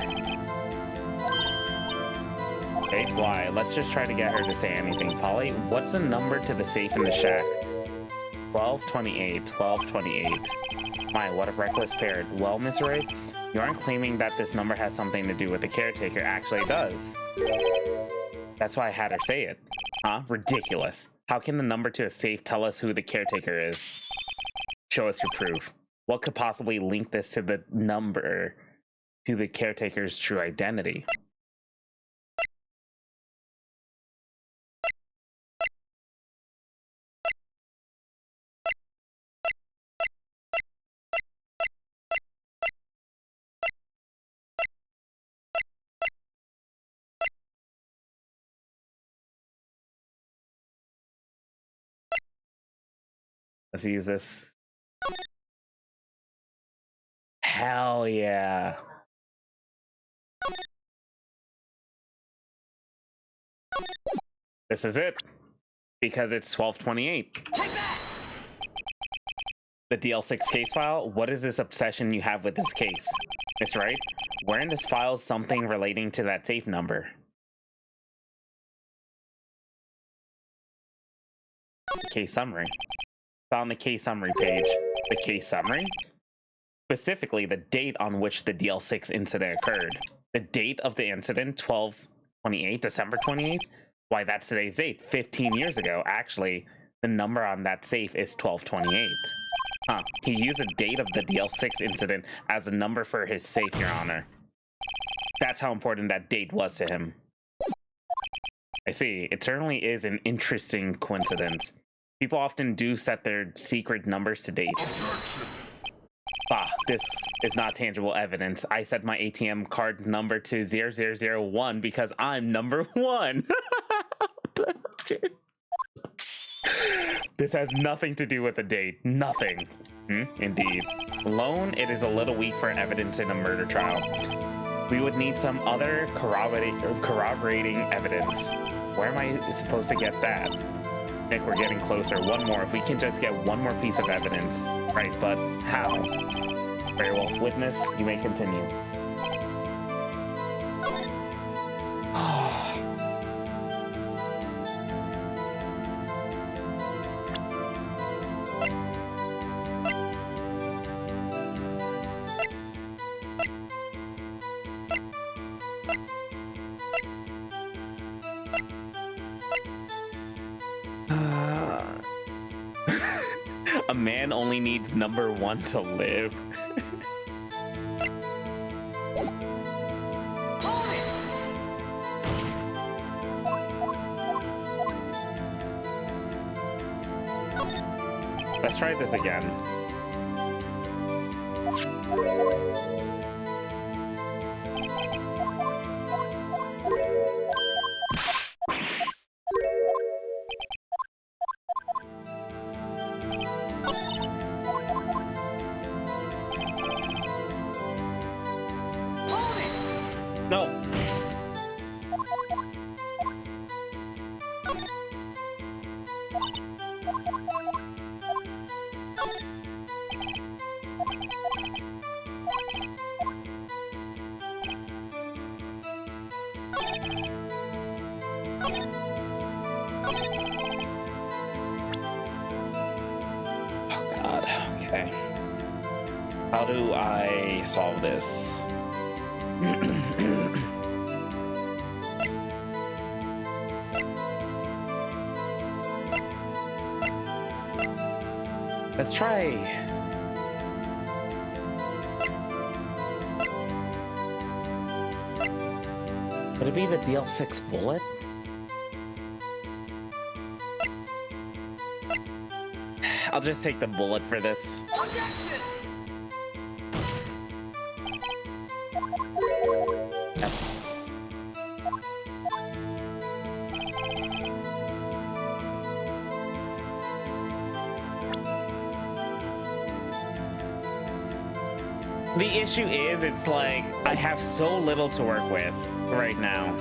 Okay, why? Let's just try to get her to say anything. Polly, what's the number to the safe in the shack? 1228, 1228. My, what a reckless parrot. Well, Miss Wright, you aren't claiming that this number has something to do with the caretaker. Actually, it does. That's why I had her say it. Huh? Ridiculous. How can the number to a safe tell us who the caretaker is? Show us your proof. What could possibly link this to the number to the caretaker's true identity? Let's use this. Hell yeah. This is it. Because it's 1228. Take that! The DL6 case file? What is this obsession you have with this case? Miss Wright, where in this file is something relating to that safe number? Case summary. Found the case summary page. The case summary? Specifically, the date on which the DL6 incident occurred. The date of the incident, 12/28, December 28th? Why, that's today's date, 15 years ago. Actually, the number on that safe is 1228. Huh, he used the date of the DL6 incident as a number for his safe, Your Honor. That's how important that date was to him. I see, it certainly is an interesting coincidence. People often do set their secret numbers to dates. Ah, this is not tangible evidence. I set my ATM card number to 0001 because I'm number 1. This has nothing to do with the date. Nothing. Indeed. Alone, it is a little weak for evidence in a murder trial. We would need some other corroborating evidence. Where am I supposed to get that? Nick, we're getting closer. One more. If we can just get one more piece of evidence. Right, but how? Very well. Witness, you may continue. A man only needs number 1 to live. Let's try this again. No. Oh God, okay. How do I solve this? Let's try. Would it be the DL6 bullet? I'll just take the bullet for this. Yep. The issue is, it's like, I have so little to work with right now.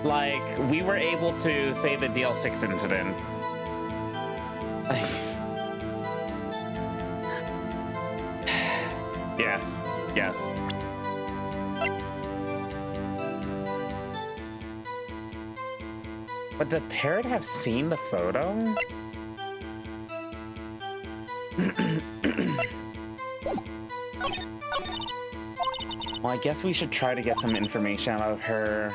Like, we were able to say the DL6 incident. Yes, yes. Would the parrot have seen the photo? Well, I guess we should try to get some information out of her.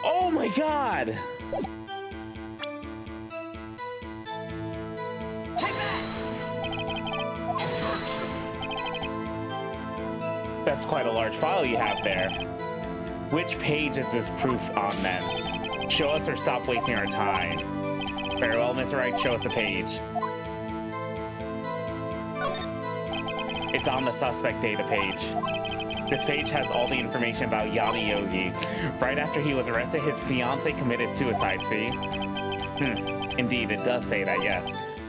Oh my god! That's quite a large file you have there. Which page is this proof on then? Show us or stop wasting our time. Very well, Mr. Wright, show us the page. It's on the suspect data page. This page has all the information about Yanni Yogi. Right after he was arrested, his fiancée committed suicide, see? Indeed, it does say that, yes.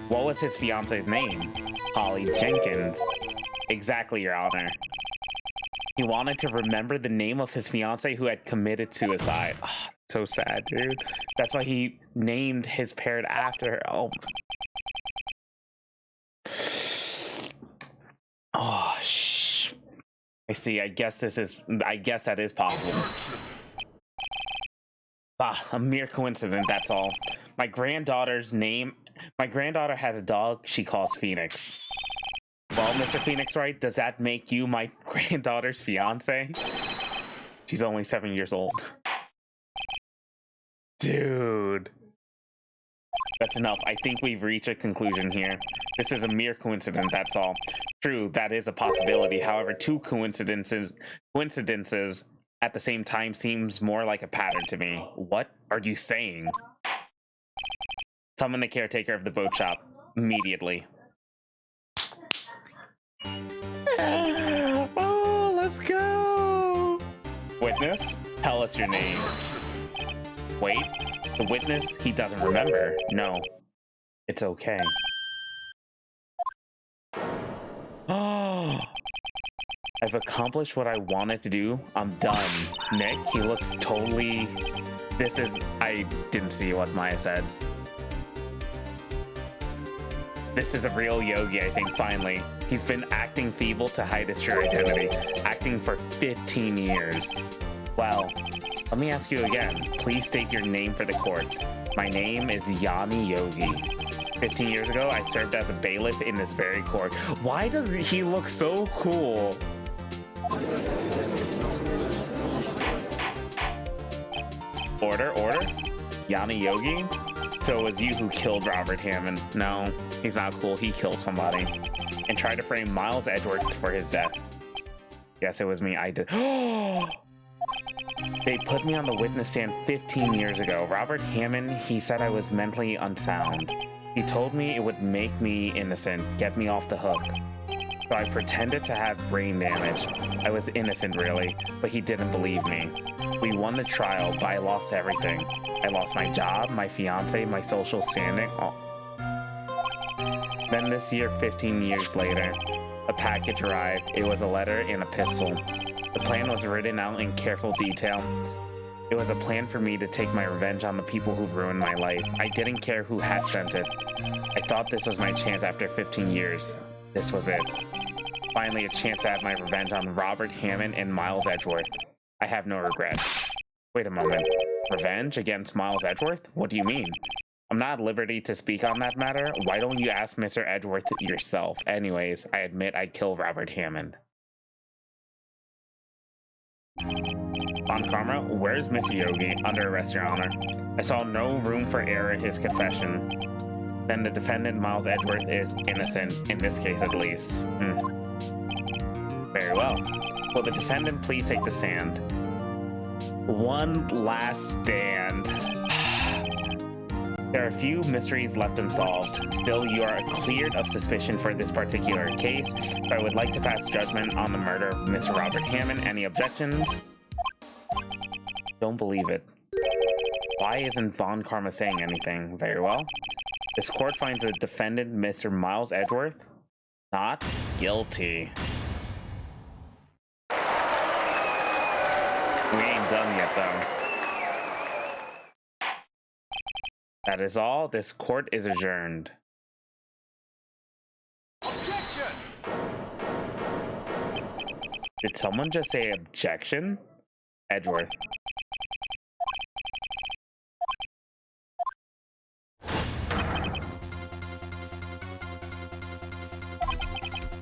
What was his fiancée's name? Holly Jenkins. Exactly, Your Honor. He wanted to remember the name of his fiancée who had committed suicide. Oh, so sad, dude. That's why he named his parrot after her. Oh. Oh, I see. I guess that is possible. A mere coincidence, that's all. My granddaughter has a dog she calls Phoenix. Well, Mr. Phoenix, Wright, does that make you my granddaughter's fiance? She's only 7 years old. Dude. That's enough. I think we've reached a conclusion here. This is a mere coincidence, that's all. True, that is a possibility. However, two coincidences at the same time seems more like a pattern to me. What are you saying? Summon the caretaker of the boat shop immediately. Oh, let's go! Witness, tell us your name. Wait, the witness, he doesn't remember. No, it's okay. Oh, I've accomplished what I wanted to do. I'm done. Nick, he looks totally... I didn't see what Maya said. This is a real Yogi, I think, finally. He's been acting feeble to hide his true identity. Acting for 15 years. Well, let me ask you again. Please state your name for the court. My name is Yanni Yogi. 15 years ago, I served as a bailiff in this very court. Why does he look so cool? Order? Yanni Yogi? So it was you who killed Robert Hammond. No, he's not cool. He killed somebody. And tried to frame Miles Edwards for his death. Yes, it was me. I did. They put me on the witness stand 15 years ago. Robert Hammond, he said I was mentally unsound. He told me it would make me innocent, get me off the hook. So I pretended to have brain damage. I was innocent, really, but he didn't believe me. We won the trial, but I lost everything. I lost my job, my fiance, my social standing. Oh. Then this year, 15 years later, A package arrived. It was a letter and a pistol. The plan was written out in careful detail. It was a plan for me to take my revenge on the people who ruined my life. I didn't care who had sent it. I thought this was my chance after 15 years. This was it. Finally, a chance to have my revenge on Robert Hammond and Miles Edgeworth. I have no regrets. Wait a moment. Revenge against Miles Edgeworth? What do you mean? I'm not at liberty to speak on that matter. Why don't you ask Mr. Edgeworth yourself? Anyways, I admit I killed Robert Hammond. On camera, where's Mr. Yogi? Under arrest, Your Honor. I saw no room for error in his confession. Then the defendant, Miles Edgeworth, is innocent, in this case at least. Very well. Will the defendant please take the stand? One last stand. There are a few mysteries left unsolved. Still, you are cleared of suspicion for this particular case, so I would like to pass judgment on the murder of Mr. Robert Hammond. Any objections? Don't believe it. Why isn't Von Karma saying anything? Very well. This court finds the defendant, Mr. Miles Edgeworth, not guilty. We ain't done yet, though. That is all. This court is adjourned. Objection! Did someone just say objection? Edgeworth.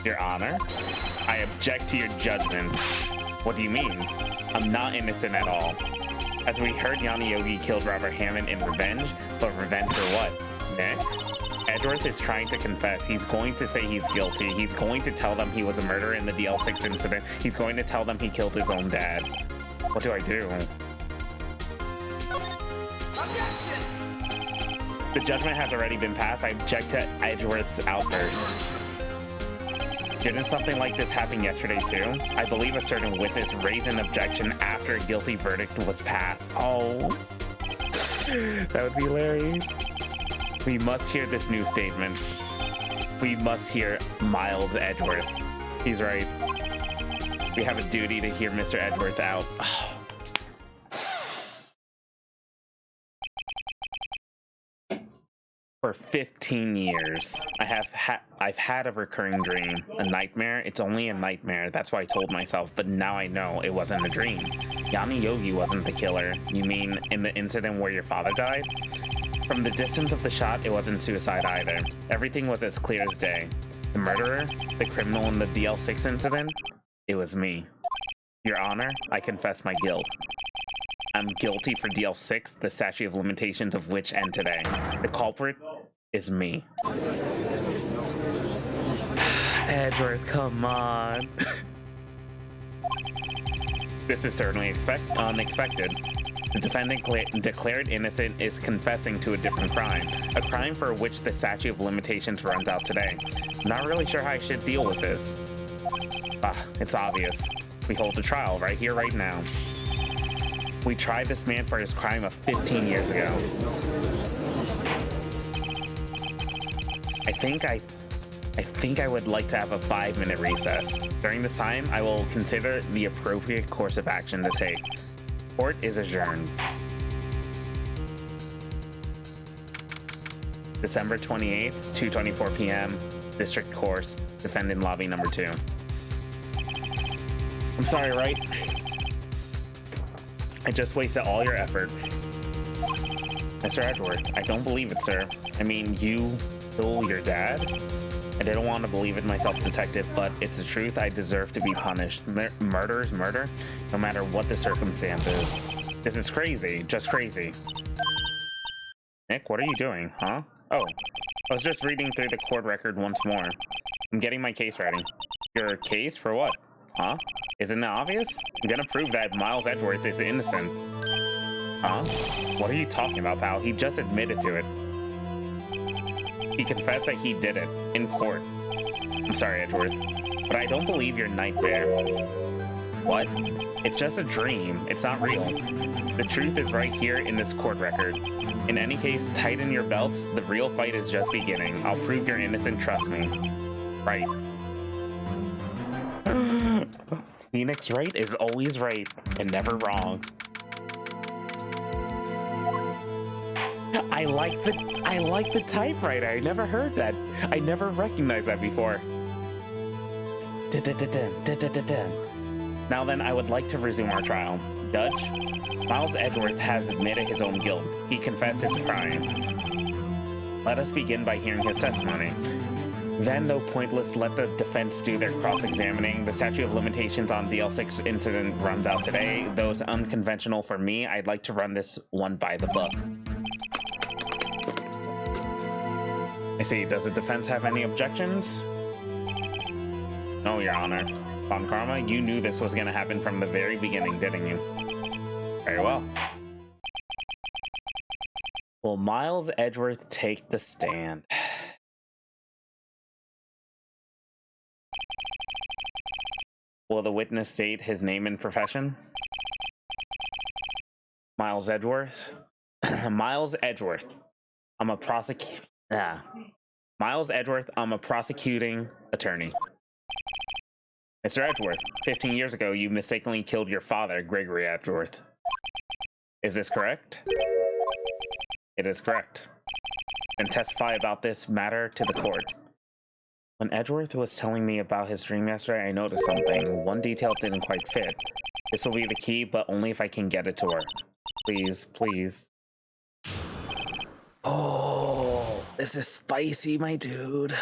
Your Honor, I object to your judgment. What do you mean? I'm not innocent at all. As we heard, Yanni Yogi killed Robert Hammond in revenge, but revenge for what? Nick? Edgeworth is trying to confess. He's going to say he's guilty. He's going to tell them he was a murderer in the DL6 incident. He's going to tell them he killed his own dad. What do I do? Objection! The judgment has already been passed. I object to Edgeworth's outburst. Didn't something like this happen yesterday too? I believe a certain witness raised an objection after a guilty verdict was passed. Oh, that would be hilarious. We must hear this new statement. We must hear Miles Edgeworth. He's right. We have a duty to hear Mr. Edgeworth out. For 15 years, I've had a recurring dream. A nightmare? It's only a nightmare. That's what I told myself, but now I know it wasn't a dream. Yanni Yogi wasn't the killer. You mean in the incident where your father died? From the distance of the shot, it wasn't suicide either. Everything was as clear as day. The murderer? The criminal in the DL6 incident? It was me. Your Honor, I confess my guilt. I'm guilty for DL6, the statute of limitations of which end today. The culprit is me. Edgeworth, come on. This is certainly unexpected. The defendant declared innocent is confessing to a different crime, a crime for which the statute of limitations runs out today. I'm not really sure how I should deal with this. It's obvious. We hold a trial right here, right now. We tried this man for his crime of 15 years ago. I think I would like to have a 5-minute recess. During this time, I will consider the appropriate course of action to take. Court is adjourned. December 28th, 2:24 p.m. District Course, Defendant Lobby number 2. I'm sorry, Wright. I just wasted all your effort. Mr. Edgeworth, I don't believe it, sir. I mean, you stole your dad? I didn't want to believe it myself, detective, but it's the truth. I deserve to be punished. Murder is murder, no matter what the circumstances. This is crazy, just crazy. Nick, what are you doing, huh? Oh, I was just reading through the court record once more. I'm getting my case ready. Your case? For what? Huh? Isn't it obvious? I'm gonna prove that Miles Edgeworth is innocent. Huh? What are you talking about, pal? He just admitted to it. He confessed that he did it, in court. I'm sorry, Edgeworth, but I don't believe your nightmare. What? It's just a dream. It's not real. The truth is right here in this court record. In any case, tighten your belts. The real fight is just beginning. I'll prove you're innocent, trust me. Right. Phoenix Wright is always right and never wrong. I like the typewriter. I never heard that. I never recognized that before. Now then, I would like to resume our trial. Judge, Miles Edgeworth has admitted his own guilt. He confessed his crime. Let us begin by hearing his testimony. Then, though pointless, let the defense do their cross-examining. The statute of limitations on the L6 incident runs out today. Though it's unconventional for me, I'd like to run this one by the book. I see. Does the defense have any objections? No, Your Honor. Von Karma, you knew this was going to happen from the very beginning, didn't you? Very well. Will Miles Edgeworth take the stand? Will the witness state his name and profession? Miles Edgeworth. Miles Edgeworth. Miles Edgeworth, I'm a prosecuting attorney. Mr. Edgeworth, 15 years ago, you mistakenly killed your father, Gregory Edgeworth. Is this correct? It is correct. And testify about this matter to the court. When Edgeworth was telling me about his dream yesterday, I noticed something. One detail didn't quite fit. This will be the key, but only if I can get it to work. Please, please. Oh, this is spicy, my dude.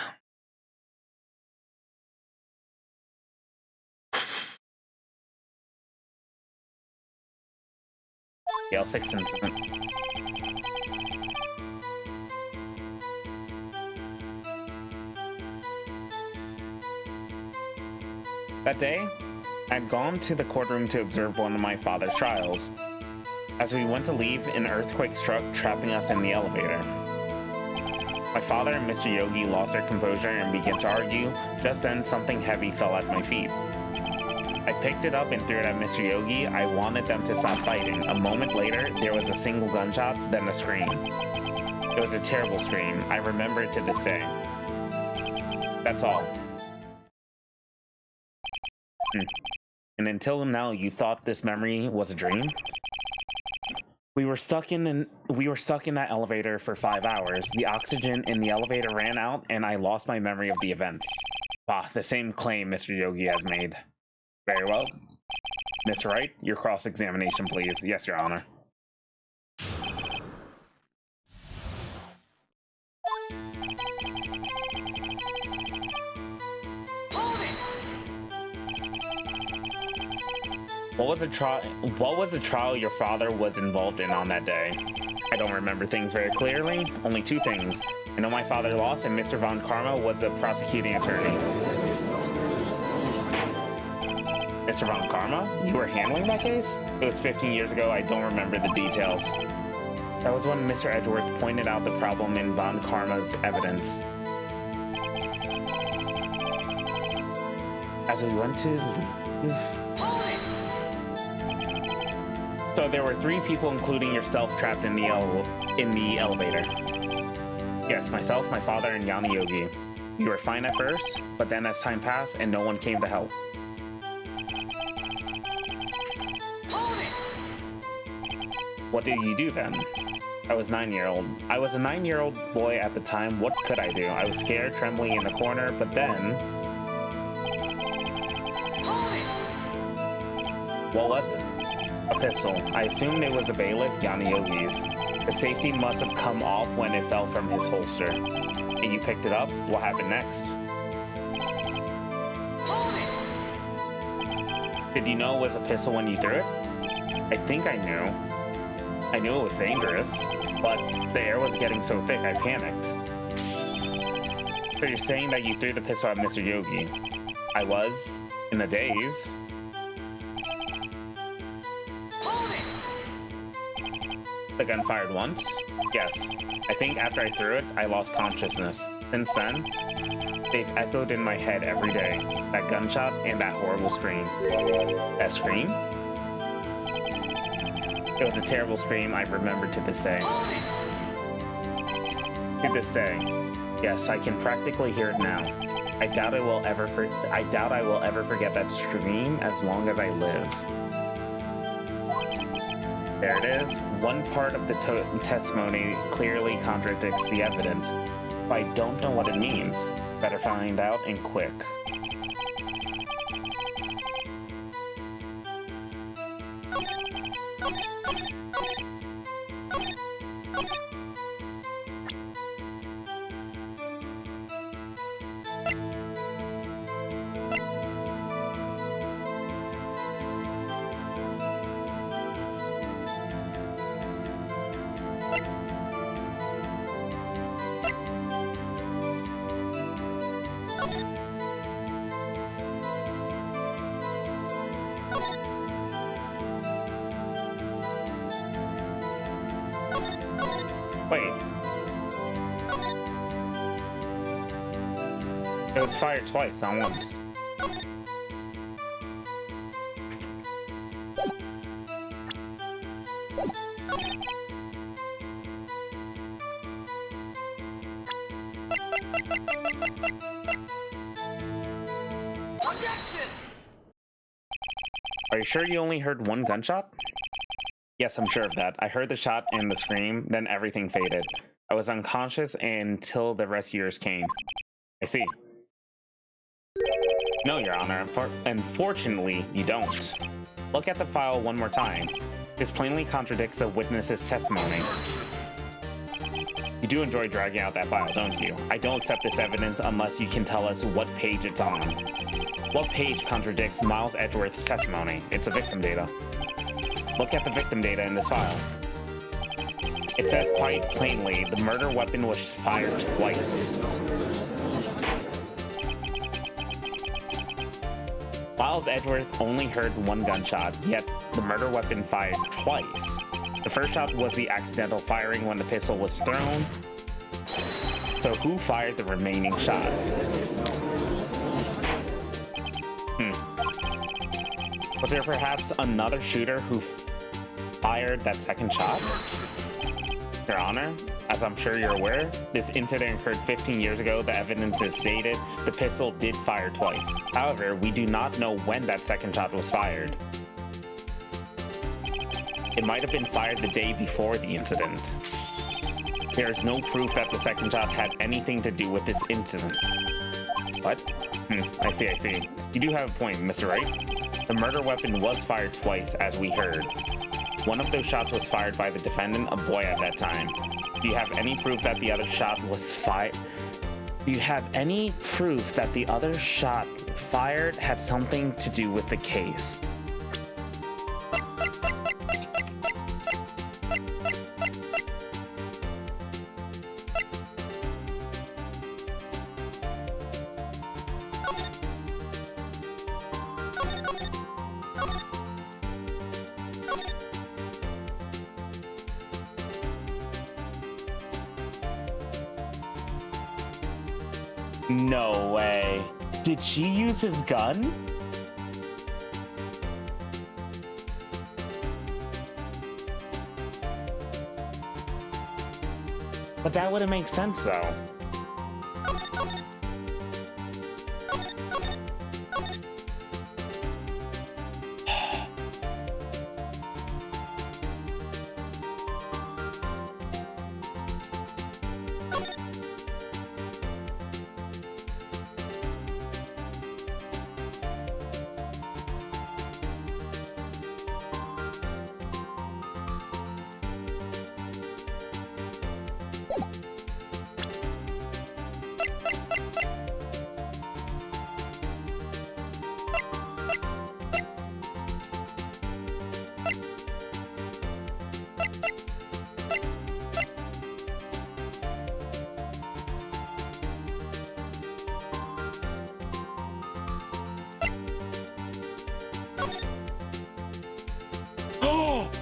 The L6 incident. That day, I'd gone to the courtroom to observe one of my father's trials. As we went to leave, an earthquake struck, trapping us in the elevator. My father and Mr. Yogi lost their composure and began to argue. Just then, something heavy fell at my feet. I picked it up and threw it at Mr. Yogi. I wanted them to stop fighting. A moment later, there was a single gunshot, then a scream. It was a terrible scream. I remember it to this day. That's all. And until now, you thought this memory was a dream? We were stuck in that elevator for 5 hours. The oxygen in the elevator ran out, and I lost my memory of the events. Ah, the same claim Mr. Yogi has made. Very well. Miss Wright, your cross-examination, please. Yes, Your Honor. What was the trial your father was involved in on that day? I don't remember things very clearly. Only 2 things. I know my father lost, and Mr. Von Karma was the prosecuting attorney. Mr. Von Karma? You were handling that case? It was 15 years ago. I don't remember the details. That was when Mr. Edgeworth pointed out the problem in Von Karma's evidence. As we went to leave... So there were 3 people, including yourself, trapped in the elevator. Yes, myself, my father, and Yana Yogi. You were fine at first, but then as time passed and no one came to help. What did you do then? I was a 9-year-old boy at the time. What could I do? I was scared, trembling in the corner, but then... What was it? A pistol. I assumed it was a bailiff, Yana Yogi's. The safety must have come off when it fell from his holster. And you picked it up? What happened next? Did you know it was a pistol when you threw it? I think I knew. I knew it was dangerous, but the air was getting so thick I panicked. So you're saying that you threw the pistol at Mr. Yogi? I was, in a daze. The gun fired once? Yes. I think after I threw it, I lost consciousness. Since then, they've echoed in my head every day. That gunshot and that horrible scream. That scream? It was a terrible scream I remember to this day. To this day. Yes, I can practically hear it now. I doubt I will ever forget that scream as long as I live. There it is. One part of the testimony clearly contradicts the evidence, but I don't know what it means. Better find out and quick. Wait. It was fired twice, not once. Are you sure you only heard one gunshot? Yes, I'm sure of that. I heard the shot and the scream, then everything faded. I was unconscious until the rescuers came. I see. No, Your Honor. Unfortunately, you don't. Look at the file one more time. This plainly contradicts the witness's testimony. You do enjoy dragging out that file, don't you? I don't accept this evidence unless you can tell us what page it's on. What page contradicts Miles Edgeworth's testimony? It's the victim data. Look at the victim data in this file. It says quite plainly, the murder weapon was fired twice. Miles Edgeworth only heard one gunshot, yet the murder weapon fired twice. The first shot was the accidental firing when the pistol was thrown. So who fired the remaining shot? Was there perhaps another shooter who fired that second shot? Your Honor, as I'm sure you're aware, this incident occurred 15 years ago. The evidence is dated. The pistol did fire twice. However, we do not know when that second shot was fired. It might have been fired the day before the incident. There is no proof that the second shot had anything to do with this incident. What? I see. You do have a point, Mr. Wright. The murder weapon was fired twice, as we heard. One of those shots was fired by the defendant, a boy at that time. Do you have any proof that the other shot was fired? Do you have any proof that the other shot fired had something to do with the case? No way. Did she use his gun? But that wouldn't make sense, though.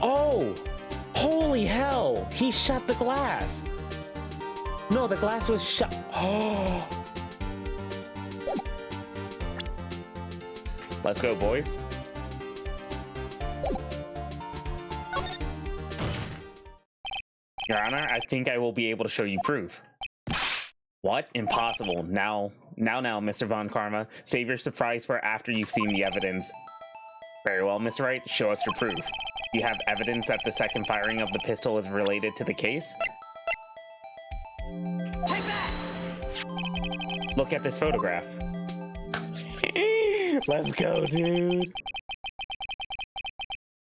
Oh! Holy hell! He shut the glass! No, the glass was shut. Oh! Let's go, boys. Your Honor, I think I will be able to show you proof. What? Impossible. Now, Mr. Von Karma. Save your surprise for after you've seen the evidence. Very well, Mr. Wright. Show us your proof. You have evidence that the second firing of the pistol is related to the case? Take that! Look at this photograph. Let's go, dude.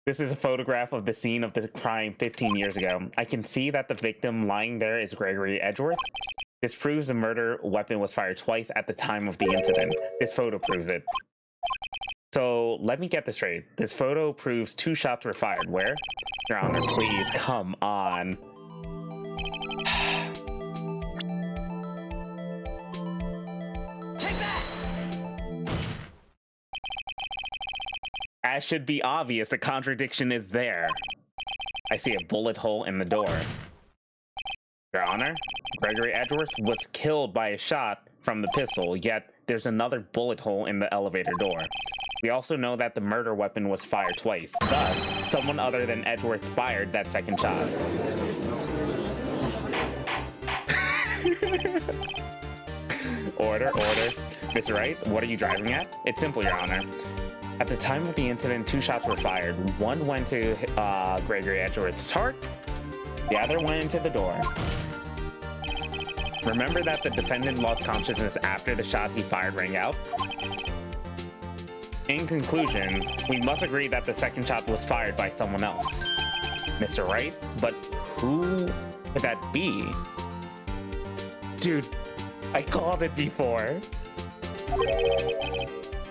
This is a photograph of the scene of the crime 15 years ago. I can see that the victim lying there is Gregory Edgeworth. This proves the murder weapon was fired twice at the time of the incident. This photo proves it. So let me get this straight. This photo proves 2 shots were fired. Where? Your Honor, please, come on. Take that! As should be obvious, the contradiction is there. I see a bullet hole in the door. Your Honor, Gregory Edgeworth was killed by a shot from the pistol, yet there's another bullet hole in the elevator door. We also know that the murder weapon was fired twice. Thus, someone other than Edgeworth fired that second shot. Order. Mr. Wright, what are you driving at? It's simple, Your Honor. At the time of the incident, 2 shots were fired. One went to Gregory Edgeworth's heart. The other went into the door. Remember that the defendant lost consciousness after the shot he fired rang out? In conclusion, we must agree that the second shot was fired by someone else. Mr. Wright? But who could that be? Dude, I called it before.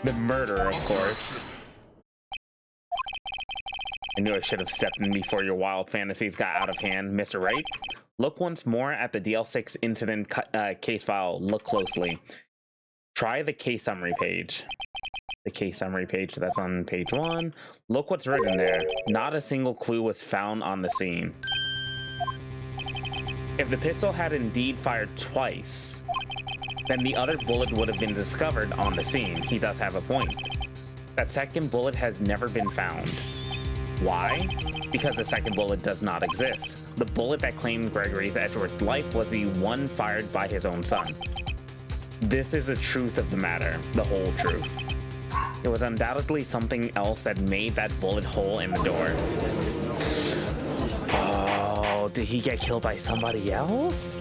The murderer, of course. I knew I should have stepped in before your wild fantasies got out of hand, Mr. Wright. Look once more at the DL6 incident case file. Look closely. Try the case summary page. The case summary page, that's on page 1. Look what's written there. Not a single clue was found on the scene. If the pistol had indeed fired twice, then the other bullet would have been discovered on the scene. He does have a point. That second bullet has never been found. Why? Because the second bullet does not exist. The bullet that claimed Gregory Edgeworth's life was the one fired by his own son. This is the truth of the matter, the whole truth. It was undoubtedly something else that made that bullet hole in the door. Oh, did he get killed by somebody else?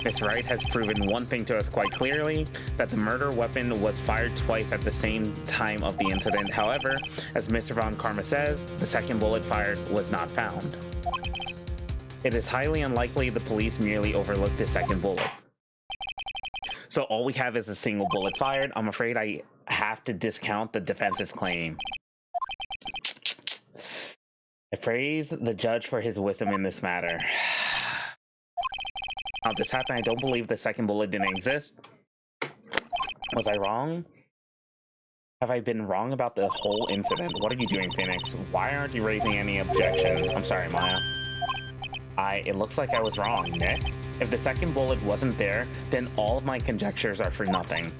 Mr. Wright has proven one thing to us quite clearly, that the murder weapon was fired twice at the same time of the incident. However, as Mr. Von Karma says, the second bullet fired was not found. It is highly unlikely the police merely overlooked the second bullet. So all we have is a single bullet fired. I'm afraid I have to discount the defense's claim. I praise the judge for his wisdom in this matter. Now, this happened. I don't believe the second bullet didn't exist. Was I wrong? Have I been wrong about the whole incident? What are you doing, Phoenix? Why aren't you raising any objection? I'm sorry, Maya. It looks like I was wrong, Nick. If the second bullet wasn't there, then all of my conjectures are for nothing.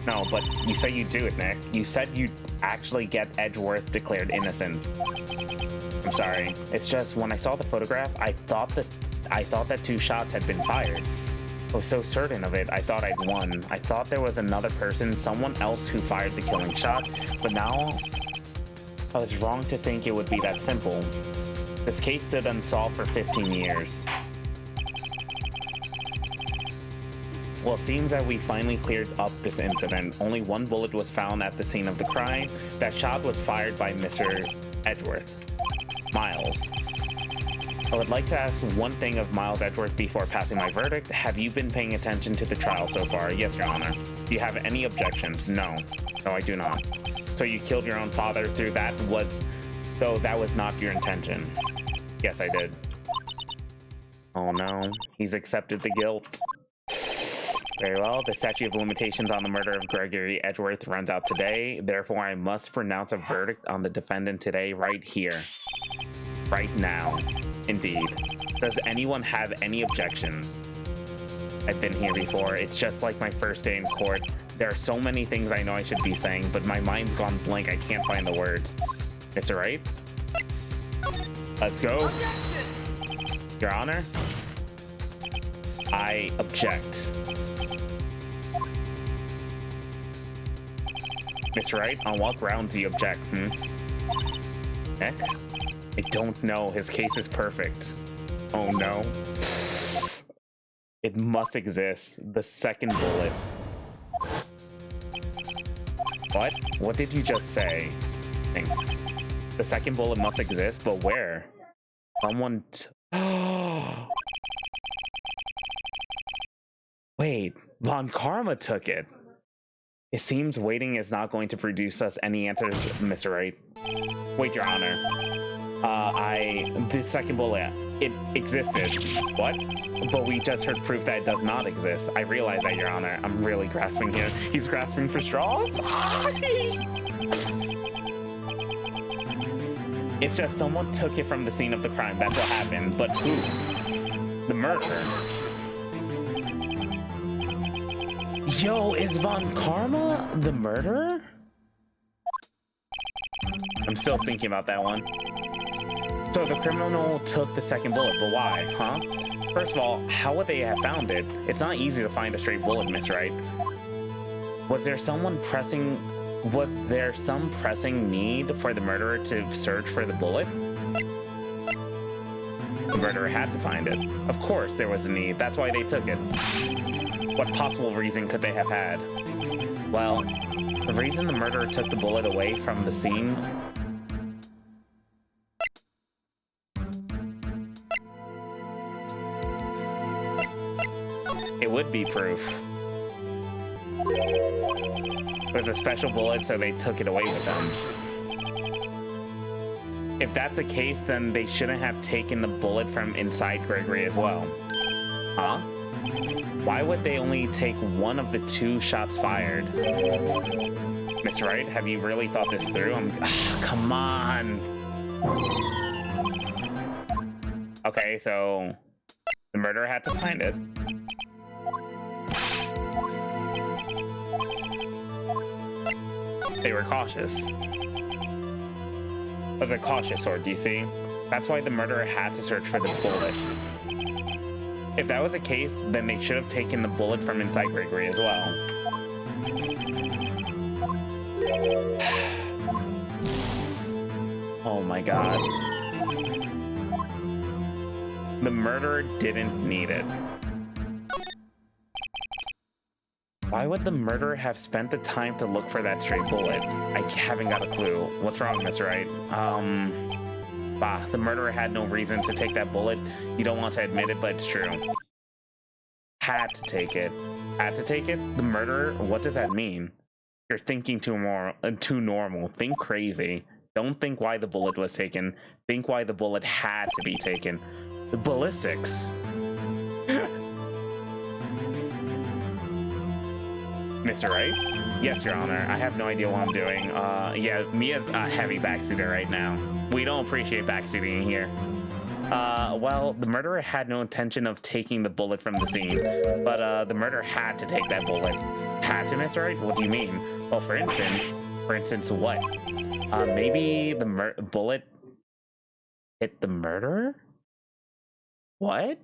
No, but you say you do it, Nick. You said you'd actually get Edgeworth declared innocent. I'm sorry. It's just, when I saw the photograph, I thought that 2 shots had been fired. I was so certain of it, I thought I'd won. I thought there was another person, someone else who fired the killing shot, but now I was wrong to think it would be that simple. This case stood unsolved for 15 years. Well, it seems that we finally cleared up this incident. Only 1 bullet was found at the scene of the crime. That shot was fired by Mr. Edgeworth. Miles. I would like to ask one thing of Miles Edgeworth before passing my verdict. Have you been paying attention to the trial so far? Yes, Your Honor. Do you have any objections? No. No, I do not. So you killed your own father through that though that was not your intention. Yes, I did. Oh no, he's accepted the guilt. Very well, the statute of limitations on the murder of Gregory Edgeworth runs out today. Therefore, I must pronounce a verdict on the defendant today, right here. Right now. Indeed. Does anyone have any objection? I've been here before. It's just like my first day in court. There are so many things I know I should be saying, but my mind's gone blank. I can't find the words. Mr. Wright? Let's go. Your Honor? I object. Miss Wright, on what grounds do you object, Heck? I don't know. His case is perfect. Oh no. It must exist. The second bullet. What? What did you just say? The second bullet must exist, but where? Someone Wait, Von Karma took it. It seems waiting is not going to produce us any answers, Mr. Wright. Wait, Your Honor. The second bullet, it existed. What? But we just heard proof that it does not exist. I realize that, Your Honor. I'm really grasping here. He's grasping for straws? It's just someone took it from the scene of the crime. That's what happened. But who? The murderer. Yo, is Von Karma the murderer? I'm still thinking about that one. So the criminal took the second bullet, but why, huh? First of all, how would they have found it? It's not easy to find a straight bullet, Miss Wright. Was there some pressing need for the murderer to search for the bullet? The murderer had to find it. Of course there was a need, that's why they took it. What possible reason could they have had? Well, the reason the murderer took the bullet away from the scene... It would be proof. It was a special bullet, so they took it away with them. If that's the case, then they shouldn't have taken the bullet from inside Gregory as well. Huh? Why would they only take one of the two shots fired? Miss Wright, have you really thought this through? Come on! Okay, so... the murderer had to find it. They were cautious. It was a cautious sword, you see? That's why the murderer had to search for the bullet. If that was the case, then they should have taken the bullet from inside Gregory as well. Oh my god. The murderer didn't need it. Why would the murderer have spent the time to look for that stray bullet? I haven't got a clue. What's wrong, Miss Wright? The murderer had no reason to take that bullet. You don't want to admit it, but it's true. Had to take it. Had to take it? The murderer? What does that mean? You're thinking too normal. Think crazy. Don't think why the bullet was taken. Think why the bullet had to be taken. The ballistics. Mr. Wright? Yes, Your Honor. I have no idea what I'm doing. Yeah, Mia's heavy backseater right now. We don't appreciate backseating here. Well, the murderer had no intention of taking the bullet from the scene, but the murderer had to take that bullet. Had to, Mr. Wright? What do you mean? Well, for instance, what? Maybe the bullet hit the murderer? What?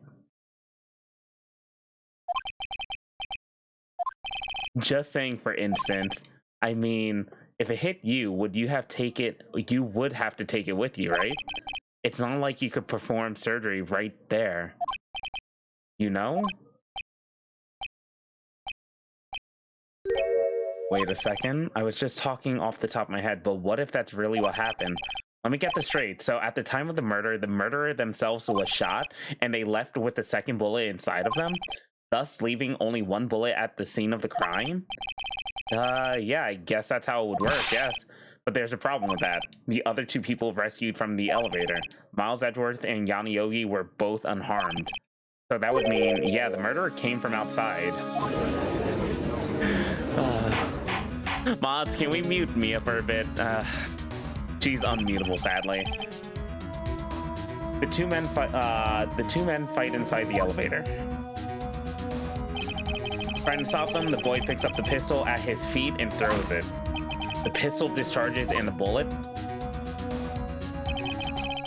Just saying, for instance. I mean, if it hit you, would you have you would have to take it with you, right? It's not like you could perform surgery right there. You know? Wait a second. I was just talking off the top of my head, but what if that's really what happened? Let me get this straight. So at the time of the murderer themselves was shot, and they left with the second bullet inside of them, thus leaving only one bullet at the scene of the crime? Yeah, I guess that's how it would work, yes. But there's a problem with that. The other two people rescued from the elevator, Miles Edgeworth and Yanni Yogi, were both unharmed. So that would mean, yeah, the murderer came from outside. Mods, can we mute Mia for a bit? She's unmutable, sadly. The two men fight inside the elevator. Trying to stop them, the boy picks up the pistol at his feet and throws it. The pistol discharges and the bullet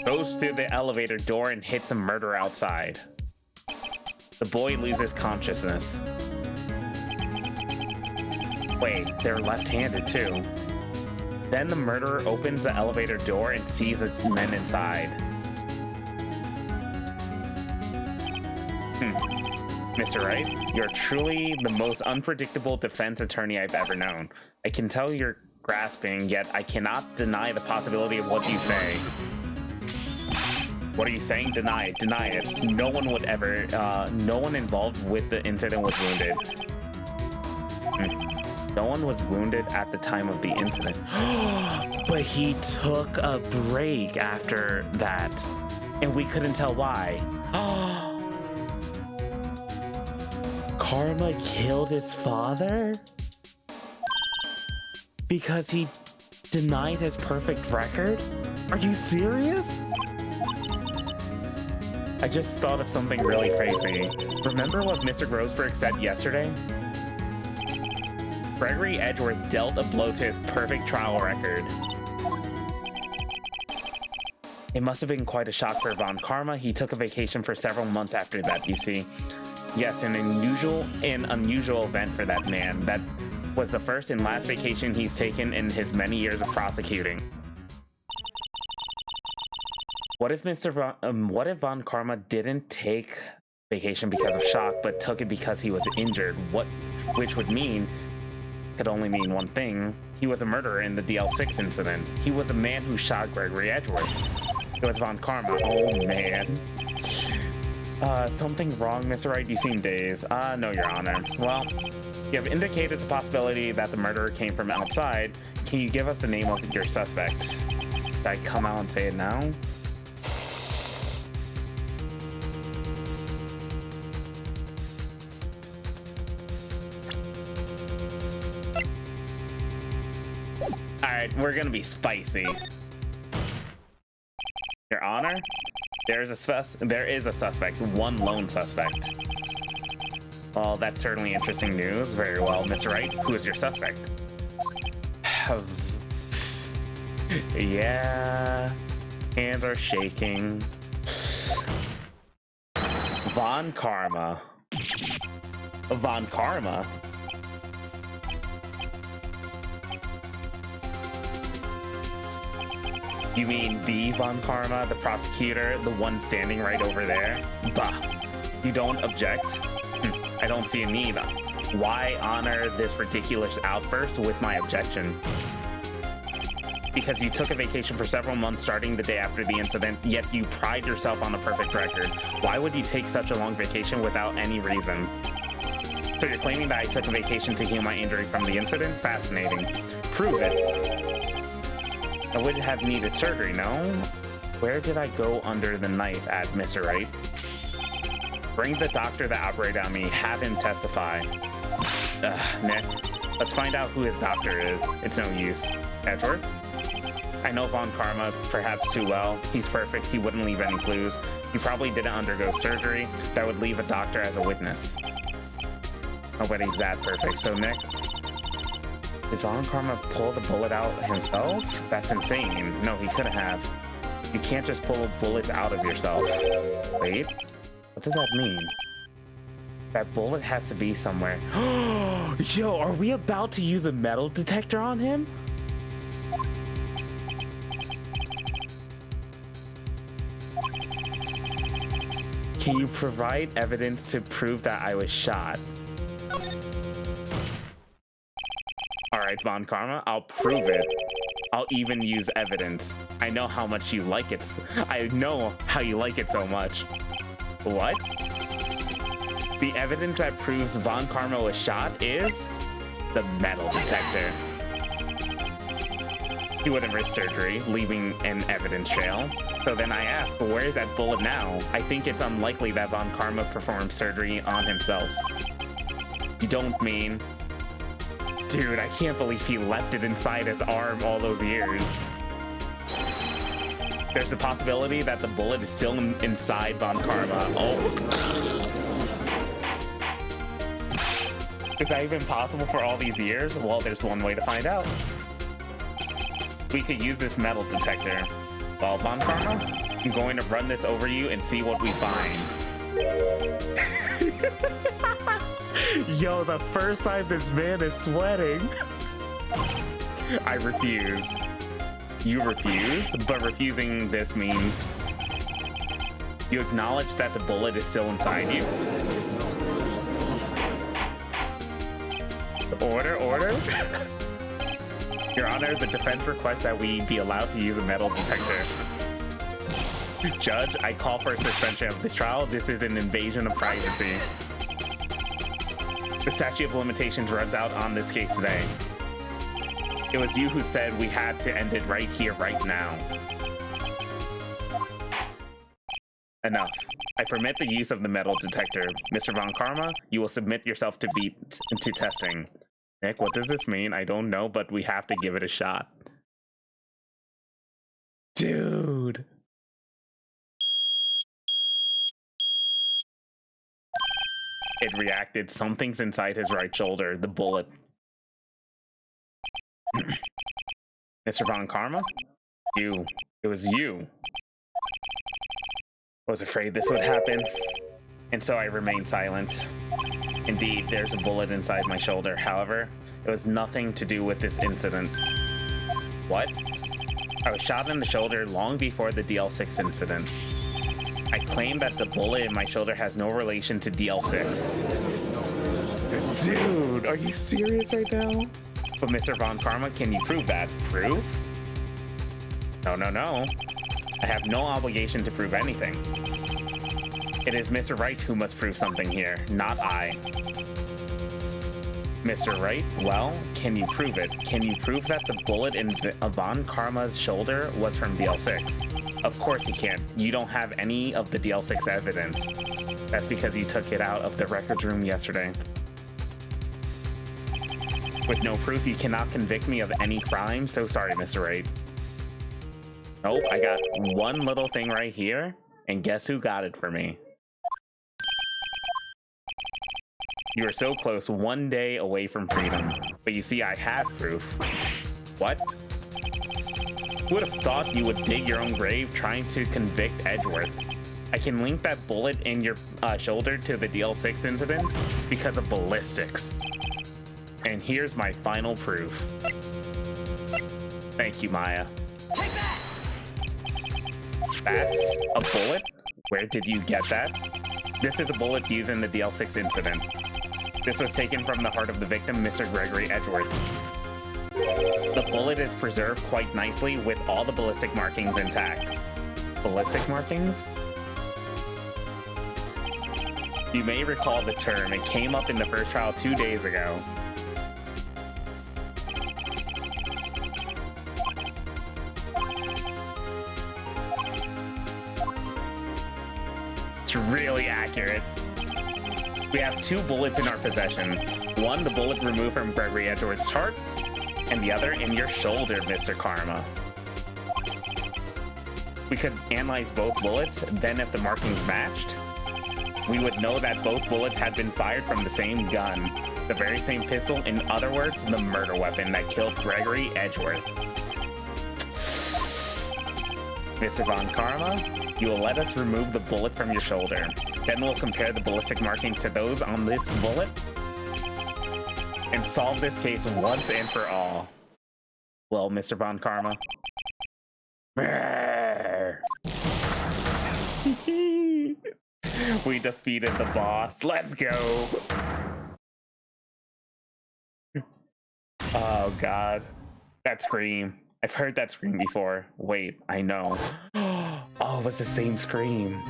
goes through the elevator door and hits a murderer outside. The boy loses consciousness. Wait, they're left-handed too. Then the murderer opens the elevator door and sees its men inside. Mr. Wright, you're truly the most unpredictable defense attorney I've ever known. I can tell you're grasping, yet I cannot deny the possibility of what you say. What are you saying? Deny it. Deny it. No one would ever, no one involved with the incident was wounded. No one was wounded at the time of the incident. But he took a break after that, and we couldn't tell why. Karma killed his father? Because he denied his perfect record? Are you serious? I just thought of something really crazy. Remember what Mr. Grossberg said yesterday? Gregory Edgeworth dealt a blow to his perfect trial record. It must have been quite a shock for Von Karma. He took a vacation for several months after that, you see. Yes, an unusual event for that man. That was the first and last vacation he's taken in his many years of prosecuting. What if what if Von Karma didn't take vacation because of shock, but took it because he was injured? Which would mean, could only mean one thing. He was a murderer in the DL6 incident. He was the man who shot Gregory Edgeworth. It was Von Karma. Oh man. Something wrong, Mr. Wright? You seem dazed. No, Your Honor. Well, you have indicated the possibility that the murderer came from outside. Can you give us the name of your suspect? Should I come out and say it now? Alright, we're gonna be spicy. Your Honor? There is a suspect, one lone suspect. Well, that's certainly interesting news. Very well, Mr. Wright. Who is your suspect? Yeah, hands are shaking. Von Karma. Von Karma? You mean the Von Karma, the prosecutor, the one standing right over there? Bah. You don't object? I don't see a need. Why honor this ridiculous outburst with my objection? Because you took a vacation for several months starting the day after the incident, yet you pride yourself on a perfect record. Why would you take such a long vacation without any reason? So you're claiming that I took a vacation to heal my injury from the incident? Fascinating. Prove it. I would have needed surgery, no? Where did I go under the knife at, Mr. Wright? Bring the doctor that operated on me. Have him testify. Nick. Let's find out who his doctor is. It's no use. Edgeworth? I know Von Karma perhaps too well. He's perfect. He wouldn't leave any clues. He probably didn't undergo surgery. That would leave a doctor as a witness. Nobody's that perfect. So, Nick? Did Von Karma pull the bullet out himself? That's insane. No, he couldn't have. You can't just pull bullets out of yourself. Wait, what does that mean? That bullet has to be somewhere. Yo, are we about to use a metal detector on him? Can you provide evidence to prove that I was shot? Alright, Von Karma, I'll prove it. I'll even use evidence. I know how much you like it. I know how you like it so much. What? The evidence that proves Von Karma was shot is the metal detector. He wouldn't risk surgery, leaving an evidence trail. So then I ask, where is that bullet now? I think it's unlikely that Von Karma performed surgery on himself. You don't mean... Dude, I can't believe he left it inside his arm all those years. There's a possibility that the bullet is still inside Von Karma. Oh. Is that even possible for all these years? Well, there's one way to find out. We could use this metal detector. Well, Von Karma, I'm going to run this over you and see what we find. Yo, the first time this man is sweating. I refuse. You refuse, but refusing this means you acknowledge that the bullet is still inside you. Order. Your Honor, the defense requests that we be allowed to use a metal detector. Judge, I call for a suspension of this trial. This is an invasion of privacy. The statute of limitations runs out on this case today. It was you who said we had to end it right here, right now. Enough. I permit the use of the metal detector. Mr. Von Karma, you will submit yourself to testing. Nick, what does this mean? I don't know, but we have to give it a shot. Dude. It reacted. Something's inside his right shoulder. The bullet. Mr. Von Karma? You. It was you. I was afraid this would happen, and so I remained silent. Indeed, there's a bullet inside my shoulder. However, it was nothing to do with this incident. What? I was shot in the shoulder long before the DL6 incident. I claim that the bullet in my shoulder has no relation to DL6. Dude, are you serious right now? But Mr. Von Karma, can you prove that? Prove? No. I have no obligation to prove anything. It is Mr. Wright who must prove something here, not I. Mr. Wright, well, can you prove it? Can you prove that the bullet in Von Karma's shoulder was from DL6? Of course you can't. You don't have any of the DL6 evidence. That's because you took it out of the records room yesterday. With no proof, you cannot convict me of any crime. So sorry, Mr. Wright. Nope, I got one little thing right here, and guess who got it for me? You are so close, one day away from freedom. But you see, I have proof. What? Who would have thought you would dig your own grave trying to convict Edgeworth? I can link that bullet in your shoulder to the DL6 incident because of ballistics. And here's my final proof. Thank you, Maya. Take that! That's a bullet? Where did you get that? This is a bullet used in the DL6 incident. This was taken from the heart of the victim, Mr. Gregory Edgeworth. The bullet is preserved quite nicely with all the ballistic markings intact. Ballistic markings? You may recall the term. It came up in the first trial 2 days ago. It's really accurate. We have 2 bullets in our possession. One, the bullet removed from Gregory Edgeworth's heart, and the other in your shoulder, Mr. Karma. We could analyze both bullets, then if the markings matched, we would know that both bullets had been fired from the same gun, the very same pistol, in other words, the murder weapon that killed Gregory Edgeworth. Mr. Von Karma, you will let us remove the bullet from your shoulder. Then we'll compare the ballistic markings to those on this bullet and solve this case once and for all. Well, Mr. Von Karma. We defeated the boss. Let's go. Oh, God. That scream. I've heard that scream before. Wait, I know. Oh, it was the same scream.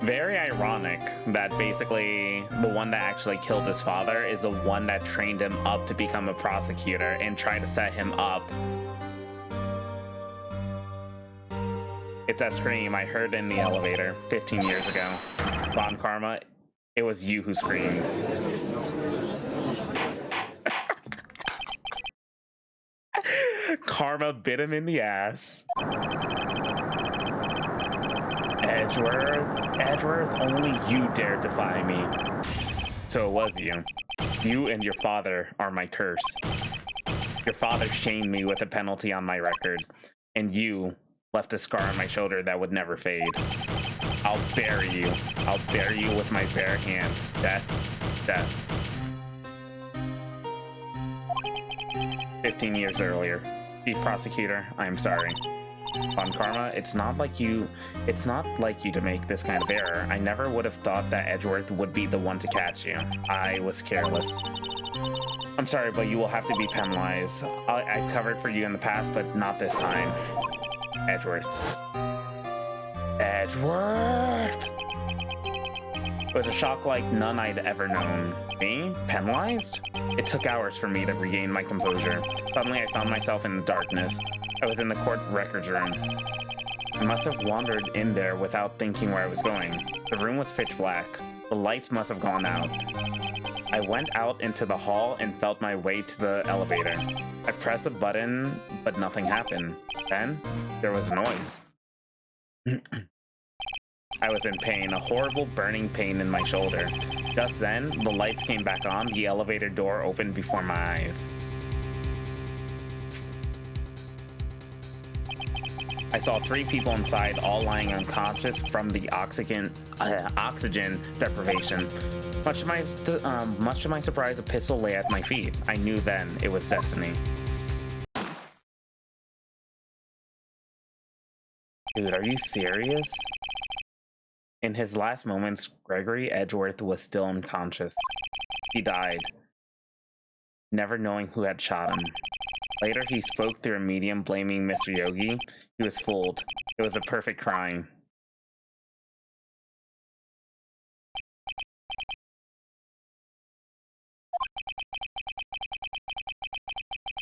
Very ironic that basically the one that actually killed his father is the one that trained him up to become a prosecutor and try to set him up. It's that scream I heard in the elevator 15 years ago. Von Karma, it was you who screamed. Karma bit him in the ass. Edgeworth, only you dared defy me. So it was you. You and your father are my curse. Your father shamed me with a penalty on my record, and you left a scar on my shoulder that would never fade. I'll bury you. I'll bury you with my bare hands. Death. 15 years earlier. Chief Prosecutor, I am sorry. Von Karma, it's not like you to make this kind of error. I never would have thought that Edgeworth would be the one to catch you. I was careless. I'm sorry, but you will have to be penalized. I've covered for you in the past, but not this time. Edgeworth. It was a shock like none I'd ever known. Me? Penalized? It took hours for me to regain my composure. Suddenly I found myself in the darkness. I was in the court records room. I must have wandered in there without thinking where I was going. The room was pitch black. The lights must have gone out. I went out into the hall and felt my way to the elevator. I pressed a button, but nothing happened. Then, there was a noise. I was in pain, a horrible burning pain in my shoulder. Just then, the lights came back on, the elevator door opened before my eyes. I saw 3 people inside, all lying unconscious from the oxygen deprivation. Much to my surprise, a pistol lay at my feet. I knew then it was destiny. Dude, are you serious? In his last moments, Gregory Edgeworth was still unconscious. He died, never knowing who had shot him. Later, he spoke through a medium blaming Mr. Yogi. He was fooled. It was a perfect crime.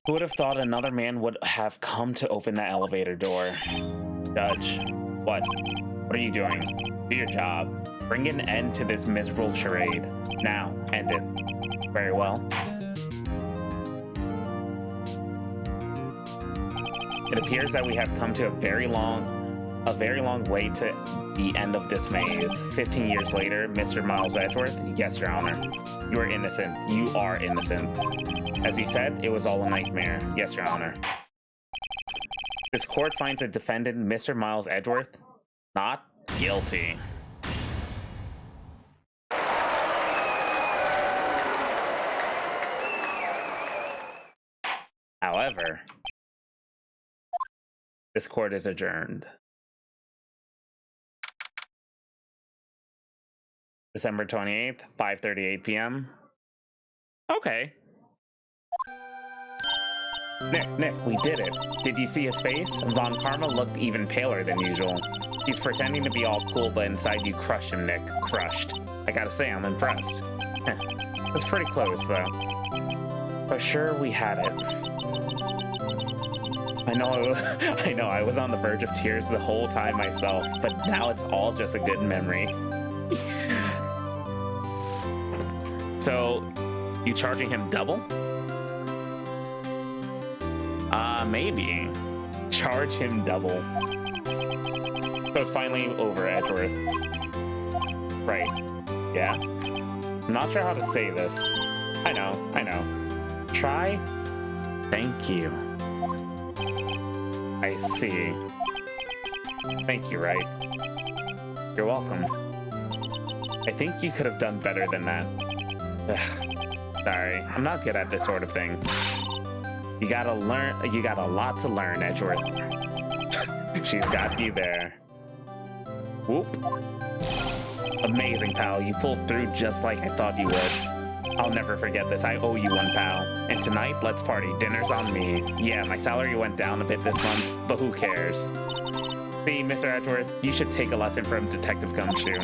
Who would have thought another man would have come to open that elevator door? Judge, what? What are you doing? Do your job. Bring an end to this miserable charade. Now, end it. Very well. It appears that we have come to a very long way to the end of this maze. 15 years later, Mr. Miles Edgeworth, yes, Your Honor. You are innocent. You are innocent. As he said, it was all a nightmare. Yes, Your Honor. This court finds the defendant, Mr. Miles Edgeworth, not guilty. However, this court is adjourned. December 28th, 5:38 p.m. Okay. Nick, we did it. Did you see his face? Von Karma looked even paler than usual. He's pretending to be all cool, but inside you crush him, Nick. Crushed. I gotta say, I'm impressed. It's pretty close, though. But sure, we had it. I know, I was on the verge of tears the whole time myself, but now it's all just a good memory. So, you charging him double? Maybe. Charge him double. So it's finally over, Edgeworth. Right. Yeah? I'm not sure how to say this. I know. Try? Thank you. I see. Thank you, Wright. You're welcome. I think you could have done better than that. Ugh. Sorry, I'm not good at this sort of thing. You got a lot to learn, Edgeworth. She's got you there. Whoop. Amazing, pal. You pulled through just like I thought you would. I'll never forget this. I owe you one, pal. And tonight, let's party. Dinner's on me. Yeah, my salary went down a bit this month, but who cares? See, Mr. Edgeworth, you should take a lesson from Detective Gumshoe.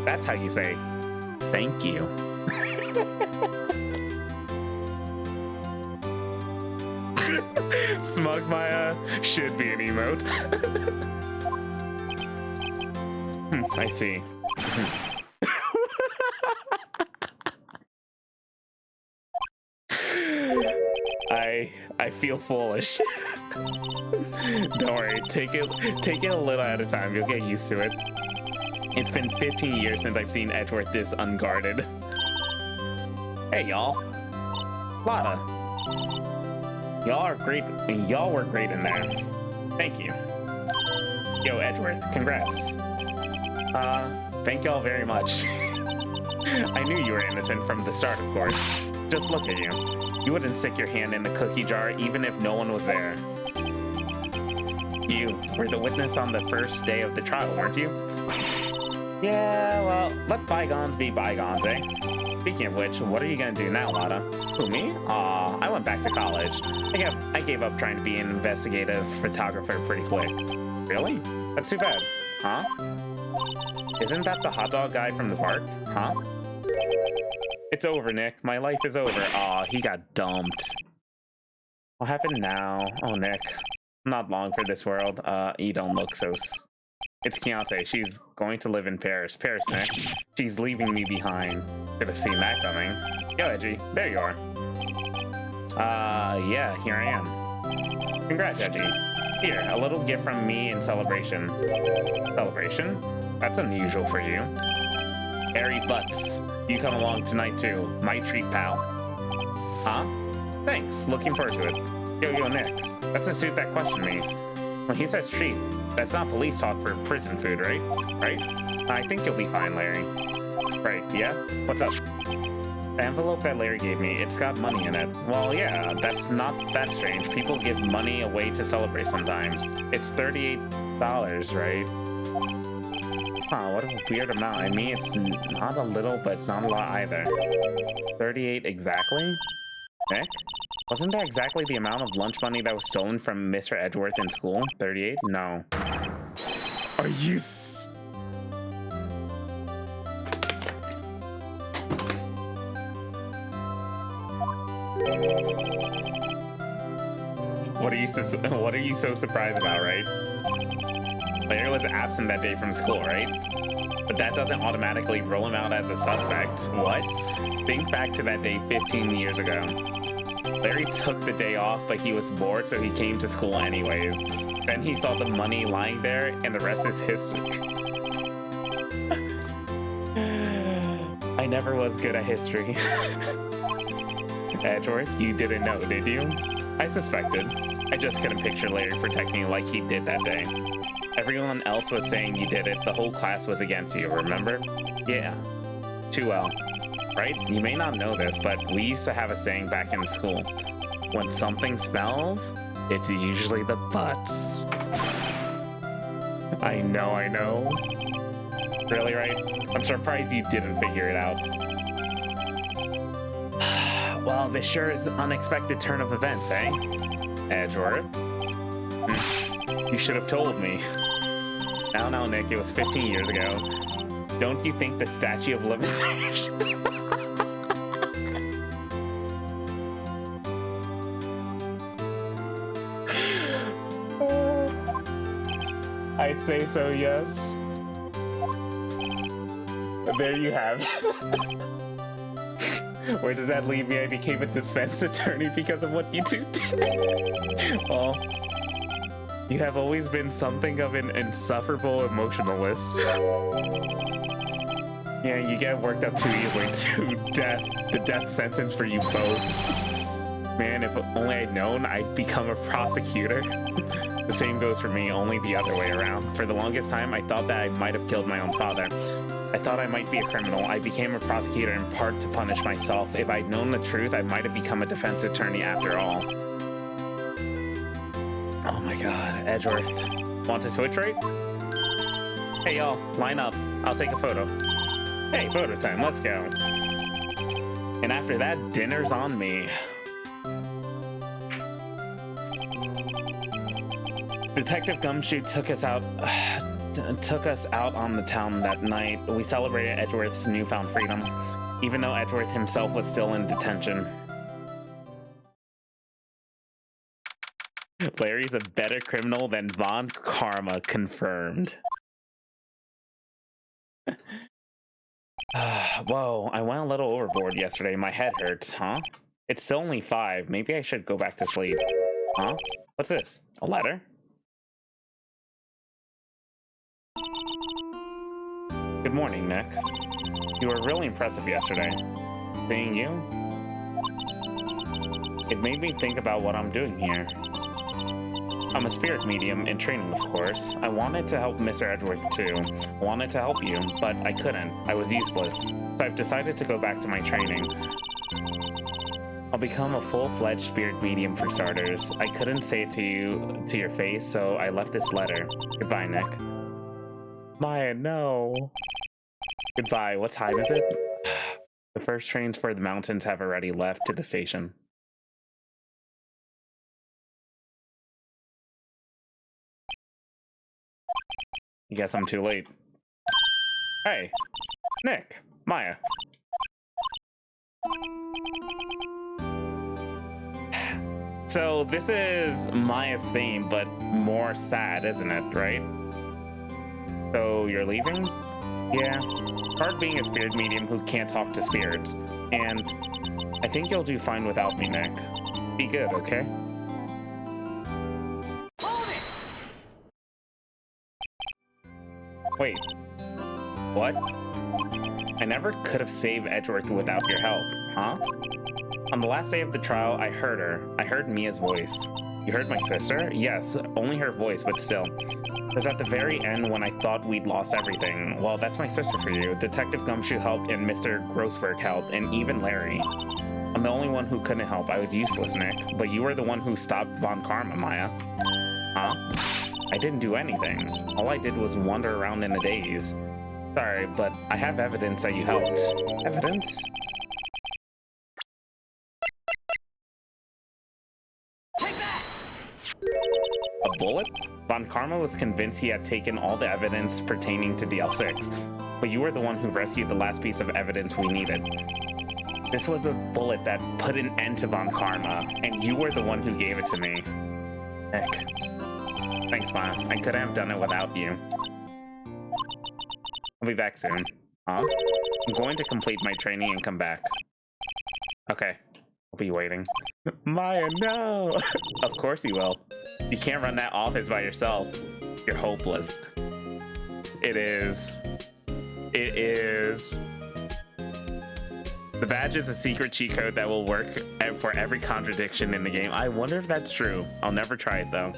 That's how you say, thank you. Smug Maya should be an emote. I see. I feel foolish. Don't worry, take it a little at a time. You'll get used to it. It's been 15 years since I've seen Edgeworth this unguarded. Hey, y'all. Lotta. Y'all are great, and y'all were great in there. Thank you. Yo, Edgeworth, congrats. Thank y'all very much. I knew you were innocent from the start, of course. Just look at you. You wouldn't stick your hand in the cookie jar even if no one was there. You were the witness on the first day of the trial, weren't you? Yeah, well, let bygones be bygones, eh? Speaking of which, what are you gonna do now, Lotta? Who, me? Aw, I went back to college. I gave up trying to be an investigative photographer pretty quick. Really? That's too bad. Huh? Isn't that the hot dog guy from the park? Huh? It's over, Nick. My life is over. Aw, he got dumped. What happened now? Oh, Nick. I'm not long for this world. You don't look so... It's Keontae. She's going to live in Paris. Paris, Nick. She's leaving me behind. Could have seen that coming. Yo, Edgy. There you are. Yeah, here I am. Congrats, Edgy. Here, a little gift from me in celebration. Celebration? That's unusual for you. Harry Butts. You come along tonight, too. My treat, pal. Huh? Thanks. Looking forward to it. Yo, Nick. That's the suit that questioned me. When he says treat, that's not police talk for prison food, right? Right? I think you'll be fine, Larry. Right, yeah? What's up? The envelope that Larry gave me, it's got money in it. Well, yeah, that's not that strange. People give money away to celebrate sometimes. It's $38, right? Huh, what a weird amount. I mean, it's not a little, but it's not a lot either. 38 exactly? Nick? Wasn't that exactly the amount of lunch money that was stolen from Mr. Edgeworth in school? 38? No. Are you What are you so surprised about, right? Larry was absent that day from school, right? But that doesn't automatically roll him out as a suspect. What? Think back to that day 15 years ago. Larry took the day off, but he was bored, so he came to school anyways. Then he saw the money lying there, and the rest is history. I never was good at history. Edgeworth, you didn't know, did you? I suspected. I just couldn't picture Larry protecting you like he did that day. Everyone else was saying you did it. The whole class was against you, remember? Yeah. Too well. Right? You may not know this, but we used to have a saying back in school. When something smells, it's usually the butts. I know. Really, right? I'm surprised you didn't figure it out. Well, this sure is an unexpected turn of events, eh? Edgeworth? You should have told me. Now, Nick, it was 15 years ago. Don't you think the statute of limitations... I'd say so, yes. There you have it. Where does that leave me? I became a defense attorney because of what you two did. Well, you have always been something of an insufferable emotionalist. Yeah, you get worked up too easily to death. The death sentence for you both. Man, if only I'd known, I'd become a prosecutor. The same goes for me, only the other way around. For the longest time, I thought that I might have killed my own father. I thought I might be a criminal. I became a prosecutor in part to punish myself. If I'd known the truth, I might have become a defense attorney after all. Oh my god, Edgeworth. Want to switch rate? Hey y'all, line up. I'll take a photo. Hey, photo time, let's go. And after that, dinner's on me. Detective Gumshoe took us out on the town that night. We celebrated Edgeworth's newfound freedom, even though Edgeworth himself was still in detention. Larry's a better criminal than Von Karma, confirmed. Whoa, I went a little overboard yesterday. My head hurts, huh? It's only 5. Maybe I should go back to sleep. Huh? What's this? A letter? Good morning, Nick. You were really impressive yesterday. Seeing you? It made me think about what I'm doing here. I'm a spirit medium in training, of course. I wanted to help Mr. Edgeworth too. I wanted to help you, but I couldn't. I was useless. So I've decided to go back to my training. I'll become a full-fledged spirit medium for starters. I couldn't say it to you, to your face, so I left this letter. Goodbye, Nick. Maya, no. Goodbye. What time is it? The first trains for the mountains have already left to the station. I guess I'm too late. Hey, Nick, Maya. So this is Maya's theme, but more sad, isn't it, right? So you're leaving? Yeah. Hard being a spirit medium who can't talk to spirits. And I think you'll do fine without me, Nick. Be good, okay? Hold it! Wait. What? I never could have saved Edgeworth without your help, huh? On the last day of the trial, I heard her. I heard Mia's voice. You heard my sister? Yes, only her voice, but still. It was at the very end when I thought we'd lost everything. Well, that's my sister for you. Detective Gumshoe helped, and Mr. Grossberg helped, and even Larry. I'm the only one who couldn't help. I was useless, Nick. But you were the one who stopped Von Karma, Maya. Huh? I didn't do anything. All I did was wander around in a daze. Sorry, but I have evidence that you helped. Evidence? Take that! A bullet? Von Karma was convinced he had taken all the evidence pertaining to DL6, but you were the one who rescued the last piece of evidence we needed. This was a bullet that put an end to Von Karma, and you were the one who gave it to me. Nick. Thanks, Ma. I couldn't have done it without you. I'll be back soon. Huh? I'm going to complete my training and come back. Okay. I'll be waiting. Maya, no! Of course you will. You can't run that office by yourself. You're hopeless. It is. It is. The badge is a secret cheat code that will work for every contradiction in the game. I wonder if that's true. I'll never try it, though.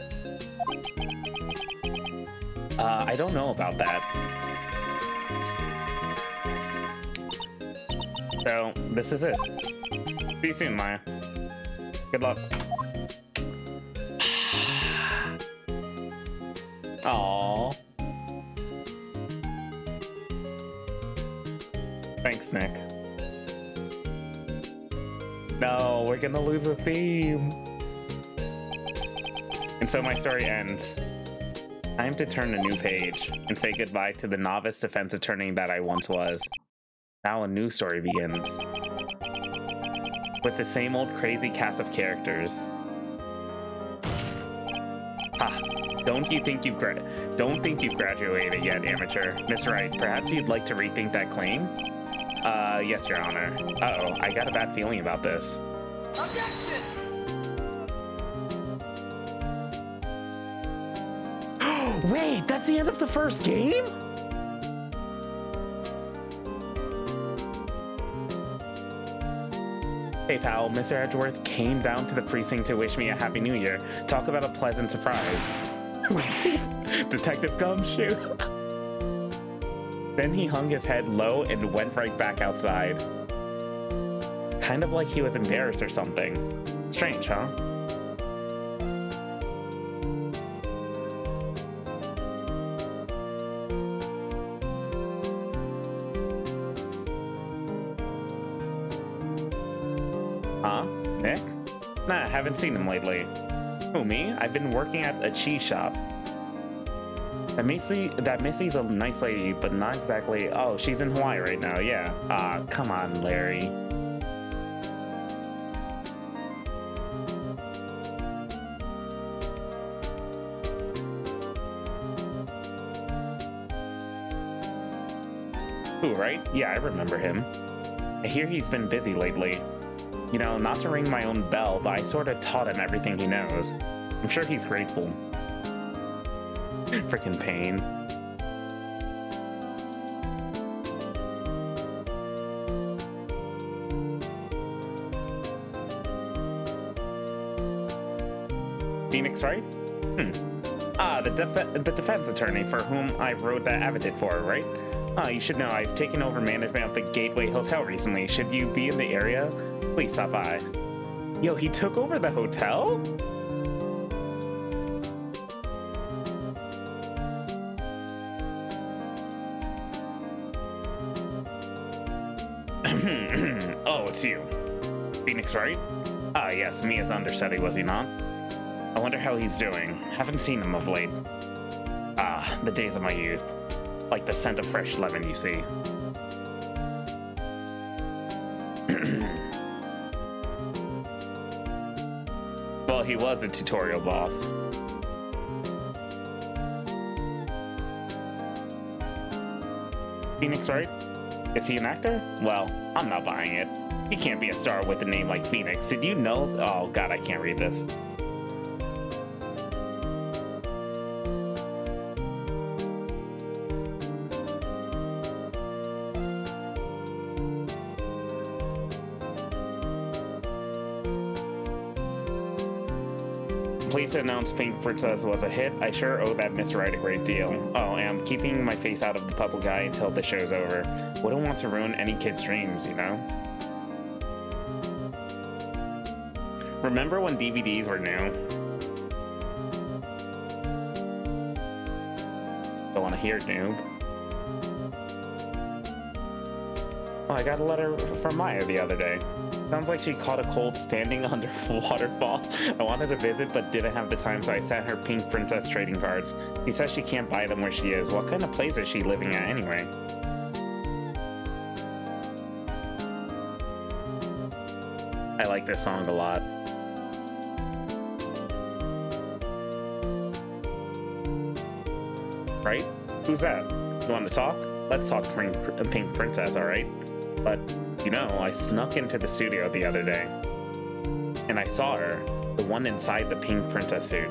I don't know about that. So, this is it. See you soon, Maya. Good luck. Aww. Thanks, Nick. No, we're gonna lose a theme. And so my story ends. Time to turn a new page and say goodbye to the novice defense attorney that I once was. Now a new story begins. With the same old crazy cast of characters. Ha! Don't think you've graduated yet, amateur. Miss Wright, perhaps you'd like to rethink that claim? Yes, Your Honor. Uh-oh, I got a bad feeling about this. Objection! Wait, that's the end of the first game? Hey pal, Mr. Edgeworth came down to the precinct to wish me a happy new year. Talk about a pleasant surprise. Detective Gumshoe. Then he hung his head low and went right back outside. Kind of like he was embarrassed or something. Strange, huh? Huh? Nick? Nah, haven't seen him lately. Who, me? I've been working at a cheese shop. That Missy's a nice lady, but not exactly. Oh, she's in Hawaii right now, yeah. Ah, come on, Larry. Who, right? Yeah, I remember him. I hear he's been busy lately. You know, not to ring my own bell, but I sort of taught him everything he knows. I'm sure he's grateful. Freaking pain. Phoenix, Wright? The defense attorney for whom I wrote that affidavit for, right? You should know I've taken over management of the Gateway Hotel recently. Should you be in the area, please stop by. Yo, he took over the hotel? Oh, it's you. Phoenix, Wright? Yes, Mia's understudy, was he not? I wonder how he's doing. Haven't seen him of late. The days of my youth. Like the scent of fresh lemon, you see. Well, he was a tutorial boss. Phoenix, Wright? Is he an actor? Well, I'm not buying it. He can't be a star with a name like Phoenix. Did you know? Oh god, I can't read this. Pleased to announce Pink Princess was a hit. I sure owe that Miss Wright a great deal. Oh, and I'm keeping my face out of the public eye until the show's over. Wouldn't want to ruin any kid's dreams, you know? Remember when DVDs were new? Don't want to hear noob. Oh, I got a letter from Maya the other day. Sounds like she caught a cold standing under a waterfall. I wanted to visit but didn't have the time, so I sent her Pink Princess trading cards. She says she can't buy them where she is. What kind of place is she living at anyway? I like this song a lot. Right? Who's that? You want to talk? Let's talk Pink Princess, alright? But, you know, I snuck into the studio the other day, and I saw her, the one inside the Pink Princess suit.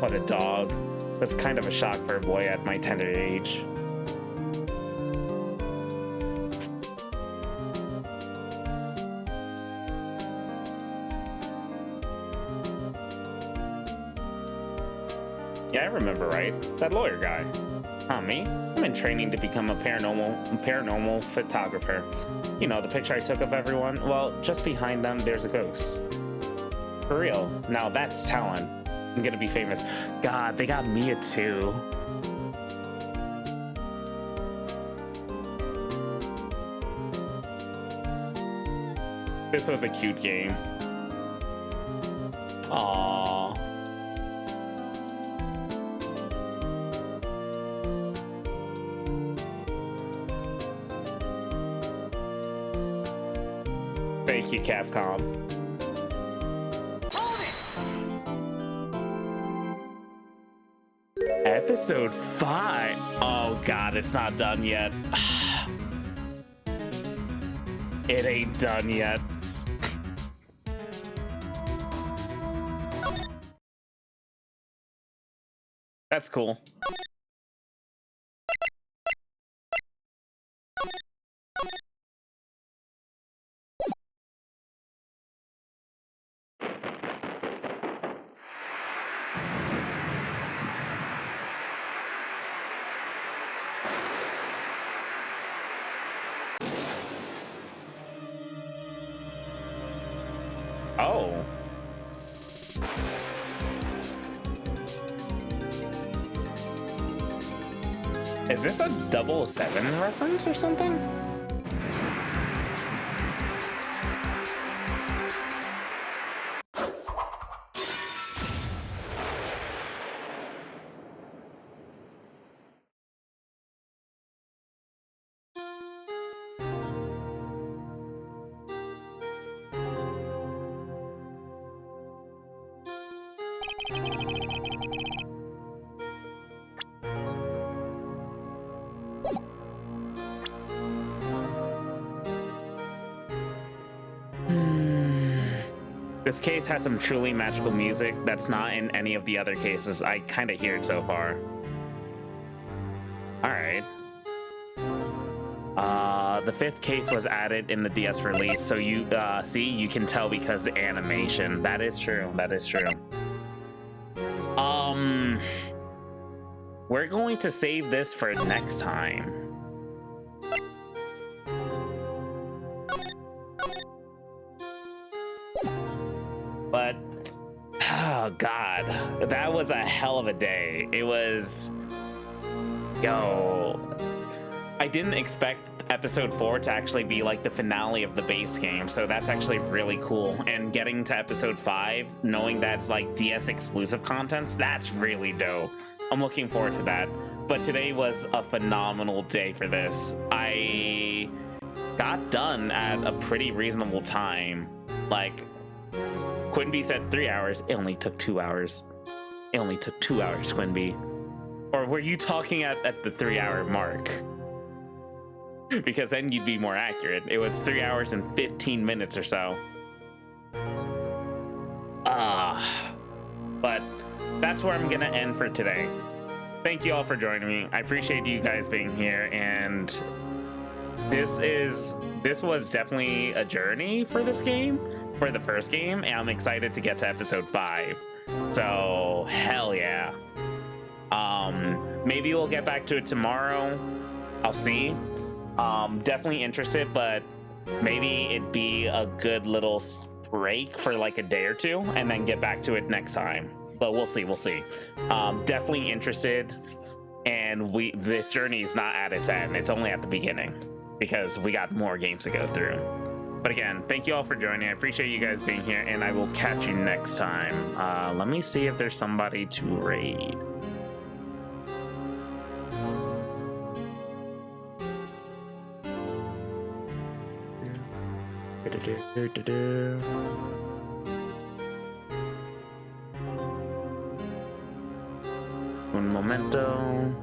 What a dog. That's kind of a shock for a boy at my tender age. Yeah, I remember, right? That lawyer guy. Huh, me? I'm in training to become a paranormal photographer. You know, the picture I took of everyone? Well, just behind them, there's a ghost. For real. Now that's talent. I'm gonna be famous. God, they got Mia too. This was a cute game. Aww. Thank you, Capcom. Episode 5. Oh god, it's not done yet. It ain't done yet. That's cool. Oh. Is this a 007 reference or something? This case has some truly magical music that's not in any of the other cases. I kind of hear it so far. All right. The 5th case was added in the DS release, so you see, you can tell because the animation. That is true. That is true. We're going to save this for next time. But oh god, that was a hell of a day. It was, yo, I didn't expect episode 4 to actually be like the finale of the base game, so that's actually really cool. And getting to episode 5, knowing that's like DS exclusive content, that's really dope. I'm looking forward to that. But today was a phenomenal day for this. I got done at a pretty reasonable time. Like, Quinby said 3 hours. It only took 2 hours. It only took 2 hours, Quinby. Or were you talking at the 3 hour mark? Because then you'd be more accurate. It was 3 hours and 15 minutes or so. But that's where I'm gonna end for today. Thank you all for joining me. I appreciate you guys being here, and this was definitely a journey for this game, for the first game, and I'm excited to get to episode 5. So hell yeah. Maybe we'll get back to it tomorrow. I'll see. Definitely interested, but maybe it'd be a good little break for like a day or two and then get back to it next time. But we'll see. Definitely interested, and this journey is not at its end. It's only at the beginning because we got more games to go through. But again, thank you all for joining. I appreciate you guys being here, and I will catch you next time. Let me see if there's somebody to raid. Un momento.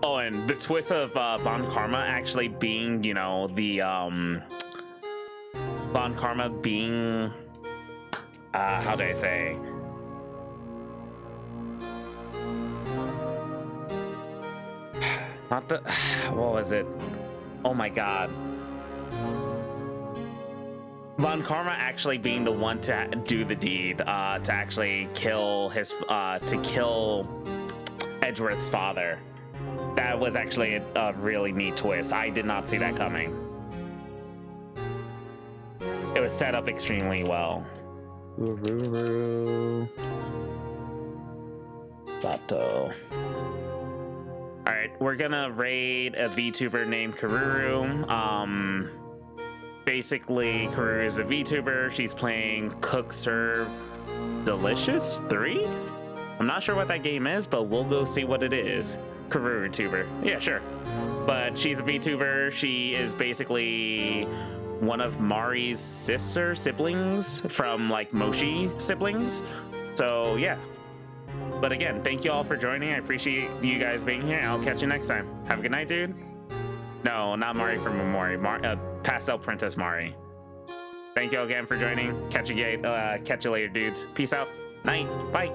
Oh, and the twist of Bon Karma actually being, you know, the Bon Karma being, how do I say? Not the, what was it? Oh my god. Von Karma actually being the one to do the deed, to actually kill his, to kill Edgeworth's father. That was actually a really neat twist. I did not see that coming. It was set up extremely well. Bato. Alright, we're gonna raid a VTuber named Karuru. Basically, Karuru is a VTuber. She's playing Cook Serve Delicious 3? I'm not sure what that game is, but we'll go see what it is. Karuru tuber. Yeah, sure. But she's a VTuber. She is basically one of Mari's siblings from like Moshi siblings. So yeah. But again, thank you all for joining. I appreciate you guys being here. I'll catch you next time. Have a good night, dude. No, not Mari from Mori. Pastel Princess Mari. Thank you all again for joining. Catch you later, dudes. Peace out. Night. Bye.